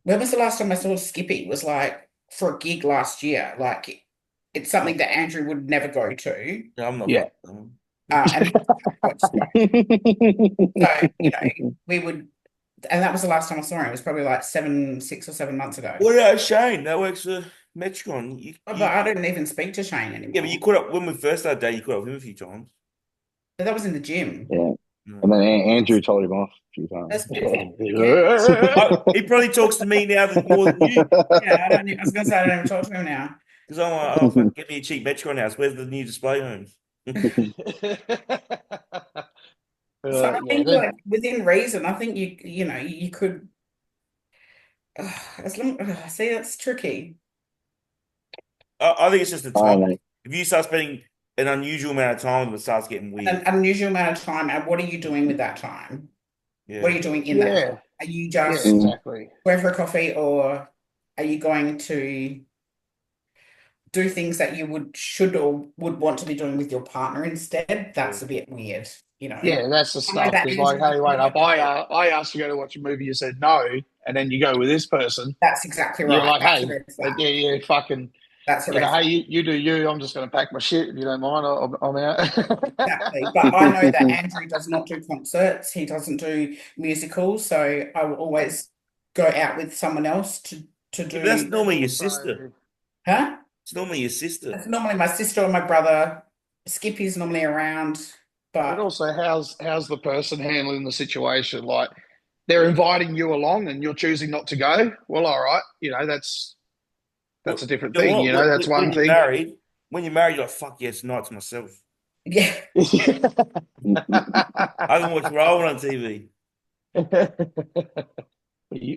when was the last time I saw Skippy? It was like for a gig last year. Like it's something that Andrew would never go to. Yeah, I'm not Yeah. fucking. And he wants to go. So, we would, and that was the last time I saw him. It was probably like 6 or 7 months ago. What about Shane? That works for Metricon. But I don't even speak to Shane Yeah, but anymore. you caught up when we first started dating. You caught up with him a few times. But that was in the gym. Yeah. No. And then Andrew told him off a few That's times. good. Yeah. He probably talks to me now more than you. Yeah, I was gonna say I don't even talk to him now. Because I'm like, oh, fuck, get me a cheap Metricon house. Where's the new display homes? So I yeah, think like within reason, I think you could as long see that's tricky. I think it's just the I time. don't know. If you start spending an unusual amount of time, it starts getting An weird. unusual amount of time, and what are you doing with that time? What are Yeah. you doing in that time? yeah, Are you yeah, just exactly. going for a coffee, or are you going to do things that you should or would want to be doing with your partner instead? That's a bit weird, Yeah, that's the I know stuff. that It's like, Andrew hey, wait up. would- I asked you to go to watch a movie. You said no, and then you go with this person. That's exactly You're right. like, That's a hey, red flag. yeah, fucking, That's a red hey, flag. you do you. I'm just going to pack my shit if you don't mind. I'm out. Exactly. But I know that Andrew does not do concerts. He doesn't do musicals. So I will always go out with someone else to Yeah, but that's do, normally your Also, sister. huh? It's normally your sister. It's normally my sister or my brother. Skippy's normally around, but but also, how's the person handling the situation? Like, they're inviting you along, and you're choosing not to go. Well, all right, that's Well, a different you know thing. what? That's one thing. When you're married, you're like, fuck yes, night to myself. yeah. I can watch what I want on TV.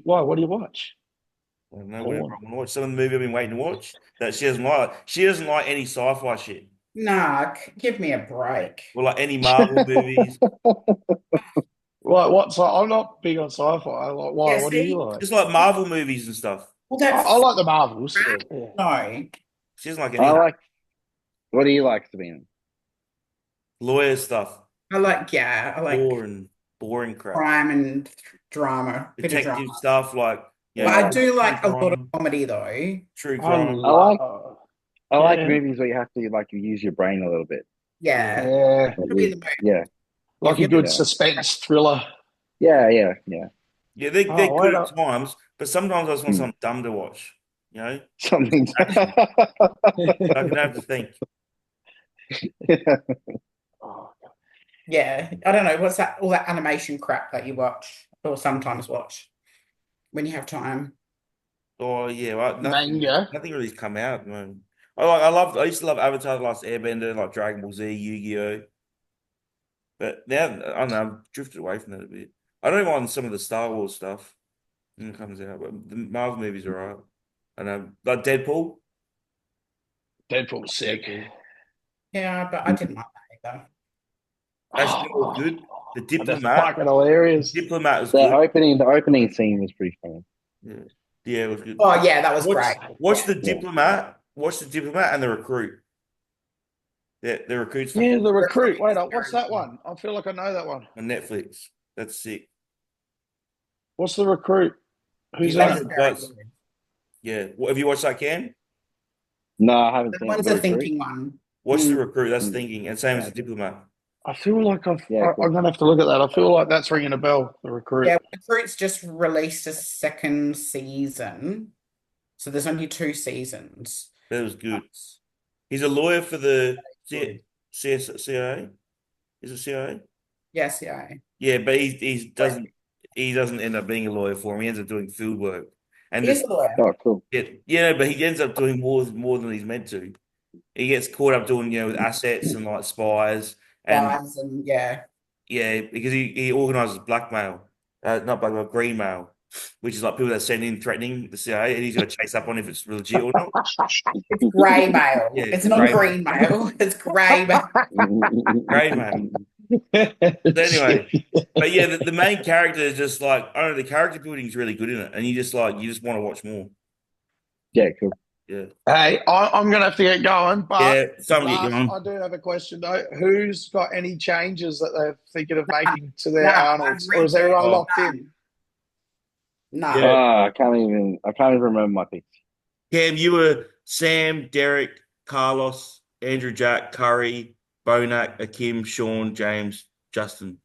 Why? What do you watch? I don't know whatever Porn. I want to watch. Some of the movie I've been waiting to watch that she doesn't like. She doesn't like any sci-fi shit. Nah, give me a break. Or like any Marvel movies. Like what? So I'm not big on sci-fi. Like, why? Yeah, What do you see? like? Just like Marvel movies and stuff. Well, I like the Marvels. Yeah. Yeah. no. She doesn't like I any like. What do you like, Sabina? lawyer stuff. I like boring crap. crime and drama, bit of Detective drama. stuff like, But I do true like a lot of crime, comedy though. true I crime. love. I like Yeah, movies where you have to like use your brain a little bit. Yeah. Yeah, yeah, Like, could be in the mood. yeah, like If a you're good yeah, suspense thriller. yeah. Yeah, they're Oh, good wait at up. times, but sometimes I just want Hmm. something dumb to watch. You know, Something. action. I can have to think. Oh, yeah, I don't know, what's that all that animation crap that you watch or sometimes watch when you have time. Oh yeah, well, manga. nothing really's come out at the moment. I used to love Avatar: The Last Airbender, like Dragon Ball Z, Yu-Gi-Oh. But now I don't know, I've drifted away from that a bit. I don't mind some of the Star Wars stuff when it comes out, but the Marvel movies are alright. I know, like Deadpool. Deadpool's sick. Deadpool. Yeah, but I didn't like that either. Actually, it was Oh, good. The that's Diplomat. fucking hilarious. Diplomat was The good. opening scene was pretty funny. Yeah, yeah, it was good. Oh yeah, that was Watch, great. watch Yeah. the Yeah, Diplomat. Watch the Diplomat and the Recruit. The Recruit's Yeah, fucking the recruit. Recruit Wait is up, what's very that good. one? I feel like I know that one. on Netflix. That's sick. What's the recruit? He's Who's in like That it? is a very guys. good. Yeah. What have you watched that, Cam? no, I haven't The seen it. one's The a Recruit. thinking one. Watch the Recruit. That's Mm. thinking, and same as Yeah. the Diplomat. I feel like Yeah, I'm cool. gonna have to look at that. I feel like that's ringing a bell. The recruit. Yeah, Recruit's just released a second season. So there's only two seasons. That was good. He's a lawyer for the CIA. Is it CIA? Yes, yeah. Yeah, but he doesn't end up being a lawyer for him. He ends up doing field work, and He is this a lawyer. Oh, cool. yeah, but he ends up doing more than he's meant to. He gets caught up doing with assets and like spies and Guys and yeah. yeah, because he organizes blackmail, not blackmail, greenmail, which is like people that send in threatening the CIA, and he's got to chase up on if it's legit or not. It's grey mail. Yeah, It's not grey mail, green mail. It's grey mail. grey mail. But anyway, but yeah, the main character is just like I don't know, the character building is really good in it, and you just want to watch more. Yeah, cool. Yeah, Hey, I'm gonna have to get going, but yeah. Some get last, I going. do have a question though. Who's got any changes that they're thinking of making to No, their I've Arnold's, or is everyone researched Oh, locked in? none. yeah. I can't even remember my picks. Cam, you were Sam, Derek, Carlos, Andrew, Jack, Curry, Bonak, Akim, Sean, James, Justin.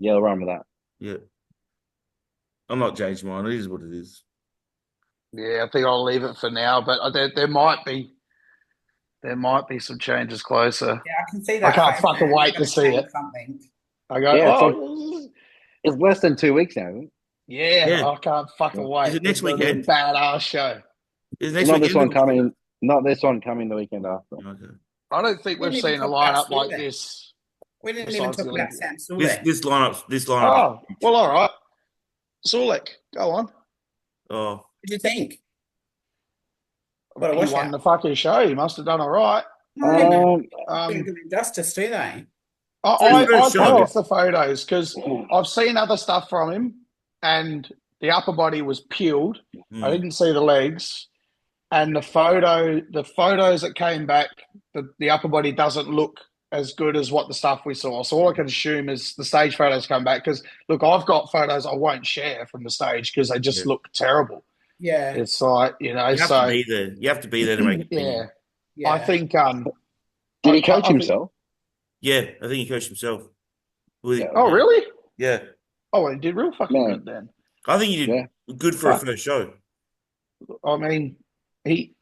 Yeah, I'll run with that. Yeah, I'm not changing mine. It is what it is. Yeah, I think I'll leave it for now, but there might be some changes closer. Yeah, I can see I that can't face there. fucking You're wait to going to see change it. something. I go, Yeah, oh, it's less than 2 weeks now, isn't it? yeah, Yeah. I can't fucking Is wait. it It's next going to be a weekend? badass show. Is Well, next weekend? not this one coming the weekend after. Okay. I don't think We we've didn't even seen a talk about lineup like Sulek. this We didn't even besides talk the about Olympics. Sam This Sulek. this lineup. Oh, well, all right. Sulik, go on. Oh, What do you think? What a He won washout. the fucking show. He must have done all right. No, they don't Um, do him justice, do they? for his I first think show. it's the photos because I've seen other stuff from him, and the upper body was peeled. I Hmm. didn't see the legs, and the photos that came back, the upper body doesn't look as good as what the stuff we saw. So all I can assume is the stage photos come back because look, I've got photos I won't share from the stage because they just Yeah. look terrible. Yeah, It's like you know, You have to so be there. You have to be there to make an yeah. opinion. I yeah. think Did he coach I think, himself? Yeah, I think he coached himself. Yeah. oh really? Yeah, Oh, well, he did real fucking Man. good then. I think he Yeah. did good for a Fuck. first show. I mean, he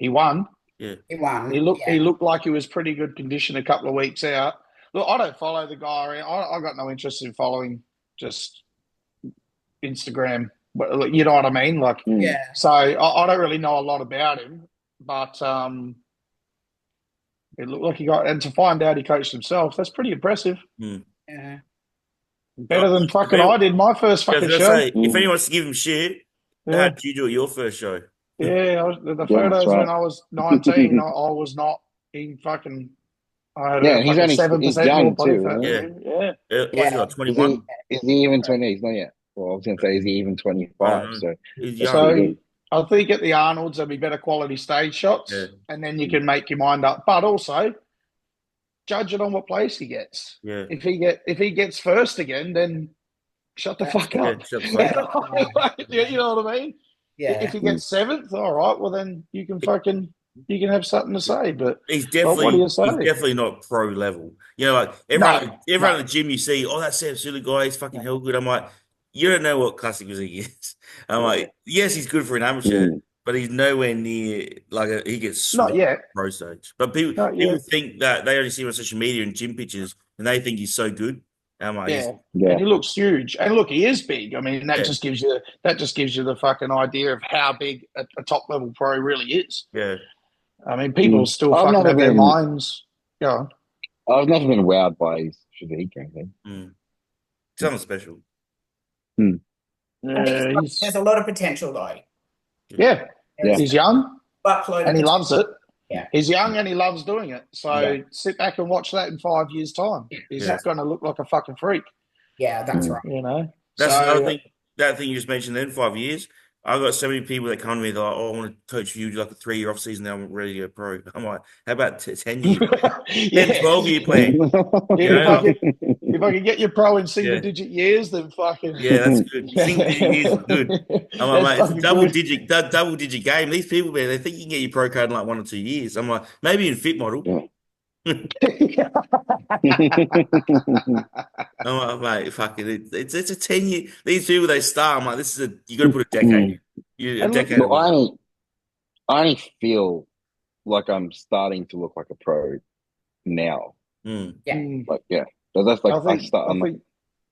won. Yeah, He won. He Yeah. looked like he was pretty good condition a couple of weeks out. Look, I don't follow the guy. I got no interest in following just Instagram. But you know what I mean? Like, Yeah. so I don't really know a lot about him, but it looked like he got. And to find out he coached himself, that's pretty impressive. Yeah. Better than fucking I did my first I was fucking gonna show. say, if anyone wants to give him shit, how Yeah. did you do at your first show? Yeah, the Yeah, photos that's right. when I was 19, I was not in fucking. I had Yeah, a he's fucking 7% more young body too, fat isn't he? Yeah. than him. Yeah. Was he Yeah. like Is 21? he even 20? He's not yet. Well, I was going to say, is he even I 25? don't know. So He's that's young. pretty So I think at the Arnold's there'll be better quality stage Yeah. shots, and then you can make your mind up. But also, judge it on what place he gets. Yeah. If he gets first again, then shut the fuck Yeah, up. shut the fuck up. You know what I mean? Yeah. If he gets seventh, all right, well then you can have something to say. But He's what do you he's say? definitely not pro level. You know, like everyone No. at the gym you see, oh, that Sam Sulu guy, he's fucking hell good. I'm like, you don't know what classic physique is. I'm like, yes, he's good for an amateur, but he's nowhere near he gets Not swamped yet. pro stage. But people Not yet. think that they only see him on social media and gym pictures and they think he's so good. And I'm like, And he looks huge. And look, he is big. I mean, that Yeah. just gives you the fucking idea of how big a top level pro really is. Yeah. I mean, people still I've fucking never have their been- minds. Go on. I've never been wowed by his physique or anything. Something special. Yeah, There's a lot of potential though. yeah. He's young Buttload and he of loves it. Yeah. He's young and he loves doing it. So sit back and watch that in 5 years' time. He's going to look like a fucking freak. Yeah, that's right. You know? That's another thing. That thing you just mentioned then, 5 years. I've got so many people that come to me, they're like, oh, I want to coach you like a 3-year off season, now I'm ready to go pro. I'm like, how about 10 years? 12-year plan. If I can get you pro in single digit years, then fucking that's good. Single digit years is good. I'm like, mate, it's a double digit game. These people, man, they think you can get your pro card in like 1 or 2 years. I'm like, maybe in fit model. I'm like, mate, fuck it. It's a 10-year. These people, they start. I'm like, you got to put a decade in. A decade. I only feel like I'm starting to look like a pro now. Yeah. That's like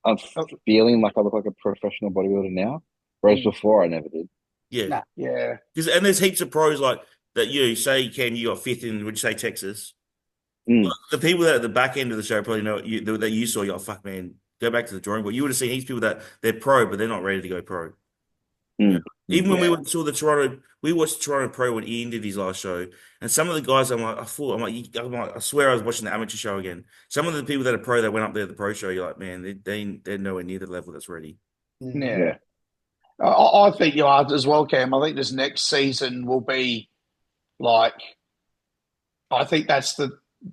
I'm feeling like I look like a professional bodybuilder now, whereas before I never did. Yeah. Yeah. And there's heaps of pros like that. You say, Ken, you got fifth in, would you say Texas? The people that at the back end of the show probably know that you saw. You're like, fuck, man, go back to the drawing board. You would have seen these people that they're pro, but they're not ready to go pro. Even when we saw we watched Toronto Pro when Ian did his last show, and some of the guys, I swear I was watching the amateur show again. Some of the people that are pro that went up there at the pro show, you're like, man, they're nowhere near the level that's ready. Yeah. I think you are as well, Cam. I think this next season will be like, I think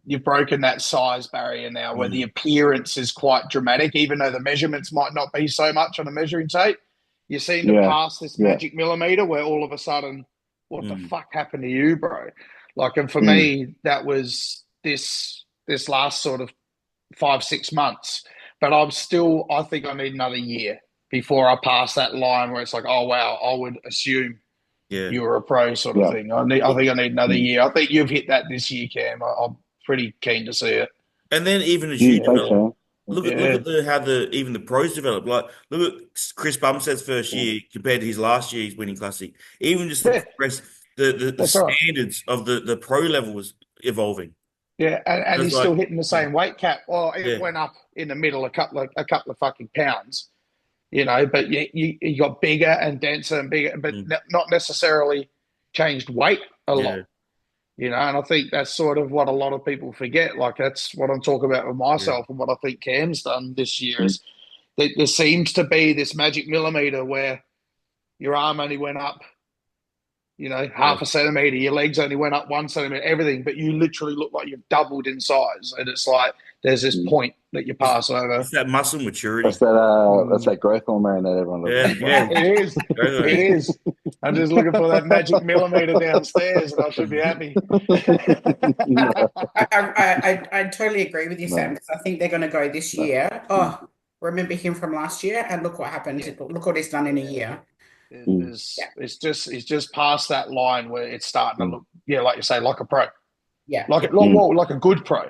you've broken that size barrier now where the appearance is quite dramatic, even though the measurements might not be so much on a measuring tape. You seem to pass this magic millimeter where all of a sudden, what the fuck happened to you, bro? Like, and for me, that was this last sort of 5-6 months. But I think I need another year before I pass that line where it's like, oh, wow, I would assume you were a pro sort of thing. I think I need another year. I think you've hit that this year, Cam. I'm pretty keen to see it. And then even as you develop, look at how even the pros develop. Like, look at Chris Bumstead's first year compared to his last year's winning classic. Even just the standards of the pro level was evolving. Yeah, and he's still hitting the same weight cap. Well, it went up in the middle a couple of fucking pounds, but you got bigger and denser and bigger, but not necessarily changed weight a lot. And I think that's sort of what a lot of people forget. Like, that's what I'm talking about with myself and what I think Cam's done this year is that there seems to be this magic millimeter where your arm only went up, half a centimeter, your legs only went up 1 centimeter, everything, but you literally look like you've doubled in size. And it's like there's this point that you pass over. It's that muscle maturity. That's that growth hormone that everyone looks at. It is. It is. I'm just looking for that magic millimeter downstairs and I should be happy. I totally agree with you, Sam, because I think they're going to go this year. Oh, remember him from last year? And look what happened. Look what he's done in a year. It's just past that line where it's starting to look, like you say, like a pro. Yeah. Like a good pro.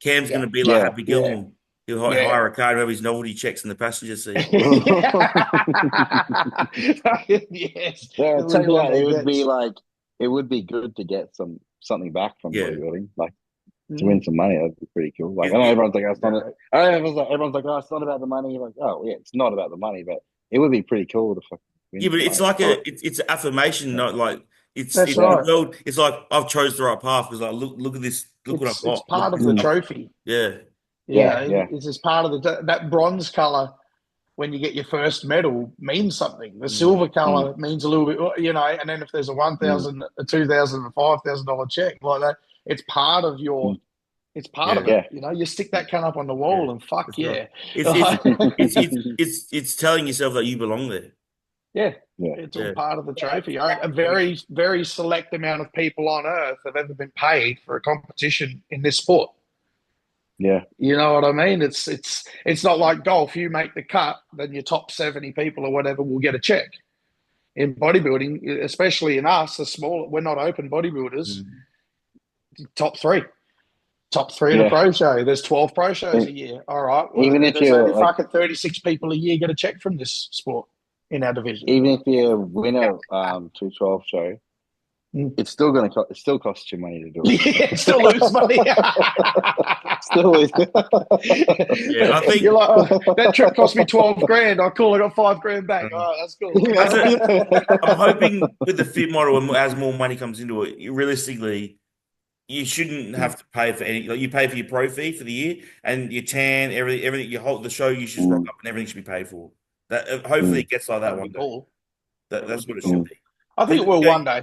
Cam's going to be like Happy Gilmore. He'll hire a car to have his novelty checks in the passenger seat. Yes. Yeah, I'll tell you what, it would be good to get something back from bodybuilding, like to win some money. That'd be pretty cool. Like, I know everyone's like, everyone's like, oh, it's not about the money. You're like, oh yeah, it's not about the money, but it would be pretty cool to fucking win. Yeah, but it's like it's an affirmation, not like it's right. the world. It's like I've chose the right path because like look at this, what I've got. It's part of the trophy. Yeah. It's just part of that bronze color. When you get your first medal, means something. The silver color means a little bit, And then if there's a $1,000, a $2,000, a $5,000 check like that, it's part of your It's part of it. You know, you stick that can up on the wall and fuck That's yeah. right. It's telling yourself that you belong there. Yeah. It's all part of the trophy. A very, very select amount of people on earth have ever been paid for a competition in this sport. Yeah. You know what I mean? It's not like golf. You make the cut, then your top 70 people or whatever will get a check. In bodybuilding, especially in us, the small, we're not open bodybuilders, top three in a pro show. There's 12 pro shows a year. All right. Well, Even if there's you're only like, fucking 36 people a year get a check from this sport in our division. even if you win a 212 show, it's still going to it still costs you money to do it. Yeah, still lose money. Still lose. Yeah, I think you're like, oh, that trip cost me 12 grand. I got 5 grand back. All right, that's cool. I'm hoping with the fit model and as more money comes into it, realistically, you shouldn't have to pay for any. Like you pay for your pro fee for the year and your tan, everything. You hold the show. You should rock up and everything should be paid for. That hopefully it gets like that one day. Cool. That's what it should be. I think it will one day.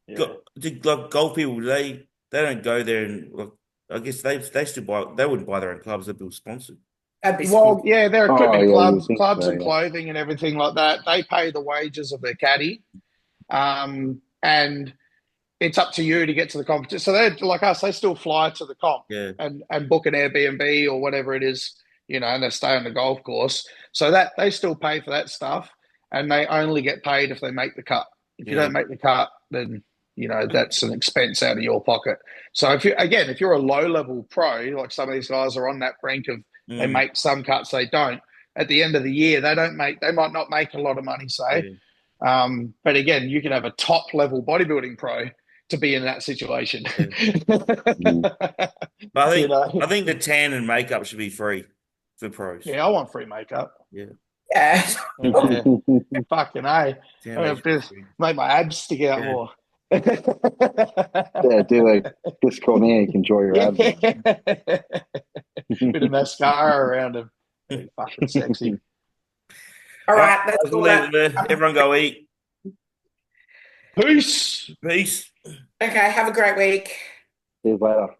Like golf people, they don't go there and like, I guess they still buy. They wouldn't buy their own clubs. They'd be sponsored. Well, yeah, their equipment, clubs so, and clothing and everything like that. They pay the wages of their caddy, and it's up to you to get to the competition. So they're like us; they still fly to the comp and book an Airbnb or whatever it is, you know, and they stay on the golf course. So that they still pay for that stuff, and they only get paid if they make the cut. If you don't make the cut, then you know that's an expense out of your pocket. So if you're a low-level pro, like some of these guys are on that brink of they make some cuts, they don't. At the end of the year, they might not make a lot of money, say. But again, you can have a top-level bodybuilding pro to be in that situation. But I think the tan and makeup should be free for pros. Yeah, I want free makeup. Yeah. Fucking A. Make my abs stick out more. Yeah, do like this corner, you can draw your abs. Bit of mascara around them. Fucking sexy. All right, let's we'll leave it there. Everyone go eat. Peace. Peace. Okay, have a great week. See you later.